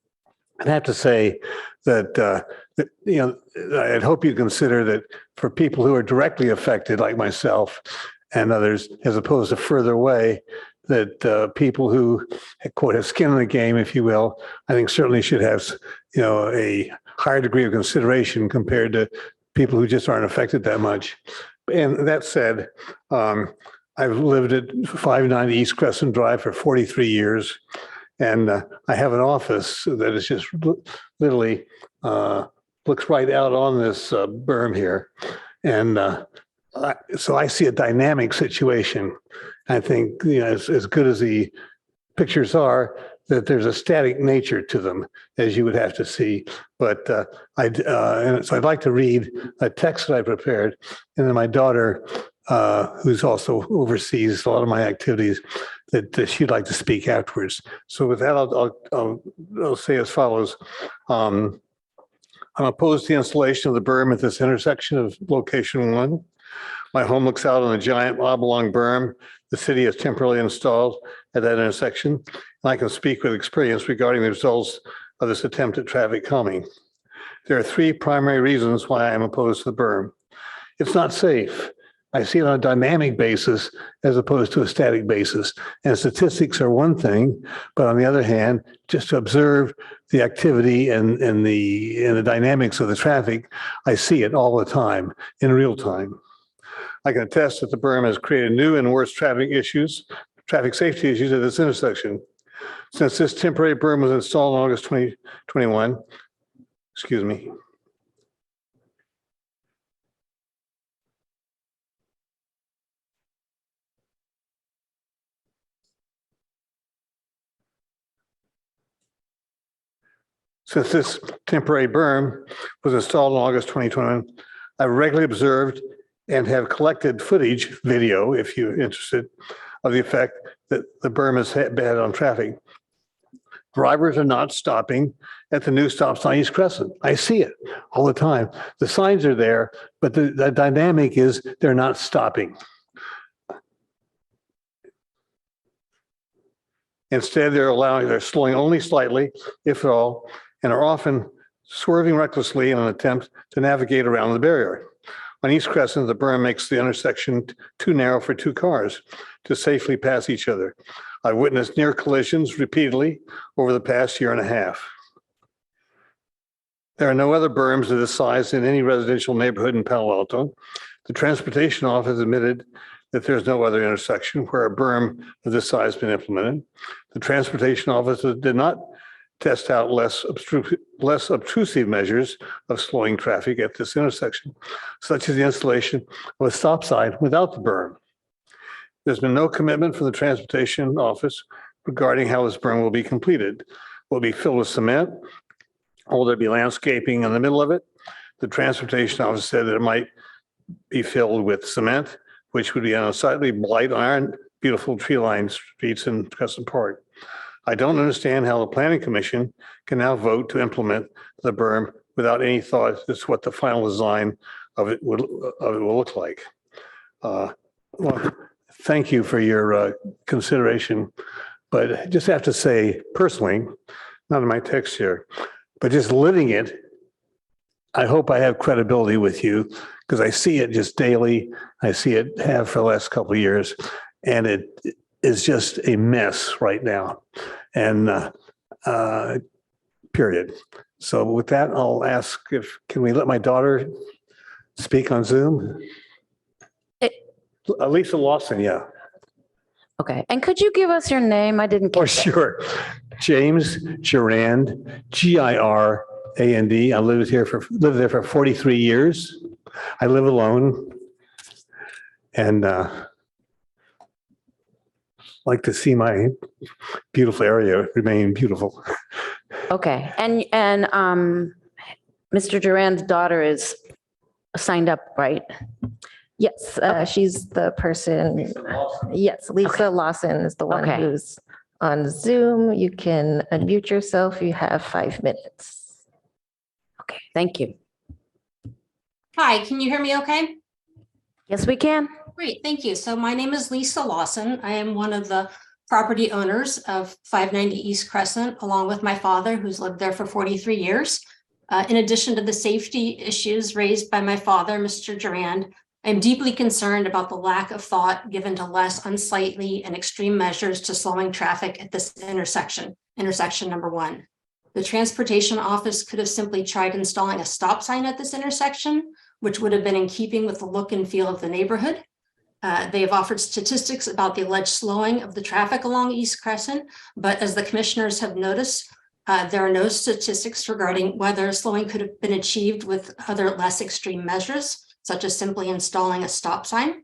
[SPEAKER 16] I'd have to say that, I'd hope you consider that for people who are directly affected, like myself and others, as opposed to further away, that people who, quote, have skin in the game, if you will, I think certainly should have, a higher degree of consideration compared to people who just aren't affected that much. And that said, I've lived at 590 East Crescent Drive for 43 years. And I have an office that is just literally looks right out on this berm here. And so I see a dynamic situation. I think, as good as the pictures are, that there's a static nature to them, as you would have to see. But so I'd like to read a text that I prepared. And then my daughter, who's also oversees a lot of my activities, that she'd like to speak afterwards. So with that, I'll say as follows. I'm opposed to the installation of the berm at this intersection of location 1. My home looks out on a giant oblong berm the city has temporarily installed at that intersection. And I can speak with experience regarding the results of this attempt at traffic calming. There are 3 primary reasons why I am opposed to the berm. It's not safe. I see it on a dynamic basis as opposed to a static basis. And statistics are one thing, but on the other hand, just to observe the activity and the dynamics of the traffic, I see it all the time in real time. I can attest that the berm has created new and worse traffic safety issues at this intersection. Since this temporary berm was installed in August 2021, excuse me. Since this temporary berm was installed in August 2021, I've regularly observed and have collected footage, video, if you're interested, of the effect that the berm has had on traffic. Drivers are not stopping at the new stop sign East Crescent. I see it all the time. The signs are there, but the dynamic is they're not stopping. Instead, they're slowing only slightly, if at all, and are often swerving recklessly in an attempt to navigate around the barrier. On East Crescent, the berm makes the intersection too narrow for 2 cars to safely pass each other. I've witnessed near collisions repeatedly over the past year and a half. There are no other berms of this size in any residential neighborhood in Palo Alto. The Transportation Office admitted that there's no other intersection where a berm of this size has been implemented. The Transportation Office did not test out less obtrusive measures of slowing traffic at this intersection, such as the installation of a stop sign without the berm. There's been no commitment from the Transportation Office regarding how this berm will be completed. Will it be filled with cement? Will there be landscaping in the middle of it? The Transportation Office said that it might be filled with cement, which would be on a slightly light iron, beautiful tree-lined streets in Crescent Park. I don't understand how the Planning Commission can now vote to implement the berm without any thought as to what the final design of it will look like. Well, thank you for your consideration, but I just have to say personally, not in my text here, but just living it, I hope I have credibility with you because I see it just daily. I see it have for the last couple of years, and it is just a mess right now, and period. So with that, I'll ask can we let my daughter speak on Zoom? Lisa Lawson, yeah.
[SPEAKER 1] Okay. And could you give us your name? I didn't.
[SPEAKER 16] Oh, sure. James Girand, G-I-R-A-N-D. I lived there for 43 years. I live alone. And like to see my beautiful area remain beautiful.
[SPEAKER 1] Okay, and Mr. Duran's daughter is signed up, right?
[SPEAKER 3] Yes, she's the person. Yes, Lisa Lawson is the one
[SPEAKER 1] Okay.
[SPEAKER 3] who's on Zoom. You can unmute yourself. You have 5 minutes.
[SPEAKER 1] Okay, thank you.
[SPEAKER 17] Hi, can you hear me okay?
[SPEAKER 1] Yes, we can.
[SPEAKER 17] Great, thank you. So my name is Lisa Lawson. I am one of the property owners of 590 East Crescent, along with my father, who's lived there for 43 years. In addition to the safety issues raised by my father, Mr. Durand, I am deeply concerned about the lack of thought given to less unsightly and extreme measures to slowing traffic at this intersection number 1. The transportation office could have simply tried installing a stop sign at this intersection, which would have been in keeping with the look and feel of the neighborhood. They have offered statistics about the alleged slowing of the traffic along East Crescent, but as the commissioners have noticed, there are no statistics regarding whether slowing could have been achieved with other less extreme measures, such as simply installing a stop sign.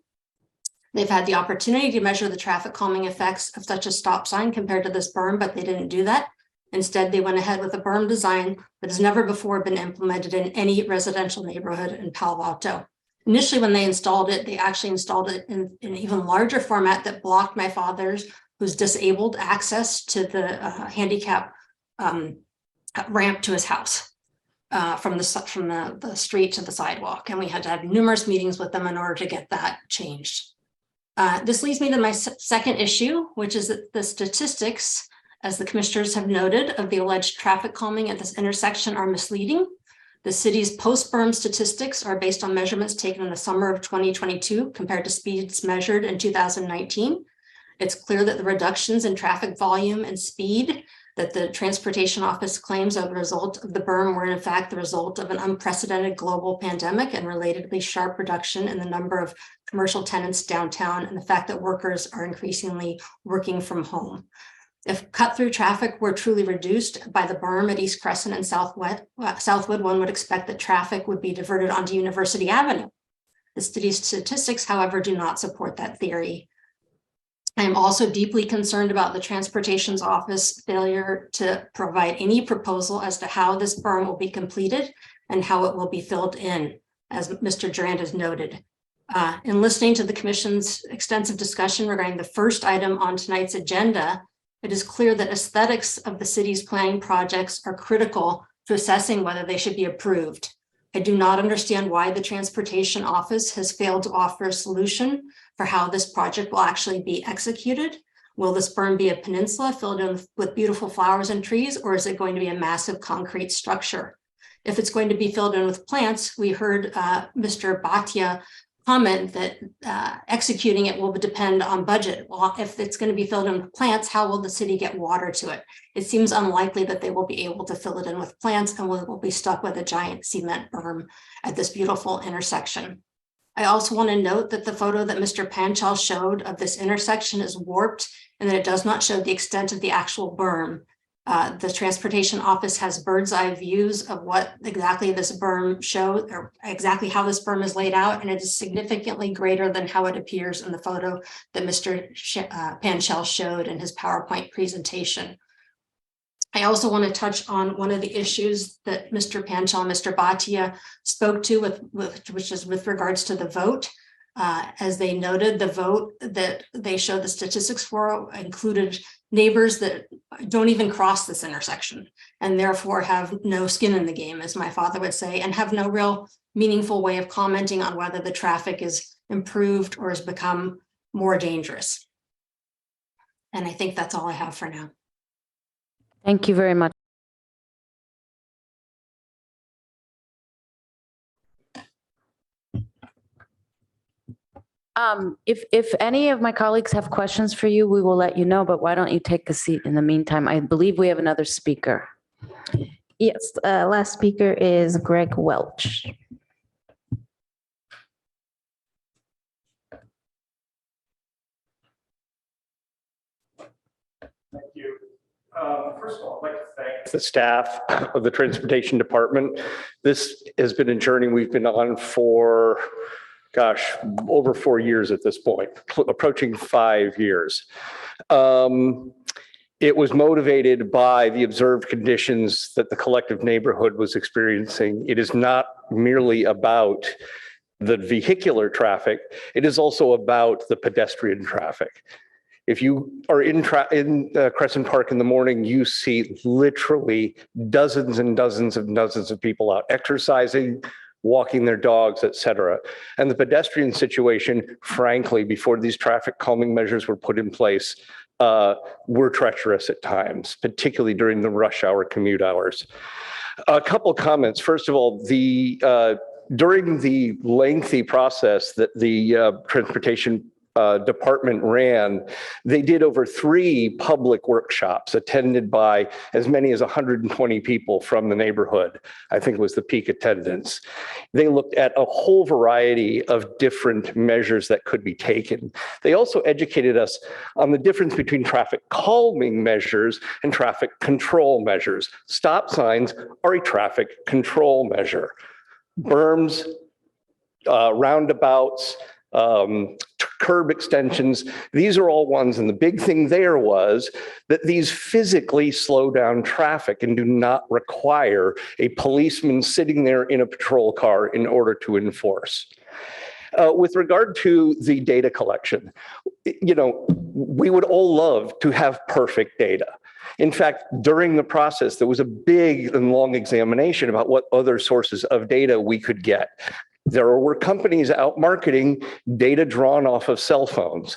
[SPEAKER 17] They've had the opportunity to measure the traffic calming effects of such a stop sign compared to this berm, but they didn't do that. Instead, they went ahead with a berm design that has never before been implemented in any residential neighborhood in Palo Alto. Initially, when they installed it, they actually installed it in an even larger format that blocked my father's, who's disabled, access to the handicap ramp to his house. From the street to the sidewalk, and we had to have numerous meetings with them in order to get that changed. This leads me to my second issue, which is that the statistics, as the commissioners have noted, of the alleged traffic calming at this intersection are misleading. The city's post-berm statistics are based on measurements taken in the summer of 2022 compared to speeds measured in 2019. It's clear that the reductions in traffic volume and speed that the transportation office claims are the result of the berm were in fact the result of an unprecedented global pandemic and relatedly sharp reduction in the number of commercial tenants downtown and the fact that workers are increasingly working from home. If cut-through traffic were truly reduced by the berm at East Crescent and Southwood, one would expect that traffic would be diverted onto University Avenue. The city's statistics, however, do not support that theory. I am also deeply concerned about the Transportation's Office failure to provide any proposal as to how this berm will be completed and how it will be filled in, as Mr. Durand has noted. In listening to the Commission's extensive discussion regarding the first item on tonight's agenda, it is clear that aesthetics of the city's planning projects are critical to assessing whether they should be approved. I do not understand why the Transportation Office has failed to offer a solution for how this project will actually be executed. Will this berm be a peninsula filled in with beautiful flowers and trees, or is it going to be a massive concrete structure? If it's going to be filled in with plants, we heard Mr. Bhatia comment that executing it will depend on budget. Well, if it's going to be filled in with plants, how will the city get water to it? It seems unlikely that they will be able to fill it in with plants and we'll be stuck with a giant cement berm at this beautiful intersection. I also want to note that the photo that Mr. Panchal showed of this intersection is warped and that it does not show the extent of the actual berm. The Transportation Office has bird's eye views of what exactly this berm shows, or exactly how this berm is laid out, and it is significantly greater than how it appears in the photo that Mr. Panchal showed in his PowerPoint presentation. I also want to touch on one of the issues that Mr. Panchal and Mr. Bhatia spoke to, which is with regards to the vote. As they noted, the vote that they showed the statistics for included neighbors that don't even cross this intersection and therefore have no skin in the game, as my father would say, and have no real meaningful way of commenting on whether the traffic is improved or has become more dangerous. And I think that's all I have for now.
[SPEAKER 1] Thank you very much. If any of my colleagues have questions for you, we will let you know, but why don't you take a seat in the meantime? I believe we have another speaker.
[SPEAKER 3] Yes, last speaker is Greg Welch.
[SPEAKER 18] Thank you. First of all, I'd like to thank the staff of the Transportation Department. This has been a journey we've been on for, gosh, over 4 years at this point, approaching 5 years. It was motivated by the observed conditions that the collective neighborhood was experiencing. It is not merely about the vehicular traffic. It is also about the pedestrian traffic. If you are in Crescent Park in the morning, you see literally dozens and dozens of people out exercising, walking their dogs, et cetera. And the pedestrian situation, frankly, before these traffic calming measures were put in place, were treacherous at times, particularly during the rush hour commute hours. A couple comments. First of all, during the lengthy process that the Transportation Department ran, they did over 3 public workshops attended by as many as 120 people from the neighborhood. I think it was the peak attendance. They looked at a whole variety of different measures that could be taken. They also educated us on the difference between traffic calming measures and traffic control measures. Stop signs are a traffic control measure. Berms, roundabouts, curb extensions, these are all ones. And the big thing there was that these physically slow down traffic and do not require a policeman sitting there in a patrol car in order to enforce. With regard to the data collection, we would all love to have perfect data. In fact, during the process, there was a big and long examination about what other sources of data we could get. There were companies out marketing data drawn off of cell phones.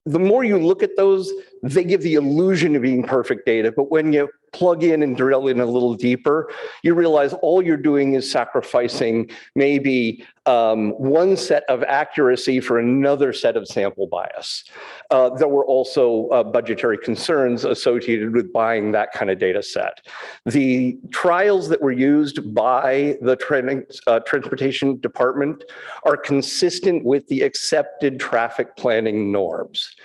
[SPEAKER 18] The more you look at those, they give the illusion of being perfect data, but when you plug in and drill in a little deeper, you realize all you're doing is sacrificing maybe one set of accuracy for another set of sample bias. There were also budgetary concerns associated with buying that kind of data set. The trials that were used by the Transportation Department are consistent with the accepted traffic planning norms.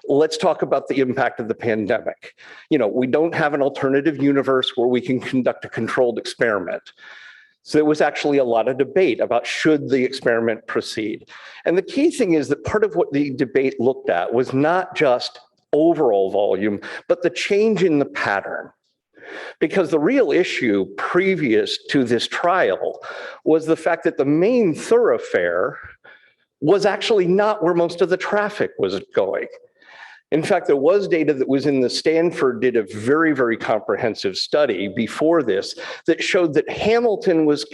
[SPEAKER 18] Let's talk about the impact of the pandemic. We don't have an alternative universe where we can conduct a controlled experiment. So there was actually a lot of debate about should the experiment proceed. And the key thing is that part of what the debate looked at was not just overall volume, but the change in the pattern. Because the real issue previous to this trial was the fact that the main thoroughfare was actually not where most of the traffic was going. In fact, there was data that was in Stanford did a very, very comprehensive study before this that showed that Hamilton was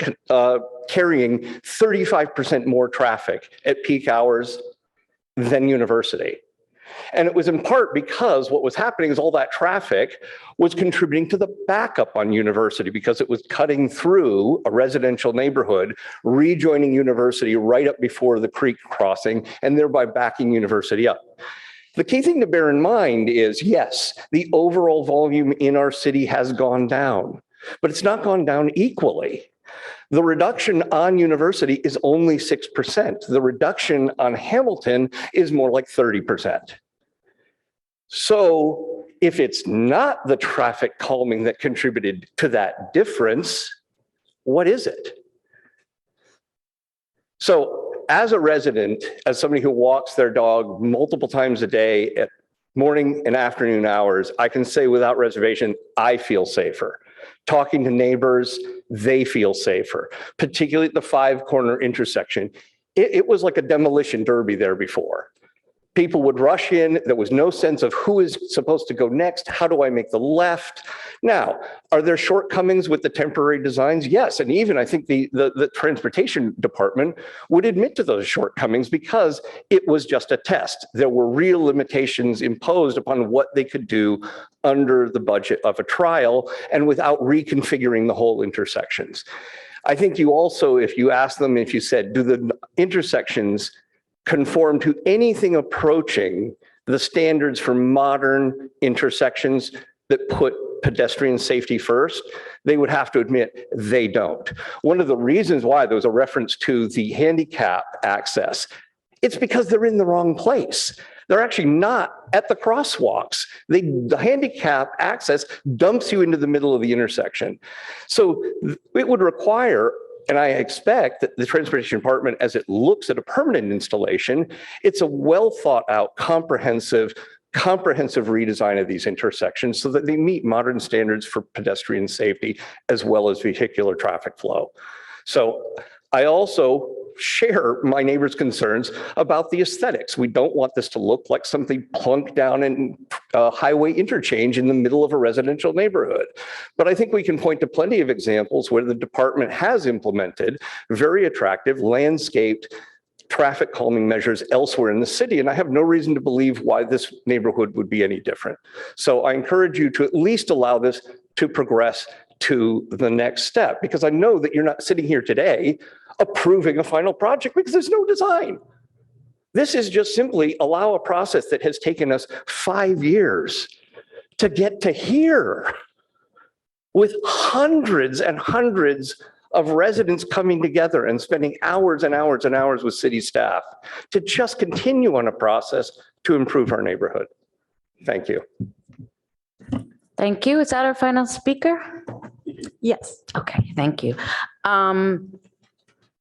[SPEAKER 18] carrying 35% more traffic at peak hours than University. And it was in part because what was happening is all that traffic was contributing to the backup on University because it was cutting through a residential neighborhood, rejoining University right up before the creek crossing, and thereby backing University up. The key thing to bear in mind is, yes, the overall volume in our city has gone down, but it's not gone down equally. The reduction on University is only 6%. The reduction on Hamilton is more like 30%. So if it's not the traffic calming that contributed to that difference, what is it? So as a resident, as somebody who walks their dog multiple times a day at morning and afternoon hours, I can say without reservation, I feel safer. Talking to neighbors, they feel safer, particularly at the 5-corner intersection. It was like a demolition derby there before. People would rush in. There was no sense of who is supposed to go next. How do I make the left? Now, are there shortcomings with the temporary designs? Yes. And even I think the Transportation Department would admit to those shortcomings because it was just a test. There were real limitations imposed upon what they could do under the budget of a trial and without reconfiguring the whole intersections. I think you also, if you ask them, if you said, do the intersections conform to anything approaching the standards for modern intersections that put pedestrian safety first, they would have to admit they don't. One of the reasons why there was a reference to the handicap access, it's because they're in the wrong place. They're actually not at the crosswalks. The handicap access dumps you into the middle of the intersection. So it would require, and I expect that the Transportation Department, as it looks at a permanent installation, it's a well thought out, comprehensive comprehensive redesign of these intersections so that they meet modern standards for pedestrian safety as well as vehicular traffic flow. So I also share my neighbor's concerns about the aesthetics. We don't want this to look like something plunked down in a highway interchange in the middle of a residential neighborhood. But I think we can point to plenty of examples where the department has implemented very attractive landscaped traffic calming measures elsewhere in the city. And I have no reason to believe why this neighborhood would be any different. So I encourage you to at least allow this to progress to the next step, because I know that you're not sitting here today approving a final project because there's no design. This is just simply allow a process that has taken us 5 years to get to here with hundreds and hundreds of residents coming together and spending hours and hours and hours with city staff to just continue on a process to improve our neighborhood. Thank you.
[SPEAKER 1] Thank you. Is that our final speaker?
[SPEAKER 3] Yes.
[SPEAKER 1] Okay, thank you.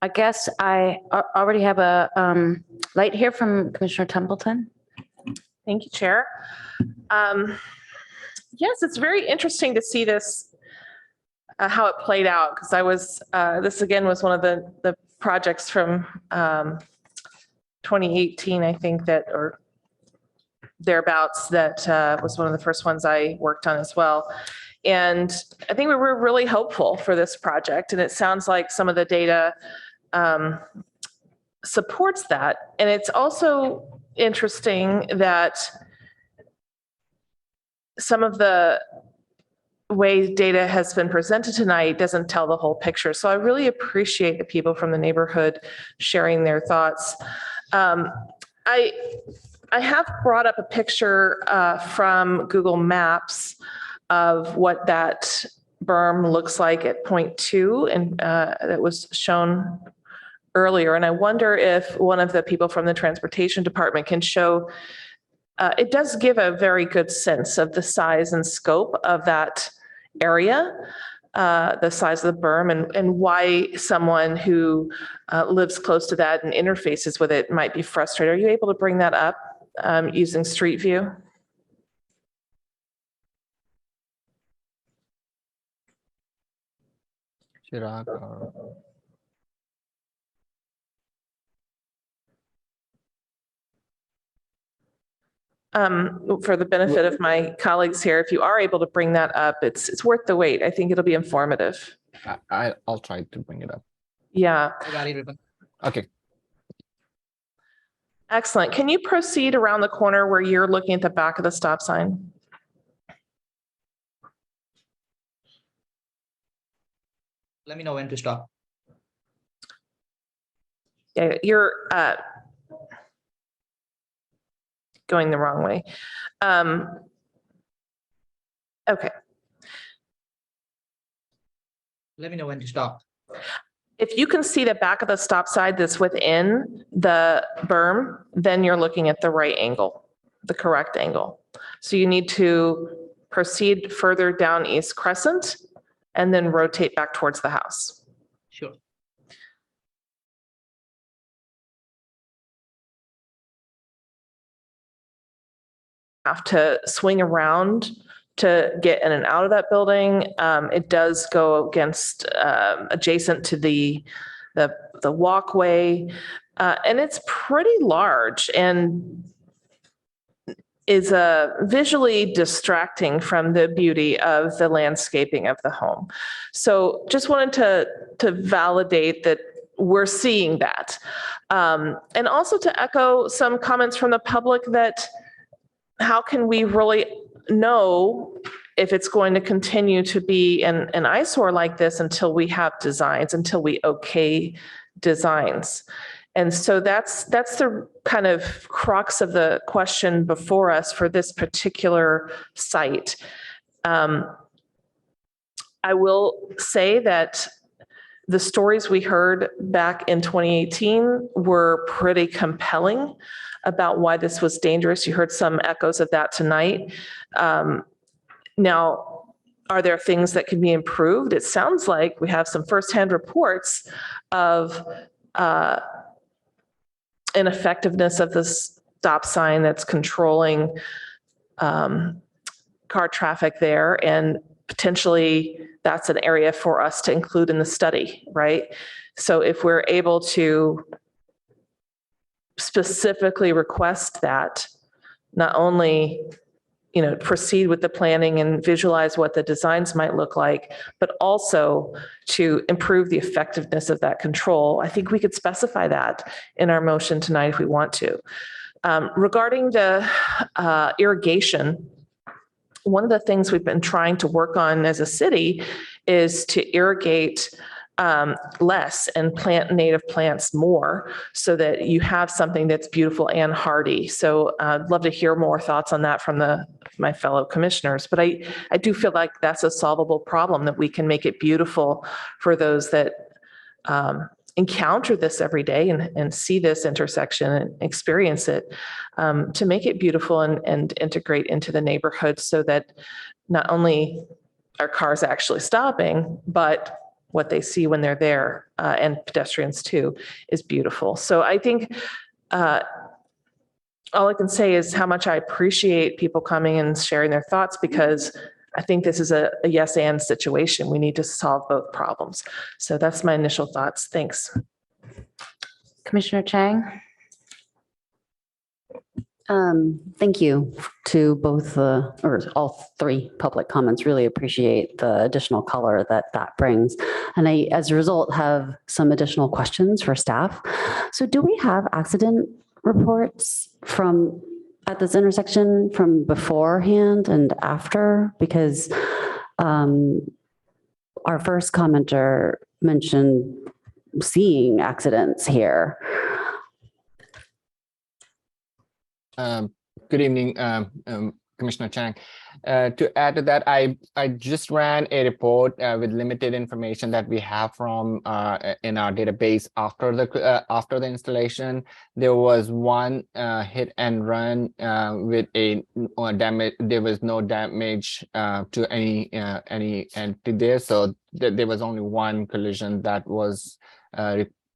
[SPEAKER 1] I guess I already have a light here from Commissioner Templeton.
[SPEAKER 10] Thank you, Chair. Yes, it's very interesting to see this, how it played out, because I was, this again was one of the projects from 2018, I think that, or thereabouts, that was one of the first ones I worked on as well. And I think we were really hopeful for this project, and it sounds like some of the data supports that. And it's also interesting that some of the way data has been presented tonight doesn't tell the whole picture. So I really appreciate the people from the neighborhood sharing their thoughts. I have brought up a picture from Google Maps of what that berm looks like at point 2, and that was shown earlier. And I wonder if one of the people from the transportation department can show, it does give a very good sense of the size and scope of that area, the size of the berm, and why someone who lives close to that and interfaces with it might be frustrated. Are you able to bring that up using Street View?
[SPEAKER 14] Chirag or...
[SPEAKER 10] For the benefit of my colleagues here, if you are able to bring that up, it's worth the wait. I think it'll be informative.
[SPEAKER 14] I'll try to bring it up.
[SPEAKER 10] Yeah.
[SPEAKER 15] I got it, Ruben.
[SPEAKER 14] Okay.
[SPEAKER 10] Excellent. Can you proceed around the corner where you're looking at the back of the stop sign?
[SPEAKER 15] Let me know when to stop.
[SPEAKER 10] Yeah, you're going the wrong way. Okay.
[SPEAKER 15] Let me know when to stop.
[SPEAKER 10] If you can see the back of the stop sign that's within the berm, then you're looking at the right angle, the correct angle. So you need to proceed further down East Crescent and then rotate back towards the house.
[SPEAKER 15] Sure.
[SPEAKER 10] Have to swing around to get in and out of that building. It does go against, adjacent to the walkway, and it's pretty large and is visually distracting from the beauty of the landscaping of the home. So just wanted to validate that we're seeing that. And also to echo some comments from the public that how can we really know if it's going to continue to be an eyesore like this until we have designs, until we okay designs. And so that's the kind of crux of the question before us for this particular site. I will say that the stories we heard back in 2018 were pretty compelling about why this was dangerous. You heard some echoes of that tonight. Now, are there things that can be improved? It sounds like we have some firsthand reports of ineffectiveness of the stop sign that's controlling car traffic there, and potentially that's an area for us to include in the study, right? So if we're able to specifically request that, not only proceed with the planning and visualize what the designs might look like, but also to improve the effectiveness of that control. I think we could specify that in our motion tonight if we want to. Regarding the irrigation, one of the things we've been trying to work on as a city is to irrigate less and plant native plants more so that you have something that's beautiful and hardy. So I'd love to hear more thoughts on that from my fellow commissioners. But I do feel like that's a solvable problem, that we can make it beautiful for those that encounter this every day and see this intersection and experience it, to make it beautiful and integrate into the neighborhood so that not only are cars actually stopping, but what they see when they're there, and pedestrians too, is beautiful. So I think all I can say is how much I appreciate people coming and sharing their thoughts, because I think this is a yes and situation. We need to solve both problems. So that's my initial thoughts. Thanks.
[SPEAKER 1] Commissioner Chang?
[SPEAKER 2] Thank you to both or all three public comments. Really appreciate the additional color that brings. And I, as a result, have some additional questions for staff. So do we have accident reports at this intersection from beforehand and after? Because our first commenter mentioned seeing accidents here.
[SPEAKER 14] Good evening, Commissioner Chang. To add to that, I just ran a report with limited information that we have from in our database after the installation. There was one hit and run with a damage. There was no damage to any entity there, so there was only one collision that was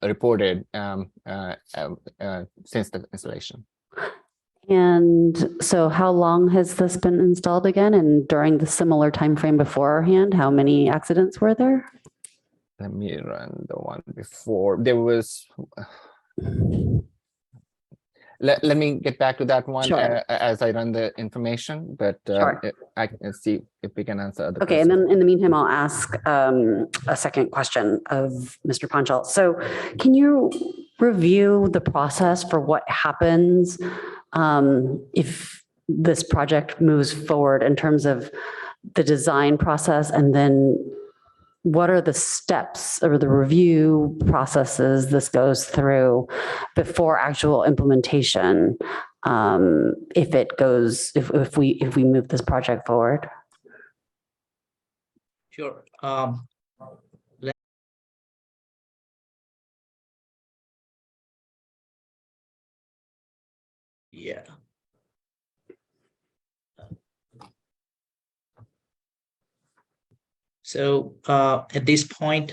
[SPEAKER 14] reported since the installation.
[SPEAKER 2] And so how long has this been installed again? And during the similar time frame beforehand, how many accidents were there?
[SPEAKER 14] Let me run the one before. There was, let me get back to that one. Sure. As I run the information, but sure. I can see if we can answer other
[SPEAKER 2] questions. And then in the meantime, I'll ask a second question of Mr. Panchal. So can you review the process for what happens if this project moves forward in terms of the design process, and then what are the steps or the review processes this goes through before actual implementation, if we move this project forward?
[SPEAKER 15] Sure. Yeah. So at this point,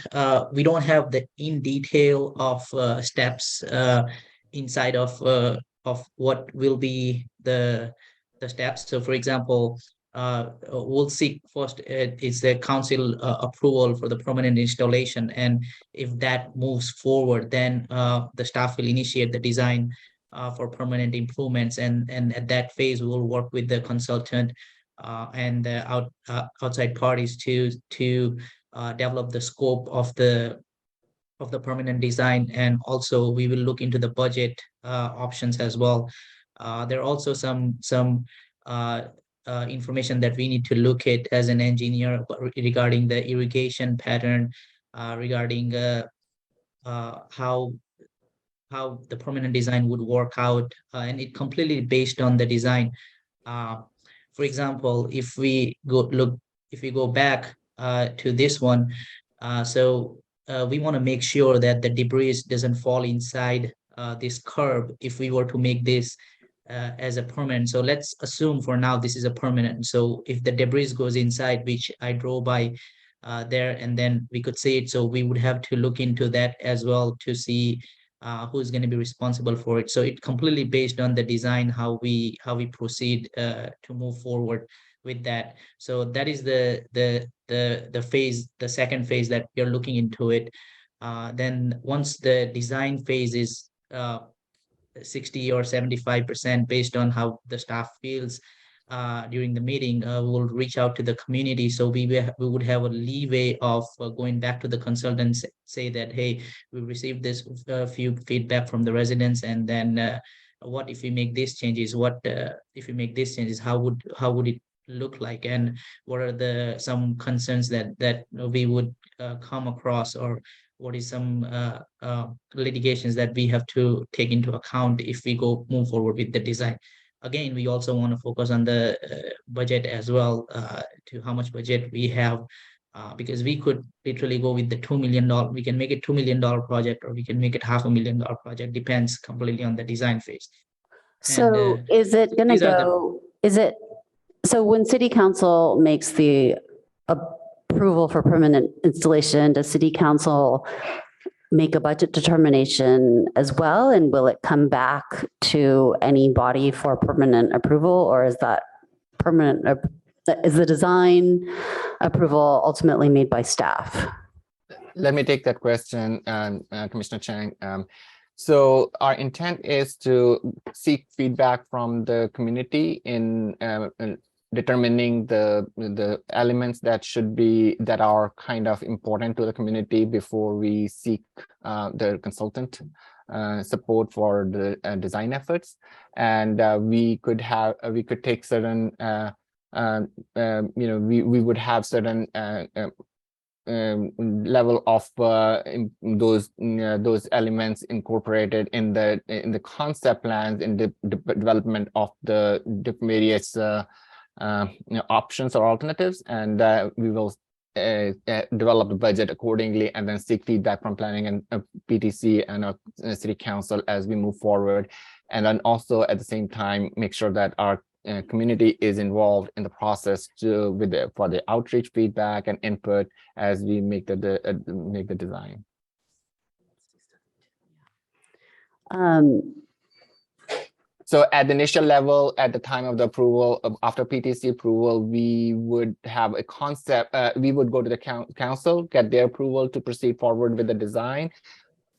[SPEAKER 15] we don't have the in detail of steps inside of what will be the steps. So for example, we'll seek first is the council approval for the permanent installation, and if that moves forward, then the staff will initiate the design for permanent improvements, and at that phase we will work with the consultant and the outside parties to develop the scope of the permanent design, and also we will look into the budget options as well. There are also some information that we need to look at as an engineer regarding the irrigation pattern, regarding how the permanent design would work out, and it completely based on the design. For example, if we go back to this one, we want to make sure that the debris doesn't fall inside this curb if we were to make this as a permanent. So let's assume for now this is a permanent. So if the debris goes inside, which I drove by there, and then we could see it, so we would have to look into that as well to see who's going to be responsible for it. So it completely based on the design, how we proceed to move forward with that. So that is the phase, the second phase that we are looking into it. Then once the design phase is 60 or 75% based on how the staff feels during the meeting, we'll reach out to the community. So we would have a leeway of going back to the consultants, say that, hey, we received this few feedback from the residents, and then what if we make these changes? What if we make these changes? How would it look like? And what are some concerns that we would come across, or what is some litigations that we have to take into account if we move forward with the design. Again, we also want to focus on the budget as well, to how much budget we have, because we could literally go with the $2 million. We can make it $2 million project, or we can make it $500,000 project. Depends completely on the design phase.
[SPEAKER 2] So is it going to go, so when city council makes the approval for permanent installation, does city council make a budget determination as well? And will it come back to any body for permanent approval, or is that permanent, is the design approval ultimately made by staff?
[SPEAKER 14] Let me take that question, Commissioner Chang. So our intent is to seek feedback from the community in determining the elements that are kind of important to the community before we seek the consultant support for the design efforts. And we could take certain we would have certain level of those elements incorporated in the concept plans, in the development of the various options or alternatives, and we will develop the budget accordingly, and then seek feedback from planning and PTC and city council as we move forward. And then also at the same time make sure that our community is involved in the process for the outreach, feedback, and input as we make the design. So at the initial level, at the time of the approval, after PTC approval, we would have a concept. We would go to the council, get their approval to proceed forward with the design,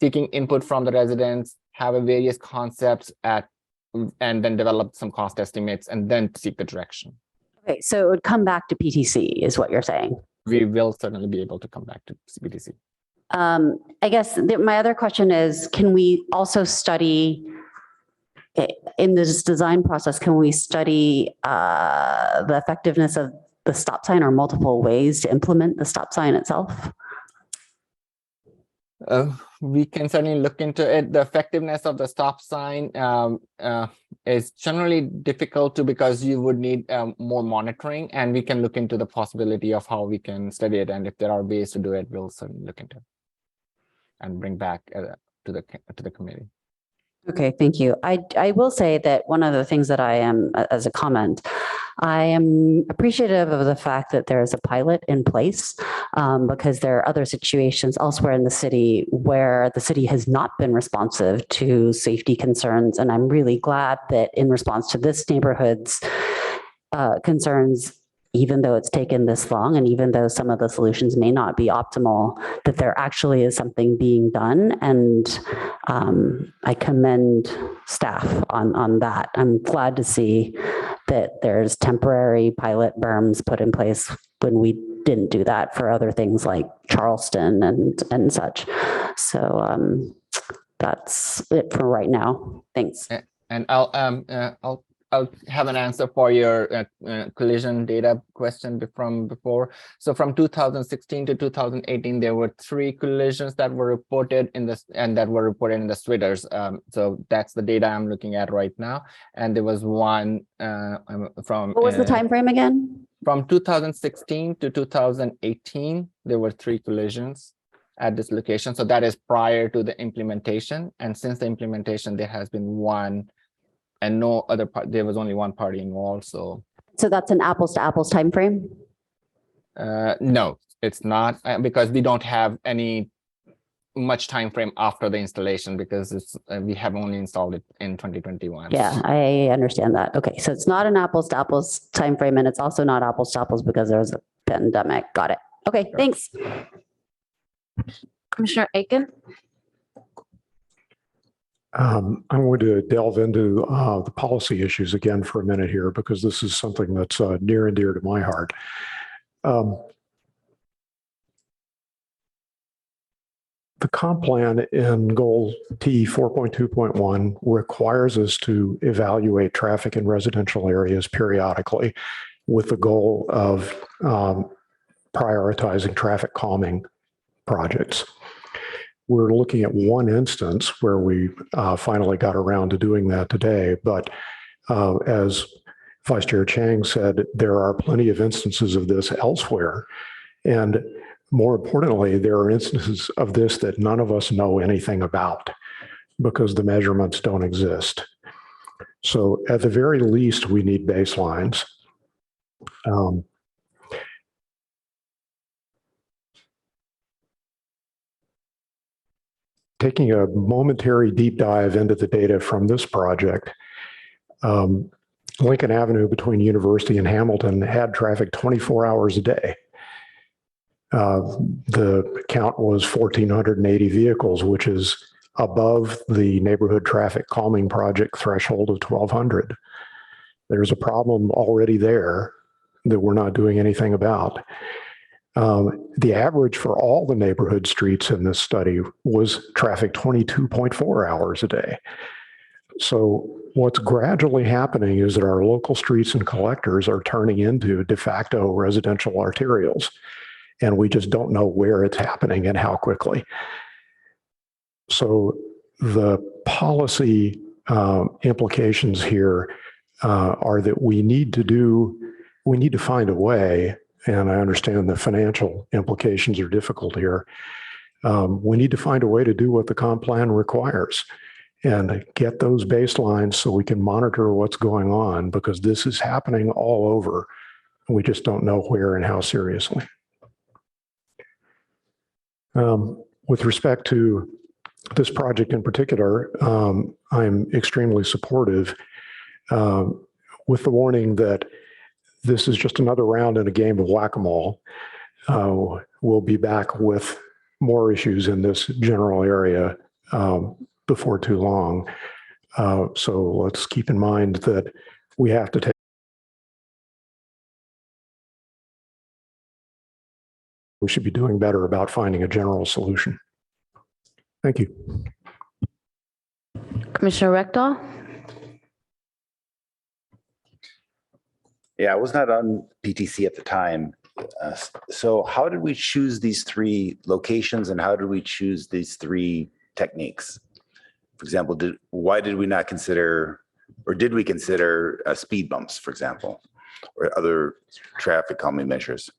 [SPEAKER 14] seeking input from the residents, have a various concepts and then develop some cost estimates, and then seek the direction.
[SPEAKER 2] Okay, so it would come back to PTC is what you're saying?
[SPEAKER 14] We will certainly be able to come back to PTC.
[SPEAKER 2] I guess my other question is, can we also study in this design process, can we study the effectiveness of the stop sign, or multiple ways to implement the stop sign itself?
[SPEAKER 14] We can certainly look into it. The effectiveness of the stop sign is generally difficult because you would need more monitoring, and we can look into the possibility of how we can study it. And if there are ways to do it, we'll certainly look into it and bring back to the committee.
[SPEAKER 2] Okay, thank you. I will say that one of the things that I am, as a comment, I am appreciative of the fact that there is a pilot in place, because there are other situations elsewhere in the city where the city has not been responsive to safety concerns. And I'm really glad that in response to this neighborhood's concerns, even though it's taken this long, and even though some of the solutions may not be optimal, that there actually is something being done. And I commend staff on that. I'm glad to see that there's temporary pilot berms put in place when we didn't do that for other things like Charleston and such. So that's it for right now. Thanks.
[SPEAKER 14] And I'll have an answer for your collision data question from before. So from 2016 to 2018, there were 3 collisions that were reported in the SWIDRs. So that's the data I'm looking at right now. And there was one from.
[SPEAKER 2] What was the time frame again?
[SPEAKER 14] From 2016 to 2018, there were 3 collisions at this location. So that is prior to the implementation. And since the implementation, there has been one. And no other part, there was only one party involved. So
[SPEAKER 2] that's an apples to apples time frame?
[SPEAKER 14] No, it's not, because we don't have any much time frame after the installation because it's we have only installed it in 2021.
[SPEAKER 2] Yeah, I understand that. Okay, so it's not an apples to apples timeframe, and it's also not apples to apples because there was a pandemic. Got it. Okay, thanks.
[SPEAKER 1] Commissioner Aiken?
[SPEAKER 4] I'm going to delve into the policy issues again for a minute here because this is something that's near and dear to my heart. The comp plan in goal T 4.2.1 requires us to evaluate traffic in residential areas periodically with the goal of prioritizing traffic calming projects. We're looking at one instance where we finally got around to doing that today, but as Vice Chair Chang said, there are plenty of instances of this elsewhere. And more importantly, there are instances of this that none of us know anything about because the measurements don't exist. So at the very least, we need baselines. Taking a momentary deep dive into the data from this project, Lincoln Avenue between University and Hamilton had traffic 24 hours a day. The count was 1,480 vehicles, which is above the neighborhood traffic calming project threshold of 1,200. There's a problem already there that we're not doing anything about. The average for all the neighborhood streets in this study was traffic 22.4 hours a day. So what's gradually happening is that our local streets and collectors are turning into de facto residential arterials, and we just don't know where it's happening and how quickly. So the policy implications here are that we need to find a way, and I understand the financial implications are difficult here. We need to find a way to do what the comp plan requires and get those baselines so we can monitor what's going on, because this is happening all over. We just don't know where and how seriously. With respect to this project in particular, I'm extremely supportive with the warning that this is just another round in a game of whack-a-mole. We'll be back with more issues in this general area before too long. So let's keep in mind that we have to take we should be doing better about finding a general solution. Thank you.
[SPEAKER 1] Commissioner Rectal?
[SPEAKER 12] Yeah, I was not on PTC at the time. So how did we choose these three locations and how did we choose these three techniques? For example, why did we not consider, or did we consider speed bumps, for example, or other traffic calming measures?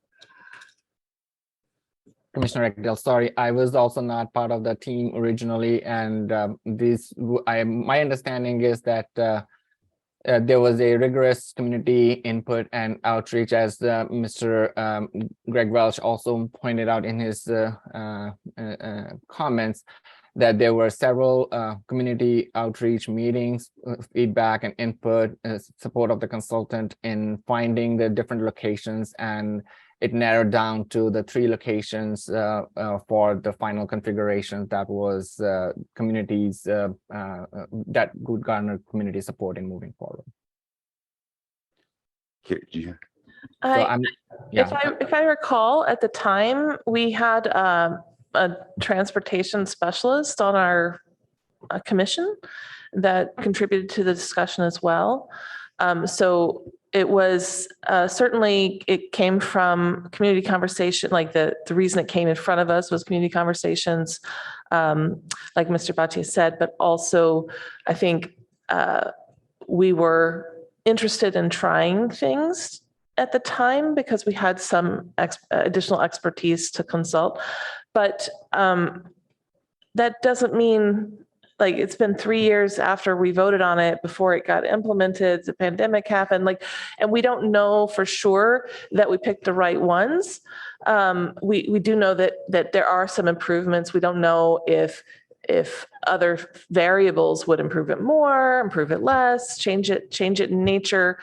[SPEAKER 14] Commissioner Ekdal, sorry, I was also not part of the team originally, and my understanding is that there was a rigorous community input and outreach, as Mr. Greg Welch also pointed out in his comments, that there were several community outreach meetings, feedback and input, support of the consultant in finding the different locations, and it narrowed down to the three locations for the final configuration that was communities that would garner community support in moving forward.
[SPEAKER 10] If I recall, at the time, we had a transportation specialist on our commission that contributed to the discussion as well. So it was certainly, it came from community conversation, like the reason it came in front of us was community conversations, like Mr. Bhatia said, but also I think we were interested in trying things at the time because we had some additional expertise to consult. But that doesn't mean like, it's been 3 years after we voted on it before it got implemented, the pandemic happened, like, and we don't know for sure that we picked the right ones. We do know that there are some improvements. We don't know if other variables would improve it more, improve it less, change it in nature.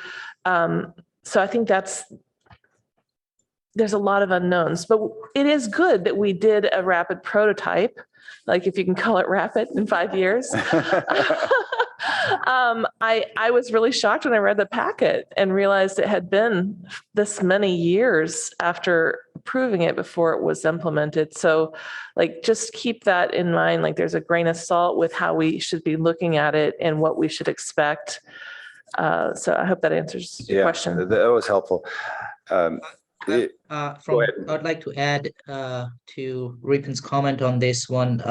[SPEAKER 10] So I think there's a lot of unknowns, but it is good that we did a rapid prototype, like if you can call it rapid, in 5 years. I was really shocked when I read the packet and realized it had been this many years after approving it before it was implemented. So like, just keep that in mind. Like, there's a grain of salt with how we should be looking at it and what we should expect. So I hope that answers your question.
[SPEAKER 12] That was helpful.
[SPEAKER 15] I would like to add to Ripen's comment on this one.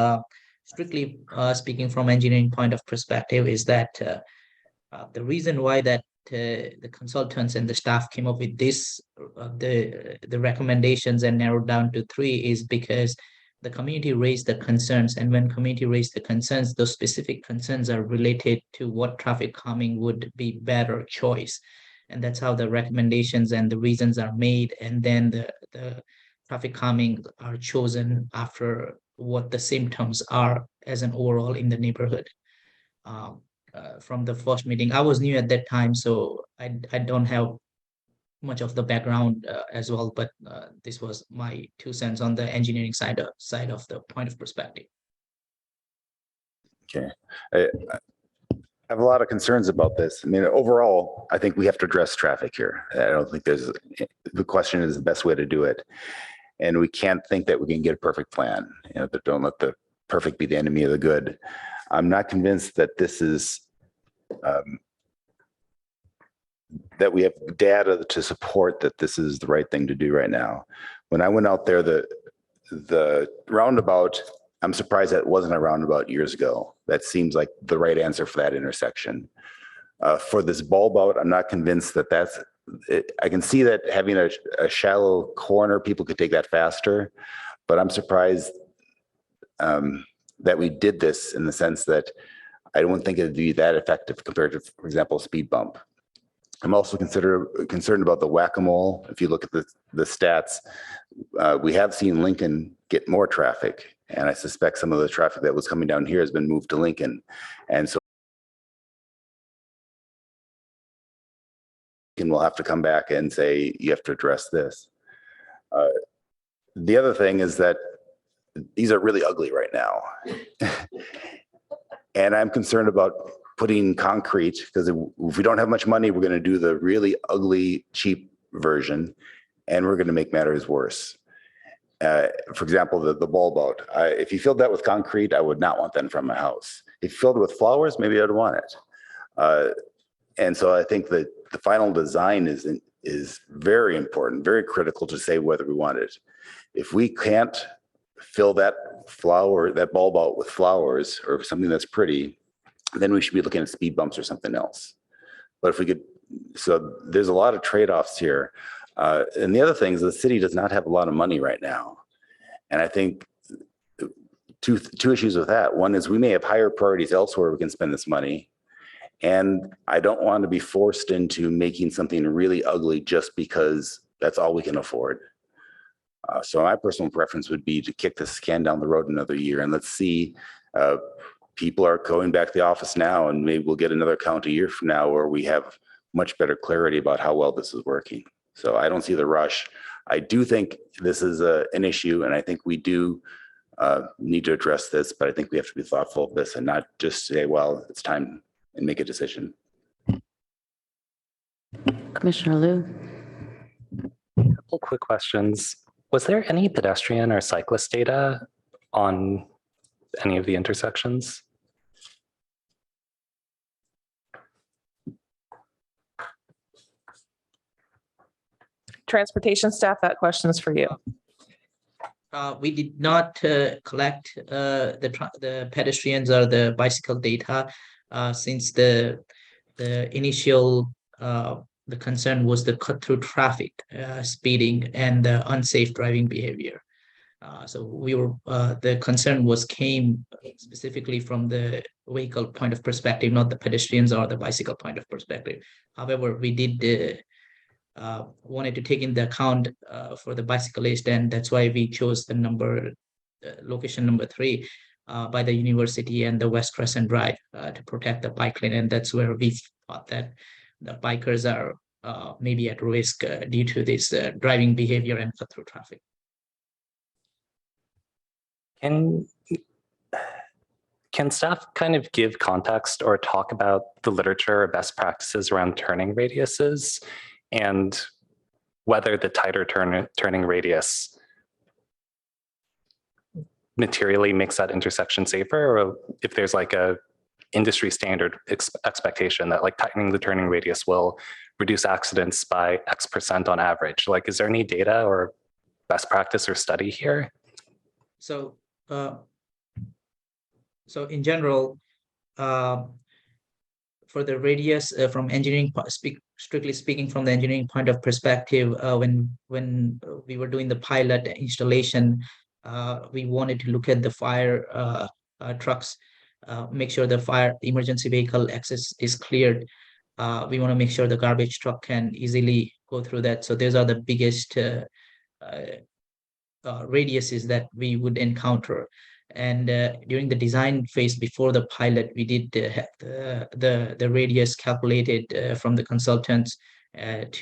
[SPEAKER 15] Strictly speaking from engineering point of perspective, is that the reason why that the consultants and the staff came up with this, the recommendations and narrowed down to 3 is because the community raised the concerns, and when community raised the concerns, those specific concerns are related to what traffic calming would be better choice. And that's how the recommendations and the reasons are made. And then the traffic calming are chosen after what the symptoms are as an overall in the neighborhood. From the first meeting, I was new at that time, so I don't have much of the background as well, but this was my 2 cents on the engineering side of the point of perspective.
[SPEAKER 12] Okay. I have a lot of concerns about this. I mean, overall, I think we have to address traffic here. I don't think the question is the best way to do it. And we can't think that we can get a perfect plan, but don't let the perfect be the enemy of the good. I'm not convinced that this is, that we have data to support that this is the right thing to do right now. When I went out there, the roundabout, I'm surprised that it wasn't a roundabout years ago. That seems like the right answer for that intersection. For this bulb out, I'm not convinced that that's it. I can see that having a shallow corner, people could take that faster, but I'm surprised that we did this in the sense that I don't think it'd be that effective compared to, for example, a speed bump. I'm also concerned about the whack-a-mole. If you look at the stats, we have seen Lincoln get more traffic, and I suspect some of the traffic that was coming down here has been moved to Lincoln. And so we'll have to come back and say, you have to address this. The other thing is that these are really ugly right now. And I'm concerned about putting concrete, because if we don't have much money, we're going to do the really ugly, cheap version, and we're going to make matters worse. For example, the bulb out. If you filled that with concrete, I would not want that in front of my house. If you filled it with flowers, maybe I'd want it. And so I think that the final design is very important, very critical to say whether we want it. If we can't fill that bulb out with flowers or something that's pretty, then we should be looking at speed bumps or something else. But if we could, so there's a lot of trade-offs here. And the other thing is the city does not have a lot of money right now. And I think two issues with that. One is we may have higher priorities elsewhere we can spend this money. And I don't want to be forced into making something really ugly just because that's all we can afford. So my personal preference would be to kick this can down the road another year, and let's see. People are going back to the office now, and maybe we'll get another count a year from now where we have much better clarity about how well this is working. So I don't see the rush. I do think this is an issue, and I think we do need to address this, but I think we have to be thoughtful of this and not just say, well, it's time, and make a decision.
[SPEAKER 1] Commissioner Liu.
[SPEAKER 11] A couple quick questions. Was there any pedestrian or cyclist data on any of the intersections?
[SPEAKER 10] Transportation staff, that question is for you.
[SPEAKER 15] We did not collect the pedestrians or the bicycle data since the initial the concern was the cut through traffic, speeding, and the unsafe driving behavior. So the concern came specifically from the vehicle point of perspective, not the pedestrians or the bicycle point of perspective. However, we did wanted to take into account for the bicyclist, and that's why we chose the location number 3 by the university and the West Crescent Drive to protect the bike lane. And that's where we thought that the bikers are maybe at risk due to this driving behavior and cut through traffic.
[SPEAKER 11] Can staff kind of give context or talk about the literature or best practices around turning radiuses and whether the tighter turning radius materially makes that intersection safer, or if there's like a industry standard expectation that like tightening the turning radius will reduce accidents by X% on average? Like, is there any data or best practice or study here?
[SPEAKER 15] So in general, for the radius from engineering, strictly speaking from the engineering point of perspective, when we were doing the pilot installation, we wanted to look at the fire trucks, make sure the fire emergency vehicle access is cleared. We want to make sure the garbage truck can easily go through that. So those are the biggest radiuses that we would encounter. And during the design phase before the pilot, we did have the radius calculated from the consultants and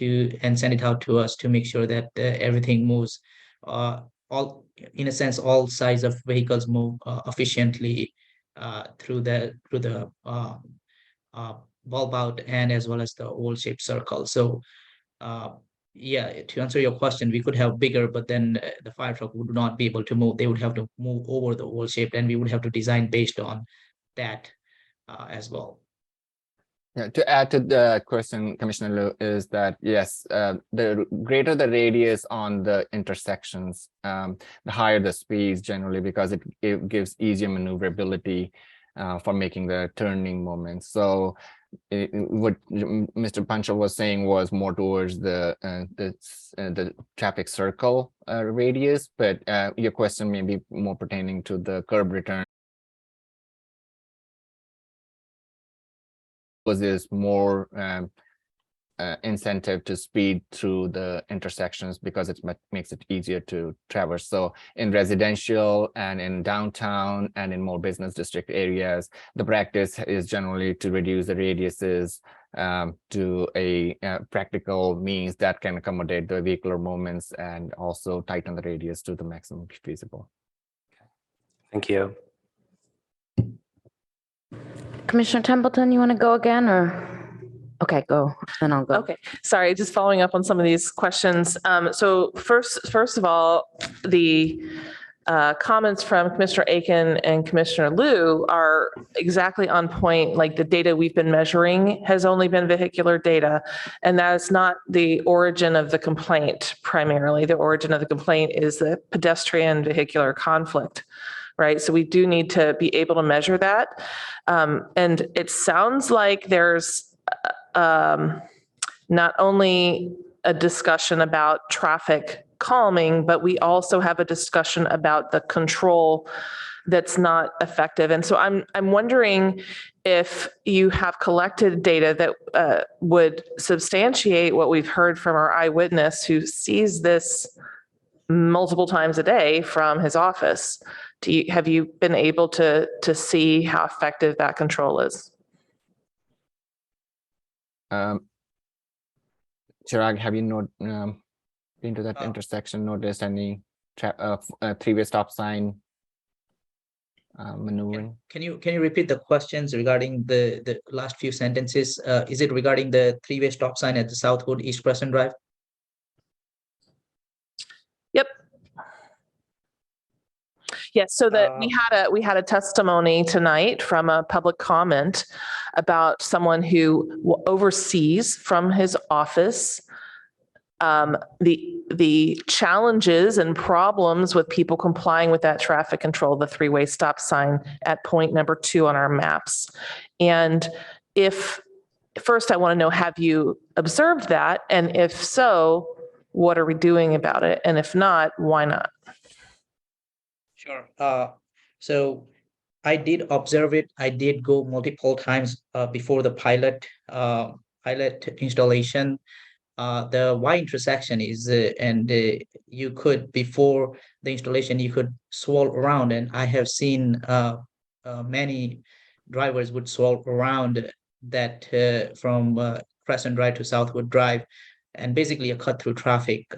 [SPEAKER 15] send it out to us to make sure that everything moves. In a sense, all size of vehicles move efficiently through the bulb out and as well as the oval-shaped circle. So yeah, to answer your question, we could have bigger, but then the fire truck would not be able to move. They would have to move over the oval shape, and we would have to design based on that as well.
[SPEAKER 14] Yeah, to add to the question, Commissioner Liu, is that yes, the greater the radius on the intersections, the higher the speeds generally, because it gives easier maneuverability for making the turning moments. So what Mr. Panchal was saying was more towards the traffic circle radius, but your question may be more pertaining to the curb return. Was there's more incentive to speed through the intersections because it makes it easier to traverse. So in residential and in downtown and in more business district areas, the practice is generally to reduce the radiuses to a practical means that can accommodate the vehicular movements and also tighten the radius to the maximum feasible.
[SPEAKER 11] Thank you.
[SPEAKER 1] Commissioner Templeton, you want to go again or? Okay, go, then I'll go.
[SPEAKER 10] Okay, sorry, just following up on some of these questions. So first of all, the comments from Commissioner Aiken and Commissioner Liu are exactly on point. Like the data we've been measuring has only been vehicular data, and that is not the origin of the complaint primarily. The origin of the complaint is the pedestrian vehicular conflict. Right. So we do need to be able to measure that. And it sounds like there's not only a discussion about traffic calming, but we also have a discussion about the control that's not effective. And so I'm wondering if you have collected data that would substantiate what we've heard from our eyewitness who sees this multiple times a day from his office. Have you been able to see how effective that control is?
[SPEAKER 14] Chirag, have you been to that intersection, noticed any three-way stop sign maneuvering?
[SPEAKER 15] Can you repeat the questions regarding the last few sentences? Is it regarding the three-way stop sign at the Southwood East Crescent Drive?
[SPEAKER 10] Yep. Yes, so that we had a testimony tonight from a public comment about someone who oversees from his office the challenges and problems with people complying with that traffic control, the three-way stop sign at point number 2 on our maps. And first I want to know, have you observed that? And if so, what are we doing about it? And if not, why not?
[SPEAKER 15] Sure. So I did observe it. I did go multiple times before the pilot installation. The Y intersection is, and you could, before the installation, you could swirl around, and I have seen many drivers would swirl around that from Crescent Drive to Southwood Drive, and basically a cut through traffic.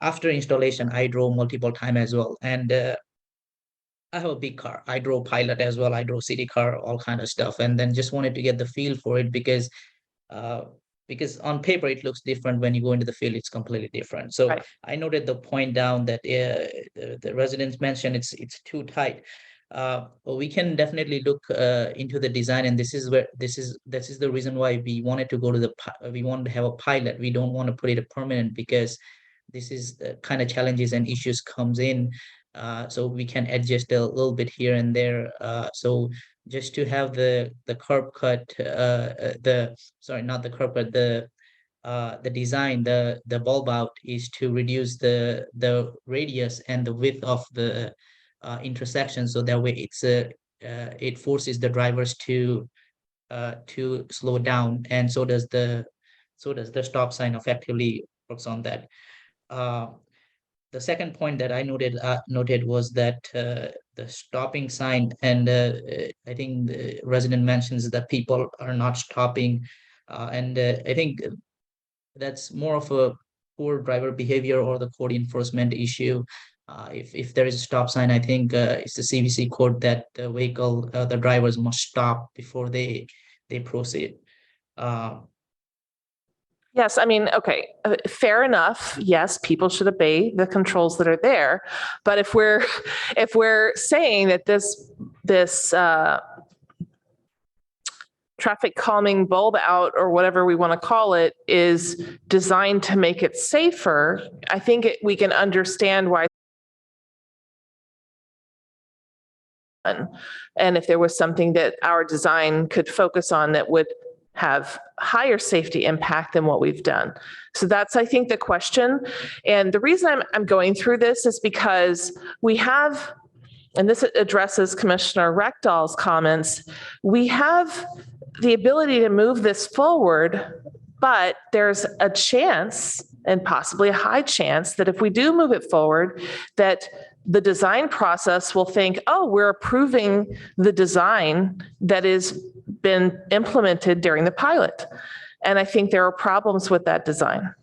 [SPEAKER 15] After installation, I drove multiple times as well, and I have a big car. I drove Pilot as well. I drove city car, all kind of stuff, and then just wanted to get the feel for it uh, because on paper it looks different. When you go into the field, it's completely different. So I noted the point down that the residents mentioned it's too tight. But we can definitely look into the design, and this is the reason why we wanted to go to we wanted to have a pilot. We don't want to put it a permanent, because this is the kind of challenges and issues comes in. So we can adjust a little bit here and there. So just to have the curb cut, not the curb cut, the design, the bulb out is to reduce the radius and the width of the intersection, so that way it forces the drivers to slow down, and so does the stop sign effectively works on that. The second point that I noted was that the stopping sign, and I think the resident mentions that people are not stopping, and I think that's more of a poor driver behavior or the code enforcement issue. If there is a stop sign, I think it's the CVC code that the drivers must stop before they proceed.
[SPEAKER 10] Yes, I mean, okay, fair enough. Yes, people should obey the controls that are there. But if we're saying that this traffic calming bulb out, or whatever we want to call it, is designed to make it safer, I think we can understand why. And if there was something that our design could focus on that would have higher safety impact than what we've done. So that's, I think, the question. And the reason I'm going through this is because we have, and this addresses Commissioner Reckdahl's comments, we have the ability to move this forward, but there's a chance, and possibly a high chance, that if we do move it forward, that the design process will think, oh, we're approving the design that has been implemented during the pilot. And I think there are problems with that design.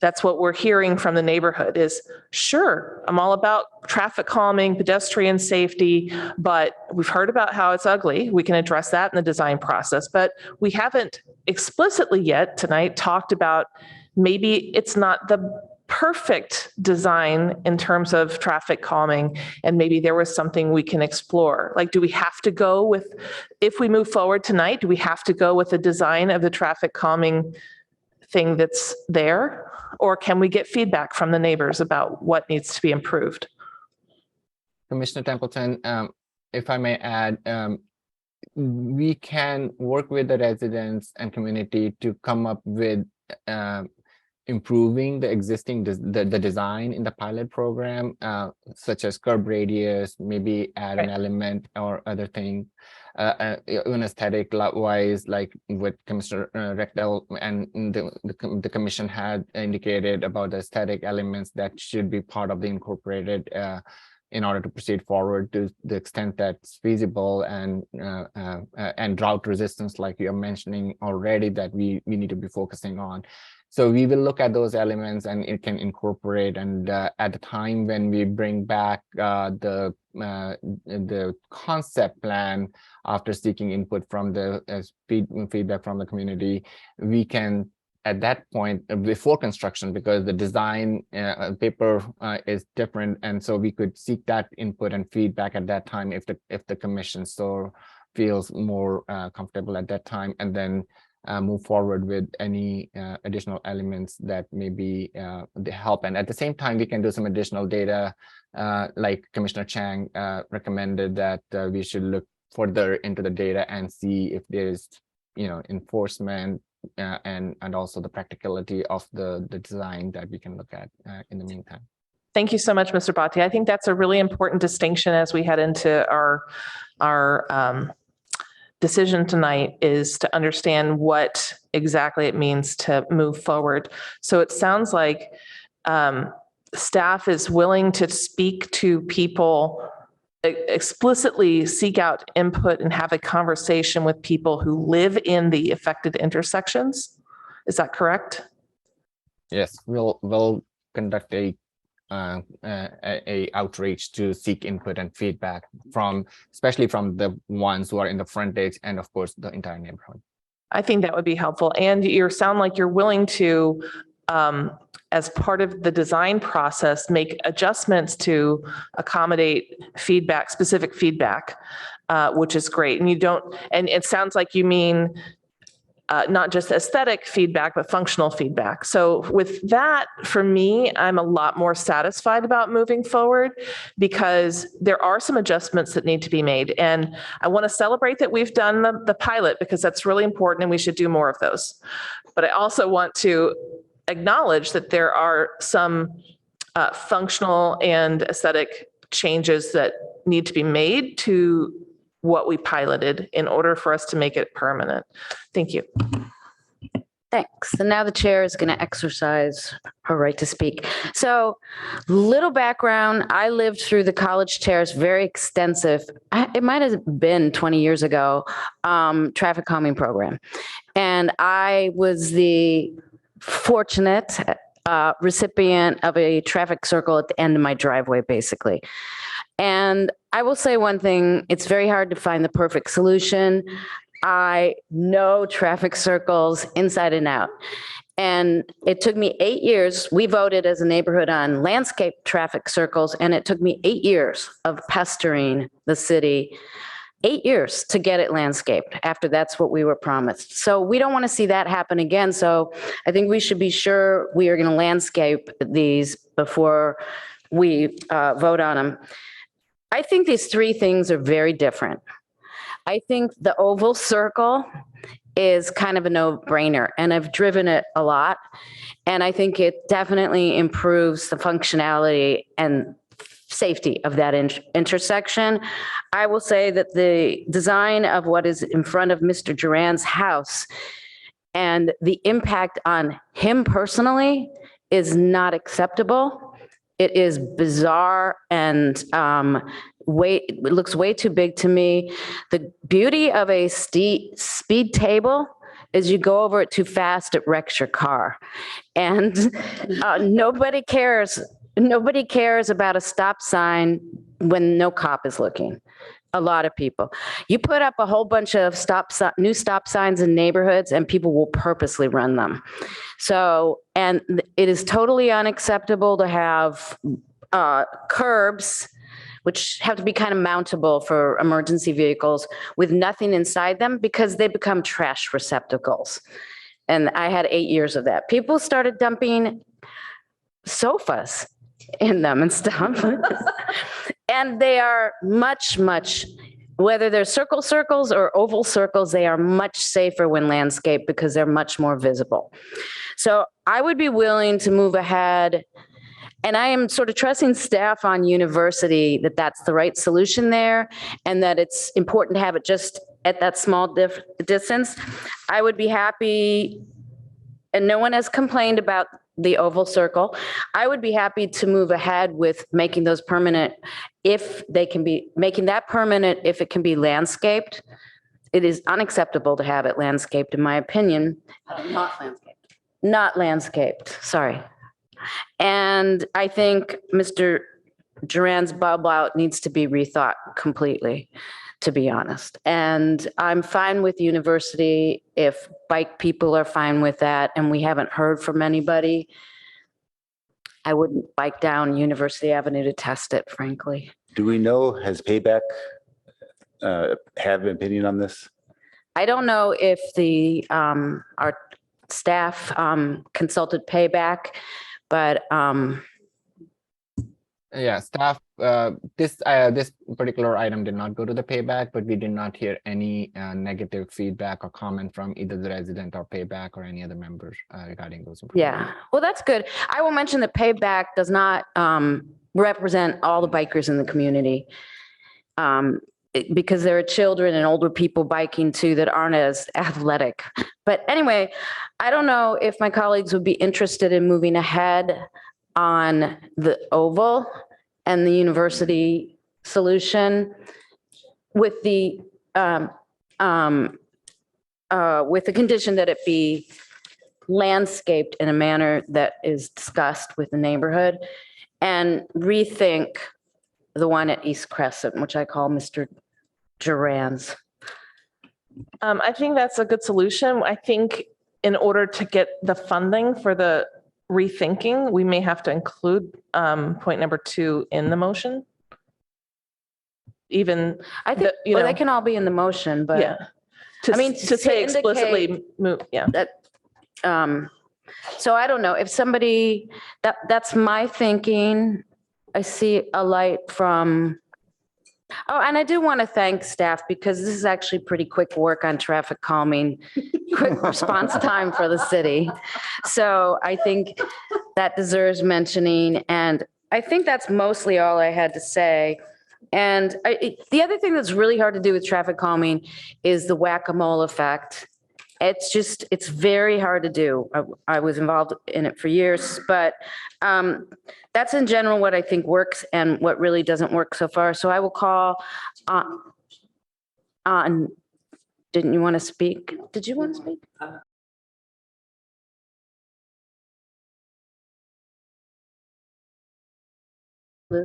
[SPEAKER 10] That's what we're hearing from the neighborhood is, sure, I'm all about traffic calming, pedestrian safety, but we've heard about how it's ugly. We can address that in the design process, but we haven't explicitly yet tonight talked about maybe it's not the perfect design in terms of traffic calming, and maybe there was something we can explore. Like, do we have to go with, if we move forward tonight, do we have to go with the design of the traffic calming thing that's there? Or can we get feedback from the neighbors about what needs to be improved?
[SPEAKER 14] Commissioner Templeton, if I may add, we can work with the residents and community to come up with improving the existing the design in the pilot program, such as curb radius, maybe add an element or other thing, even aesthetic wise, like what Commissioner Reckdahl and the commission had indicated about the aesthetic elements that should be part of the incorporated in order to proceed forward to the extent that's feasible, and drought resistance, like you're mentioning already, that we need to be focusing on. So we will look at those elements, and it can incorporate. And at the time when we bring back the concept plan, after seeking input from the feedback from the community, we can, at that point, before construction, because the design paper is different, and so we could seek that input and feedback at that time if the commission so feels more comfortable at that time, and then move forward with any additional elements that may be the help. And at the same time, we can do some additional data, like Commissioner Chang recommended, that we should look further into the data and see if there's, enforcement and also the practicality of the design that we can look at in the meantime.
[SPEAKER 10] Thank you so much, Mr. Bhatti. I think that's a really important distinction as we head into our decision tonight, is to understand what exactly it means to move forward. So it sounds like staff is willing to speak to people, explicitly seek out input and have a conversation with people who live in the affected intersections. Is that correct?
[SPEAKER 14] Yes, we'll conduct a outreach to seek input and feedback from, especially from the ones who are in the frontage and of course the entire neighborhood.
[SPEAKER 10] I think that would be helpful. And you sound like you're willing to, as part of the design process, make adjustments to accommodate feedback, specific feedback, which is great. And you don't, and it sounds like you mean not just aesthetic feedback, but functional feedback. So with that, for me, I'm a lot more satisfied about moving forward because there are some adjustments that need to be made. And I want to celebrate that we've done the pilot because that's really important and we should do more of those. But I also want to acknowledge that there are some functional and aesthetic changes that need to be made to what we piloted in order for us to make it permanent. Thank you.
[SPEAKER 1] Thanks. And now the chair is going to exercise her right to speak. So little background, I lived through the College Terrace, very extensive, it might have been 20 years ago, traffic calming program. And I was the fortunate recipient of a traffic circle at the end of my driveway, basically. And I will say one thing, it's very hard to find the perfect solution. I know traffic circles inside and out. And it took me 8 years. We voted as a neighborhood on landscape traffic circles, and it took me 8 years of pestering the city, 8 years to get it landscaped after that's what we were promised. So we don't want to see that happen again. So I think we should be sure we are going to landscape these before we vote on them. I think these three things are very different. I think the oval circle is kind of a no-brainer, and I've driven it a lot, and I think it definitely improves the functionality and safety of that intersection. I will say that the design of what is in front of Mr. Duran's house and the impact on him personally is not acceptable. It is bizarre and it looks way too big to me. The beauty of a speed table is you go over it too fast, it wrecks your car. And nobody cares about a stop sign when no cop is looking. A lot of people. You put up a whole bunch of new stop signs in neighborhoods and people will purposely run them. So, and it is totally unacceptable to have curbs, which have to be kind of mountable for emergency vehicles with nothing inside them because they become trash receptacles. And I had 8 years of that. People started dumping sofas in them and stuff. And they are much, whether they're circles or oval circles, they are much safer when landscaped because they're much more visible. So I would be willing to move ahead. And I am sort of trusting staff on University that that's the right solution there and that it's important to have it just at that small distance. I would be happy, and no one has complained about the oval circle. I would be happy to move ahead with making those permanent if they can be, making that permanent if it can be landscaped. It is unacceptable to have it landscaped, in my opinion. Not landscaped, sorry. And I think Mr. Duran's bubble out needs to be rethought completely, to be honest. And I'm fine with University if bike people are fine with that and we haven't heard from anybody. I wouldn't bike down University Avenue to test it, frankly.
[SPEAKER 12] Do we know, has Payback have an opinion on this?
[SPEAKER 1] I don't know if our staff consulted Payback, but
[SPEAKER 14] Yeah, staff, this particular item did not go to the payback, but we did not hear any negative feedback or comment from either the resident or payback or any other members regarding those.
[SPEAKER 1] Yeah, well, that's good. I will mention that payback does not represent all the bikers in the community. Because there are children and older people biking too that aren't as athletic. But anyway, I don't know if my colleagues would be interested in moving ahead on the oval and the university solution with the condition that it be landscaped in a manner that is discussed with the neighborhood, and rethink the one at East Crescent, which I call Mr. Duran's.
[SPEAKER 10] I think that's a good solution. I think in order to get the funding for the rethinking, we may have to include point number 2 in the motion. Even
[SPEAKER 1] I think they can all be in the motion, but
[SPEAKER 10] yeah, to say explicitly move, yeah.
[SPEAKER 1] That, so I don't know if somebody that's my thinking. I see a light from. Oh, and I do want to thank staff because this is actually pretty quick work on traffic calming, quick response time for the city. So I think that deserves mentioning. And I think that's mostly all I had to say. And the other thing that's really hard to do with traffic calming is the whack-a-mole effect. It's very hard to do. I was involved in it for years, but that's in general what I think works and what really doesn't work so far. So I will call on, didn't you want to speak? Did you want to speak?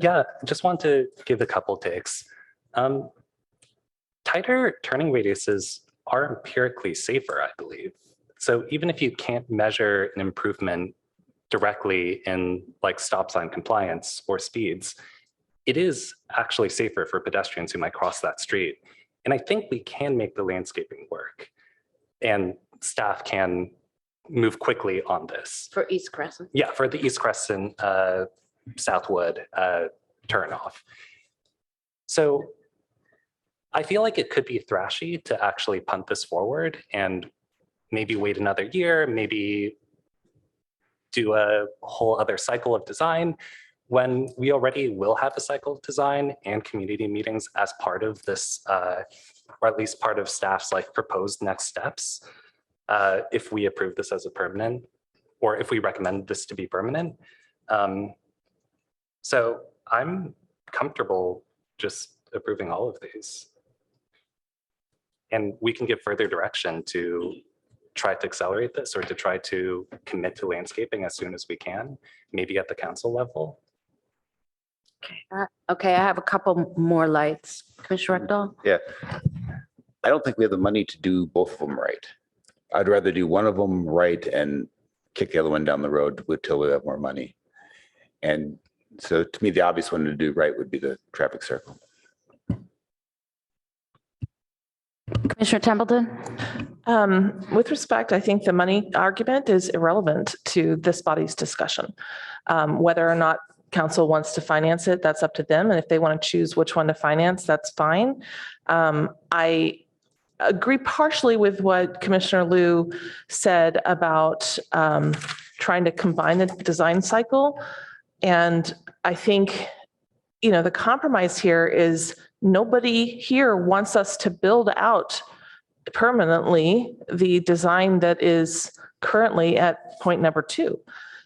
[SPEAKER 11] Yeah, just want to give a couple takes. Tighter turning radiuses are empirically safer, I believe. So even if you can't measure an improvement directly in like stop sign compliance or speeds, it is actually safer for pedestrians who might cross that street. And I think we can make the landscaping work, and staff can move quickly on this.
[SPEAKER 1] For East Crescent?
[SPEAKER 11] Yeah, for the East Crescent Southwood turnoff. So I feel like it could be thrashy to actually punt this forward and maybe wait another year, maybe do a whole other cycle of design when we already will have a cycle of design and community meetings as part of this, or at least part of staff's like proposed next steps. If we approve this as a permanent, or if we recommend this to be permanent. So I'm comfortable just approving all of these. And we can give further direction to try to accelerate this or to try to commit to landscaping as soon as we can, maybe at the council level.
[SPEAKER 1] Okay, I have a couple more lights. Commissioner Rekdal?
[SPEAKER 12] Yeah. I don't think we have the money to do both of them right. I'd rather do one of them right and kick the other one down the road until we have more money. And so to me, the obvious one to do right would be the traffic circle.
[SPEAKER 1] Commissioner Templeton?
[SPEAKER 10] With respect, I think the money argument is irrelevant to this body's discussion. Whether or not council wants to finance it, that's up to them. And if they want to choose which one to finance, that's fine. I agree partially with what Commissioner Liu said about trying to combine the design cycle. And I think, the compromise here is nobody here wants us to build out permanently the design that is currently at point number 2.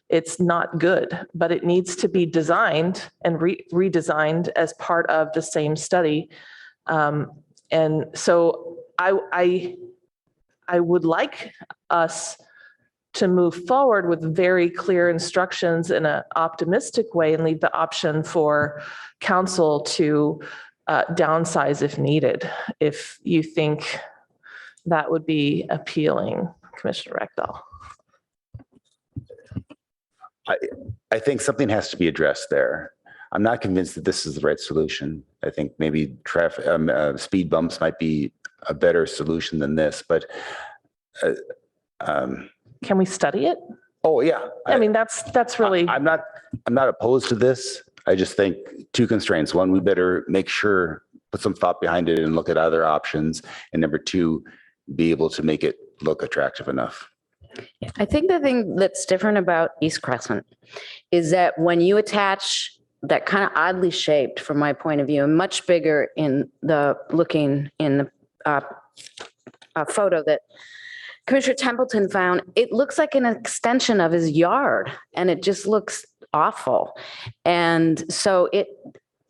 [SPEAKER 10] It's not good, but it needs to be designed and redesigned as part of the same study. And so I would like us to move forward with very clear instructions in an optimistic way and leave the option for council to downsize if needed, if you think that would be appealing, Commissioner Rekdal.
[SPEAKER 12] I think something has to be addressed there. I'm not convinced that this is the right solution. I think maybe traffic speed bumps might be a better solution than this, but
[SPEAKER 10] can we study it?
[SPEAKER 12] Oh yeah.
[SPEAKER 10] I mean, that's really.
[SPEAKER 12] I'm not opposed to this. I just think two constraints. One, we better make sure, put some thought behind it and look at other options. And number two, be able to make it look attractive enough.
[SPEAKER 1] I think the thing that's different about East Crescent is that when you attach that kind of oddly shaped, from my point of view, and much bigger in the looking in the photo that Commissioner Templeton found, it looks like an extension of his yard, and it just looks awful. And so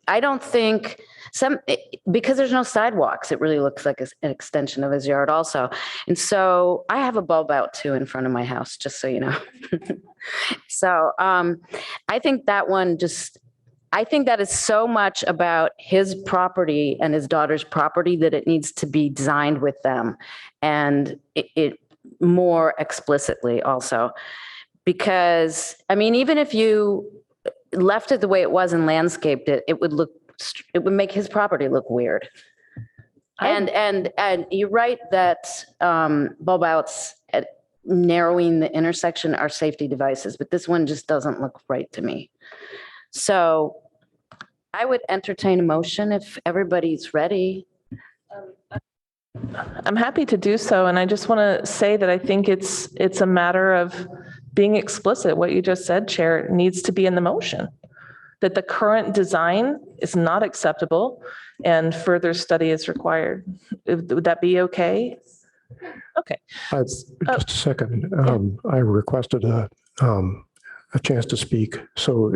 [SPEAKER 1] I don't think because there's no sidewalks, it really looks like an extension of his yard also. And so I have a bulb out too in front of my house, just so you know. So I think that one I think that is so much about his property and his daughter's property that it needs to be designed with them, and it more explicitly also. Because, I mean, even if you left it the way it was and landscaped it, it would make his property look weird. And you're right that bulb outs at narrowing the intersection are safety devices, but this one just doesn't look right to me. So I would entertain a motion if everybody's ready.
[SPEAKER 10] I'm happy to do so. And I just want to say that I think it's a matter of being explicit. What you just said, Chair, needs to be in the motion, that the current design is not acceptable and further study is required. Would that be okay? Okay.
[SPEAKER 4] Just a second. I requested a chance to speak. So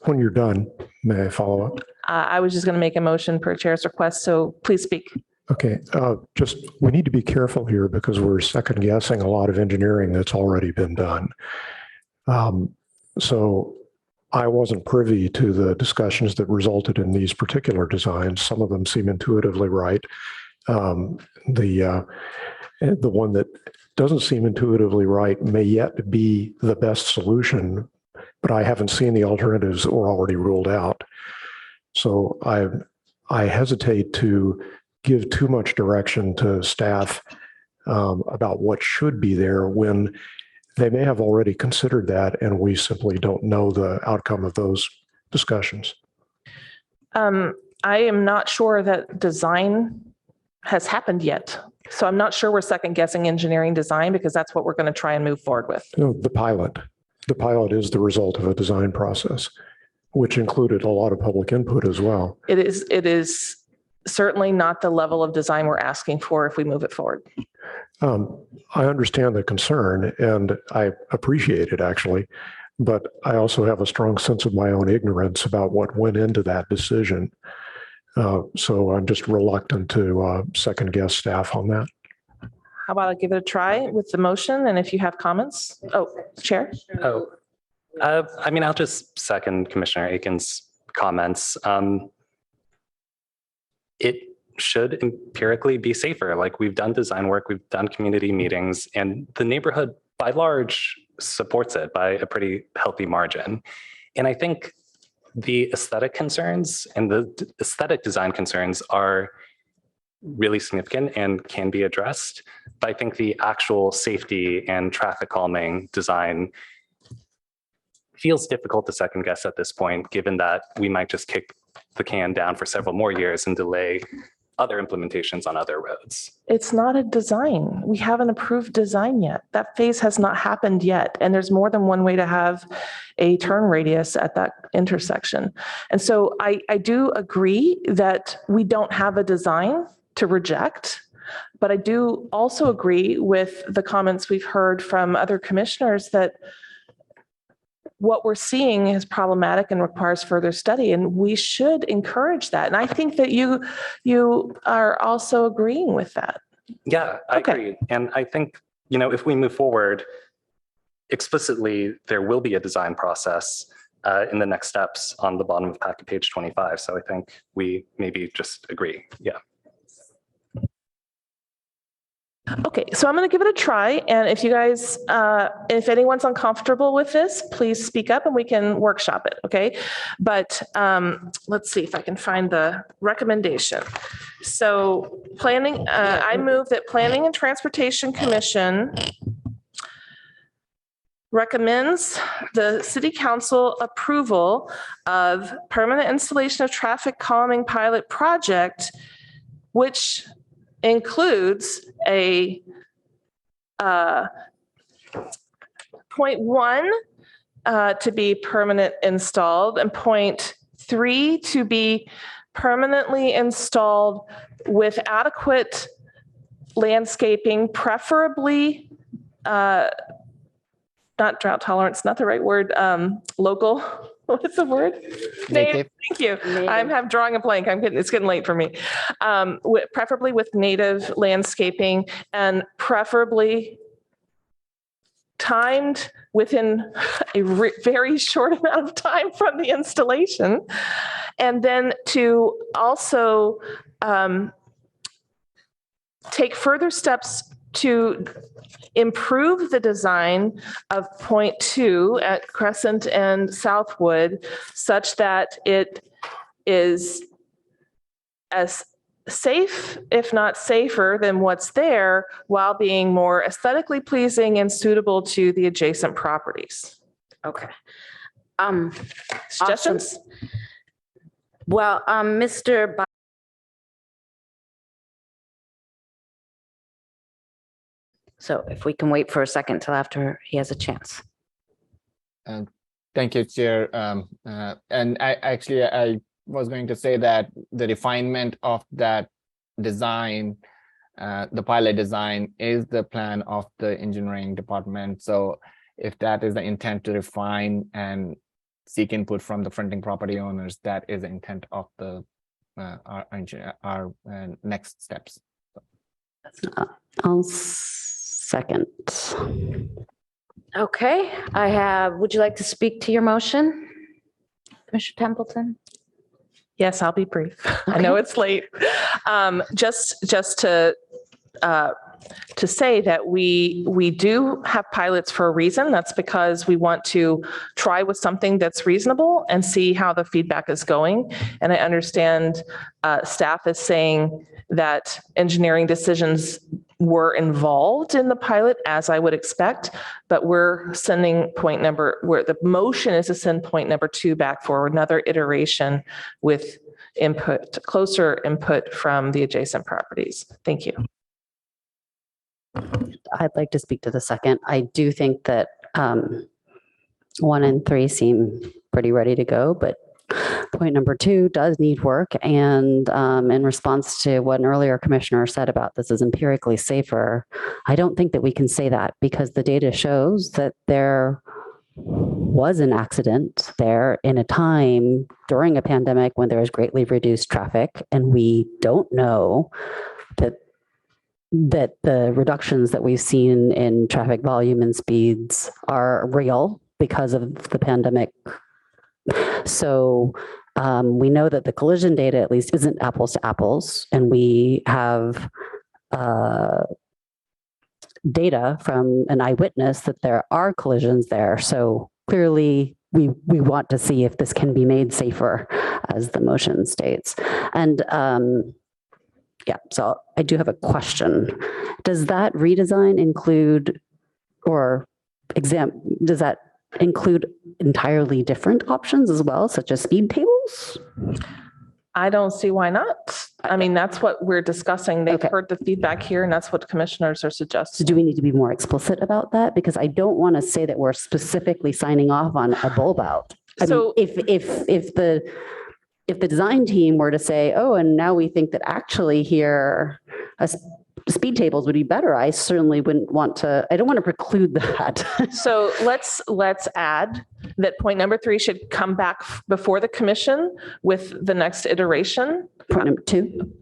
[SPEAKER 4] when you're done, may I follow up?
[SPEAKER 10] I was just going to make a motion per Chair's request. So please speak.
[SPEAKER 4] Okay. We need to be careful here because we're second guessing a lot of engineering that's already been done. So I wasn't privy to the discussions that resulted in these particular designs. Some of them seem intuitively right. The one that doesn't seem intuitively right may yet be the best solution, but I haven't seen the alternatives or already ruled out. So I hesitate to give too much direction to staff about what should be there when they may have already considered that and we simply don't know the outcome of those discussions.
[SPEAKER 10] I am not sure that design has happened yet. So I'm not sure we're second guessing engineering design because that's what we're going to try and move forward with.
[SPEAKER 4] The pilot is the result of a design process, which included a lot of public input as well.
[SPEAKER 10] It is certainly not the level of design we're asking for if we move it forward.
[SPEAKER 4] I understand the concern and I appreciate it actually, but I also have a strong sense of my own ignorance about what went into that decision. So I'm just reluctant to second guess staff on that.
[SPEAKER 10] How about I give it a try with the motion? And if you have comments, Chair.
[SPEAKER 11] I mean, I'll just second Commissioner Aiken's comments. It should empirically be safer. Like, we've done design work, we've done community meetings, and the neighborhood by large supports it by a pretty healthy margin. And I think the aesthetic concerns and the aesthetic design concerns are really significant and can be addressed. But I think the actual safety and traffic calming design feels difficult to second guess at this point, given that we might just kick the can down for several more years and delay other implementations on other roads.
[SPEAKER 10] It's not a design. We haven't approved design yet. That phase has not happened yet. And there's more than one way to have a turn radius at that intersection. And so I do agree that we don't have a design to reject, but I do also agree with the comments we've heard from other commissioners that what we're seeing is problematic and requires further study, and we should encourage that. And I think that you are also agreeing with that.
[SPEAKER 11] Yeah, I agree. And I think, if we move forward, explicitly, there will be a design process in the next steps on the bottom of packet page 25. So I think we maybe just agree. Yeah.
[SPEAKER 10] Okay, so I'm going to give it a try. And if you guys, if anyone's uncomfortable with this, please speak up and we can workshop it, okay? But let's see if I can find the recommendation. So planning, I move that Planning and Transportation Commission recommends the city council approval of permanent installation of traffic calming pilot project, which includes a point 1 to be permanent installed and point 3 to be permanently installed with adequate landscaping, preferably not drought tolerance, not the right word, local, what's the word? Native. Thank you. I'm drawing a blank. It's getting late for me. Preferably with native landscaping and preferably timed within a very short amount of time from the installation. And then to also take further steps to improve the design of point 2 at Crescent and Southwood such that it is as safe, if not safer, than what's there, while being more aesthetically pleasing and suitable to the adjacent properties.
[SPEAKER 1] Okay.
[SPEAKER 10] Suggestions?
[SPEAKER 1] Awesome. Well, Mr. So if we can wait for a second till after he has a chance.
[SPEAKER 14] Thank you, Chair. And I was going to say that the refinement of that design, the pilot design, is the plan of the engineering department. So if that is the intent to refine and seek input from the fronting property owners, that is the intent of the our next steps.
[SPEAKER 2] I'll second.
[SPEAKER 1] Okay, would you like to speak to your motion, Commissioner Templeton?
[SPEAKER 10] Yes, I'll be brief. I know it's late. Just to say that we do have pilots for a reason. That's because we want to try with something that's reasonable and see how the feedback is going. And I understand staff is saying that engineering decisions were involved in the pilot, as I would expect, but we're sending the motion is to send point number 2 back for another iteration with closer input from the adjacent properties. Thank you.
[SPEAKER 2] I'd like to speak to the second. I do think that 1 and 3 seem pretty ready to go, but point number 2 does need work. And in response to what an earlier commissioner said about this is empirically safer, I don't think that we can say that because the data shows that there was an accident there in a time during a pandemic when there was greatly reduced traffic. And we don't know that the reductions that we've seen in traffic volume and speeds are real because of the pandemic. So we know that the collision data at least isn't apples to apples, and we have data from an eyewitness that there are collisions there. So clearly we want to see if this can be made safer, as the motion states. And yeah, so I do have a question. Does that redesign include does that include entirely different options as well, such as speed tables?
[SPEAKER 10] I don't see why not. I mean, that's what we're discussing. They've heard the feedback here, and that's what commissioners are suggesting.
[SPEAKER 2] So do we need to be more explicit about that? Because I don't want to say that we're specifically signing off on a bulb out. I mean, if the design team were to say, oh, and now we think that actually here speed tables would be better, I certainly wouldn't want to, I don't want to preclude that.
[SPEAKER 10] So let's add that point number 3 should come back before the commission with the next iteration.
[SPEAKER 2] Point number 2.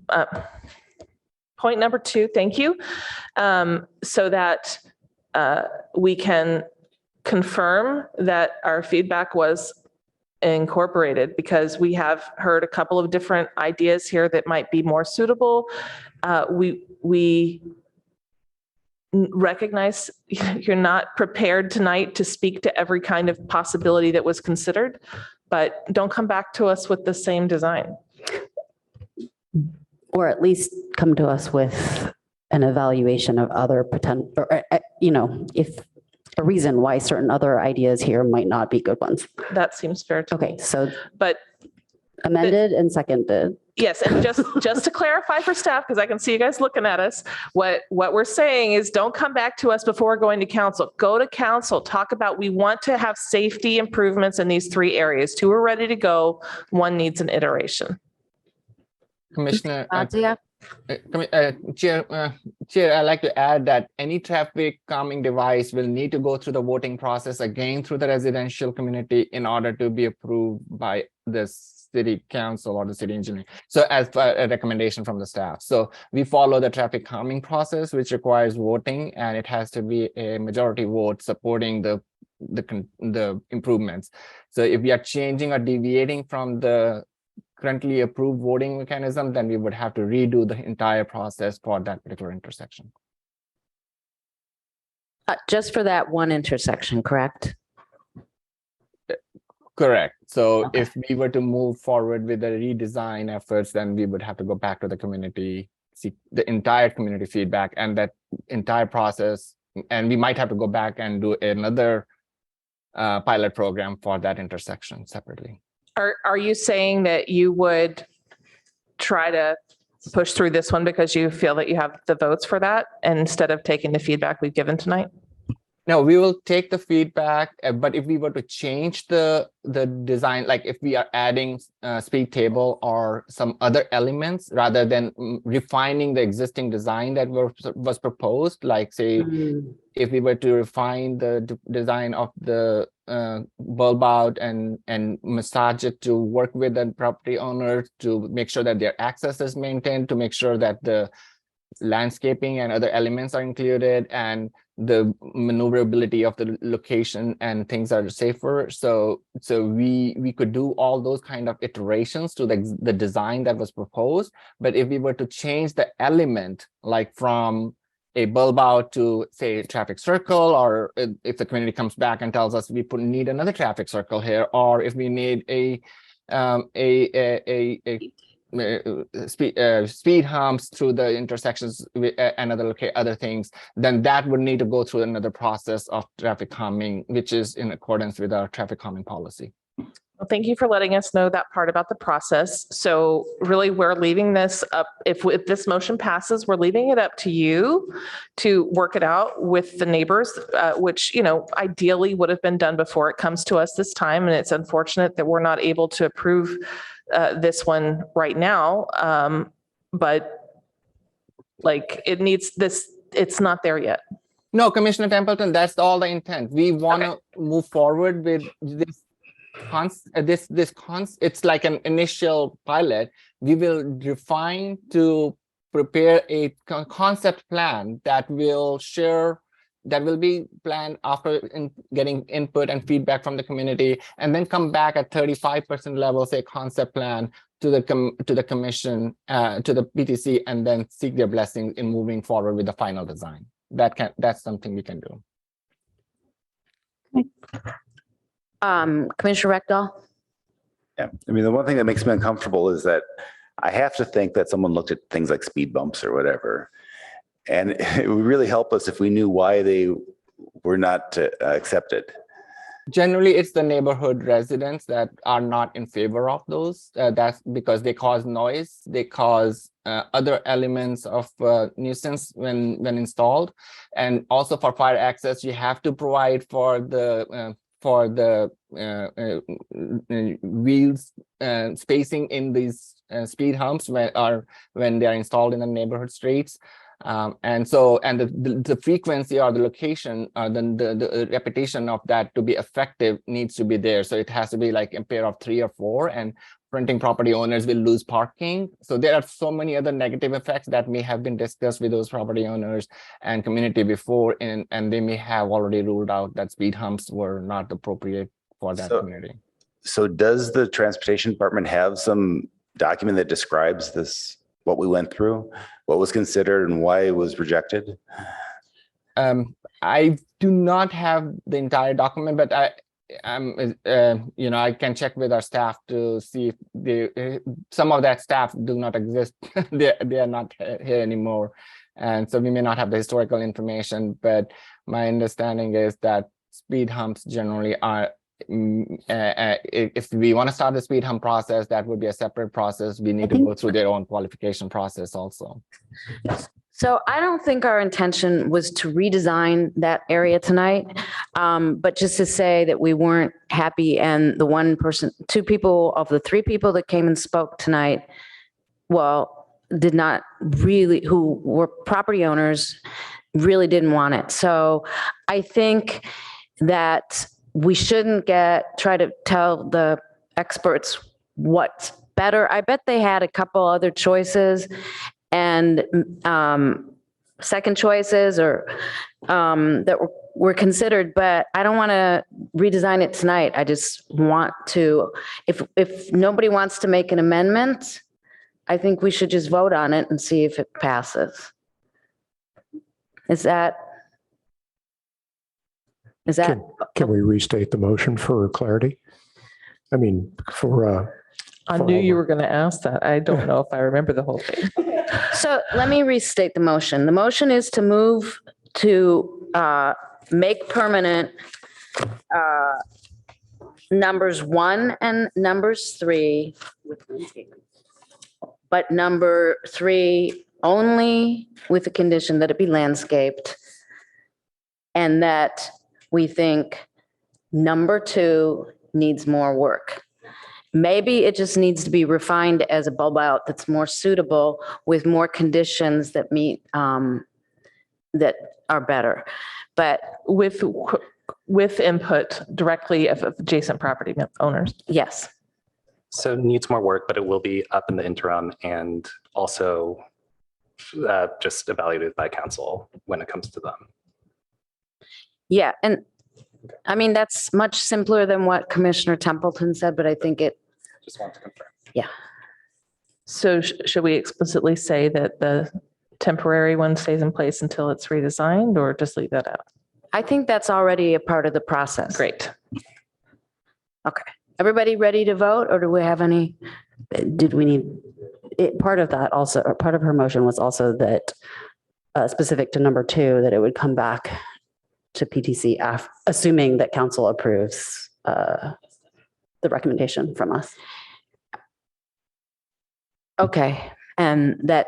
[SPEAKER 10] Point number 2, thank you. So that we can confirm that our feedback was incorporated, because we have heard a couple of different ideas here that might be more suitable. We recognize you're not prepared tonight to speak to every kind of possibility that was considered, but don't come back to us with the same design.
[SPEAKER 2] Or at least come to us with an evaluation of other potential, if a reason why certain other ideas here might not be good ones.
[SPEAKER 10] That seems fair to
[SPEAKER 2] Okay,
[SPEAKER 10] me.
[SPEAKER 2] so
[SPEAKER 10] But
[SPEAKER 2] amended and seconded.
[SPEAKER 10] yes, and just to clarify for staff, because I can see you guys looking at us, what we're saying is don't come back to us before going to council. Go to council, talk about, we want to have safety improvements in these 3 areas. 2 are ready to go, 1 needs an iteration.
[SPEAKER 14] Commissioner,
[SPEAKER 1] Nadia?
[SPEAKER 14] Chair, I'd like to add that any traffic calming device will need to go through the voting process again through the residential community in order to be approved by the city council or the city engineer. So as a recommendation from the staff. So we follow the traffic calming process, which requires voting, and it has to be a majority vote supporting the improvements. So if we are changing or deviating from the currently approved voting mechanism, then we would have to redo the entire process for that particular intersection.
[SPEAKER 1] Just for that one intersection, correct?
[SPEAKER 14] Correct. So
[SPEAKER 1] Okay.
[SPEAKER 14] if we were to move forward with the redesign efforts, then we would have to go back to the community, seek the entire community feedback and that entire process. And we might have to go back and do another pilot program for that intersection separately.
[SPEAKER 10] Are you saying that you would try to push through this one because you feel that you have the votes for that instead of taking the feedback we've given tonight?
[SPEAKER 14] No, we will take the feedback, but if we were to change the design, like if we are adding speed table or some other elements rather than refining the existing design that was proposed, like say, if we were to refine the design of the bulb out and massage it to work with the property owner to make sure that their access is maintained, to make sure that the landscaping and other elements are included and the maneuverability of the location and things are safer. So we could do all those kind of iterations to the design that was proposed. But if we were to change the element, like from a bulb out to say a traffic circle, or if the community comes back and tells us we need another traffic circle here, or if we need speed humps through the intersections and other things, then that would need to go through another process of traffic calming, which is in accordance with our traffic calming policy.
[SPEAKER 10] Well, thank you for letting us know that part about the process. So really, we're leaving this up. If this motion passes, we're leaving it up to you to work it out with the neighbors, which, ideally would have been done before it comes to us this time. And it's unfortunate that we're not able to approve this one right now. But like it needs this, it's not there yet.
[SPEAKER 14] No, Commissioner Templeton, that's all the intent. We want to move forward with this. It's like an initial pilot. We will refine to prepare a concept plan that will be planned after getting input and feedback from the community, and then come back at 35% level, say concept plan to the commission, to the PTC, and then seek their blessing in moving forward with the final design. That's something we can do.
[SPEAKER 1] Commissioner Rectal?
[SPEAKER 12] Yeah, I mean, the one thing that makes me uncomfortable is that I have to think that someone looked at things like speed bumps or whatever. And it would really help us if we knew why they were not accepted.
[SPEAKER 14] Generally, it's the neighborhood residents that are not in favor of those. That's because they cause noise. They cause other elements of nuisance when installed. And also for fire access, you have to provide for the wheels spacing in these speed humps when they are installed in the neighborhood streets. And the frequency or the location, the repetition of that to be effective needs to be there. So it has to be like a pair of 3 or 4, and renting property owners will lose parking. So there are so many other negative effects that may have been discussed with those property owners and community before, and they may have already ruled out that speed humps were not appropriate for that community.
[SPEAKER 12] So does the transportation department have some document that describes this, what we went through, what was considered and why it was rejected?
[SPEAKER 14] I do not have the entire document, but I can check with our staff to see if some of that staff do not exist. They are not here anymore. And so we may not have the historical information, but my understanding is that speed humps generally are, if we want to start the speed hump process, that would be a separate process. We need to go through their own qualification process also.
[SPEAKER 1] So I don't think our intention was to redesign that area tonight, but just to say that we weren't happy, and the one person, two people of the three people that came and spoke tonight, well, did not really, who were property owners, really didn't want it. So I think that we shouldn't try to tell the experts what's better. I bet they had a couple other choices and second choices or that were considered, but I don't want to redesign it tonight. I just want to, if nobody wants to make an amendment, I think we should just vote on it and see if it passes. Is that?
[SPEAKER 4] Can we restate the motion for clarity? I mean,
[SPEAKER 10] I knew you were going to ask that. I don't know if I remember the whole thing.
[SPEAKER 1] So let me restate the motion. The motion is to move to make permanent numbers 1 and numbers 3, but number 3 only with the condition that it be landscaped, and that we think number 2 needs more work. Maybe it just needs to be refined as a bulb out that's more suitable with more conditions that meet, that are better. But
[SPEAKER 10] with input directly of adjacent property owners.
[SPEAKER 1] Yes.
[SPEAKER 11] So it needs more work, but it will be up in the interim and also just evaluated by council when it comes to them.
[SPEAKER 1] Yeah, and I mean, that's much simpler than what Commissioner Templeton said, but I think it.
[SPEAKER 11] Just want to confirm.
[SPEAKER 1] Yeah.
[SPEAKER 10] So should we explicitly say that the temporary one stays in place until it's redesigned, or just leave that out?
[SPEAKER 1] I think that's already a part of the process.
[SPEAKER 10] Great.
[SPEAKER 1] Okay. Everybody ready to vote, or do we have any?
[SPEAKER 2] Did we need, part of that also, or part of her motion was also that specific to number 2, that it would come back to PTC assuming that council approves the recommendation from us.
[SPEAKER 1] Okay, and that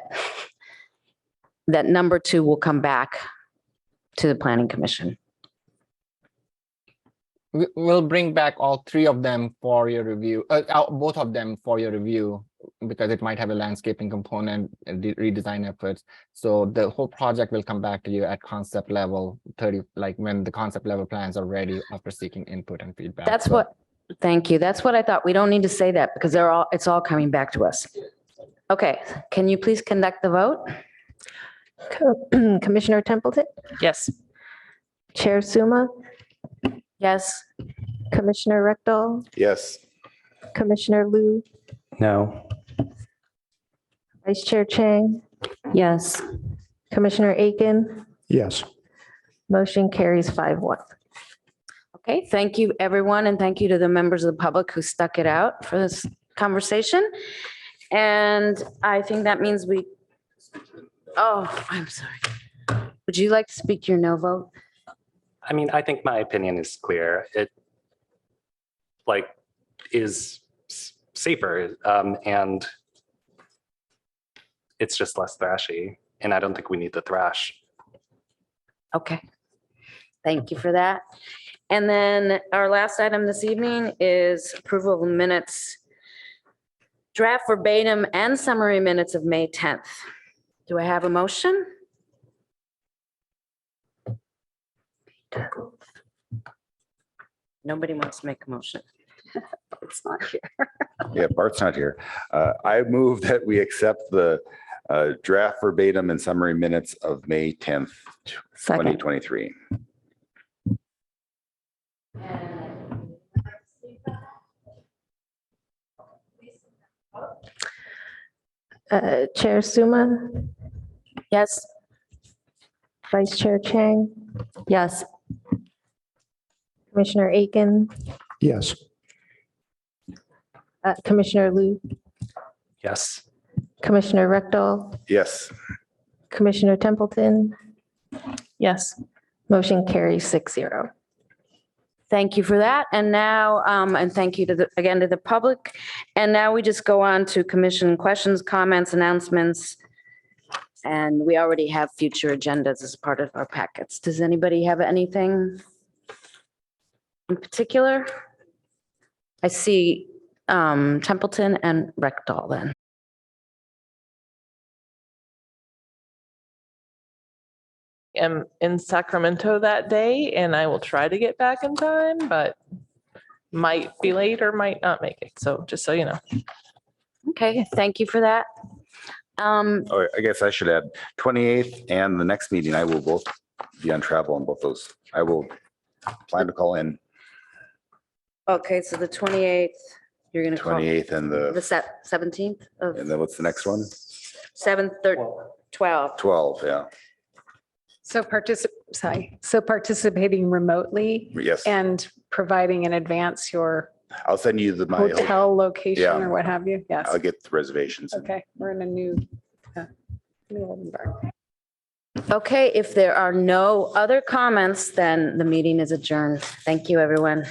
[SPEAKER 1] number 2 will come back to the Planning Commission.
[SPEAKER 14] We'll bring back all 3 of them for your review, both of them for your review, because it might have a landscaping component and redesign efforts. So the whole project will come back to you at concept level 30, like when the concept level plans are ready after seeking input and feedback.
[SPEAKER 1] That's what, thank you. That's what I thought. We don't need to say that because it's all coming back to us. Okay, can you please conduct the vote?
[SPEAKER 3] Commissioner Templeton,
[SPEAKER 10] Yes.
[SPEAKER 3] Chair Suma,
[SPEAKER 1] Yes.
[SPEAKER 3] Commissioner Rectal,
[SPEAKER 12] Yes.
[SPEAKER 3] Commissioner Liu,
[SPEAKER 11] No.
[SPEAKER 3] Vice Chair Chang,
[SPEAKER 2] Yes.
[SPEAKER 3] Commissioner Aiken,
[SPEAKER 4] yes.
[SPEAKER 3] motion carries 5-1.
[SPEAKER 1] Okay, thank you, everyone, and thank you to the members of the public who stuck it out for this conversation. And I think that means I'm sorry. Would you like to speak your no vote?
[SPEAKER 11] I mean, I think my opinion is clear. It is safer and it's just less thrashy. And I don't think we need the thrash.
[SPEAKER 1] Okay. Thank you for that. And then our last item this evening is approval of minutes, draft verbatim and summary minutes of May 10th. Do I have a motion? Nobody wants to make a motion. It's not here.
[SPEAKER 12] Yeah, Bart's not here. I move that we accept the draft verbatim and summary minutes of May 10th, 2023.
[SPEAKER 3] Chair Suma,
[SPEAKER 1] Yes.
[SPEAKER 3] Vice Chair Chang,
[SPEAKER 2] Yes.
[SPEAKER 3] Commissioner Aiken,
[SPEAKER 4] Yes.
[SPEAKER 3] Commissioner Liu,
[SPEAKER 11] Yes.
[SPEAKER 3] Commissioner Rectal,
[SPEAKER 12] Yes.
[SPEAKER 3] Commissioner Templeton,
[SPEAKER 10] Yes.
[SPEAKER 3] motion carries 6-0.
[SPEAKER 1] Thank you for that. And now, and thank you again to the public. And now we just go on to commission questions, comments, announcements. And we already have future agendas as part of our packets. Does anybody have anything in particular? I see Templeton and Rectal then.
[SPEAKER 10] Am in Sacramento that day and I will try to get back in time, but might be late or might not make it. So just so you know.
[SPEAKER 1] Okay, thank you for that.
[SPEAKER 12] Or I guess I should add 28th and the next meeting, I will both be on travel on both those. I will plan to call in
[SPEAKER 1] Okay, so the 28th, you're gonna call.
[SPEAKER 12] 28th and
[SPEAKER 1] The
[SPEAKER 12] the,
[SPEAKER 1] 17th of
[SPEAKER 12] and then what's the next one?
[SPEAKER 1] 7th, 12th.
[SPEAKER 12] 12, yeah.
[SPEAKER 5] So participating remotely
[SPEAKER 12] Yes.
[SPEAKER 5] and providing in advance your
[SPEAKER 12] I'll send you my
[SPEAKER 5] hotel location
[SPEAKER 12] Yeah.
[SPEAKER 5] or what have you. Yes.
[SPEAKER 12] I'll get the reservations.
[SPEAKER 5] Okay, we're in a new environment.
[SPEAKER 1] Okay, if there are no other comments, then the meeting is adjourned. Thank you, everyone.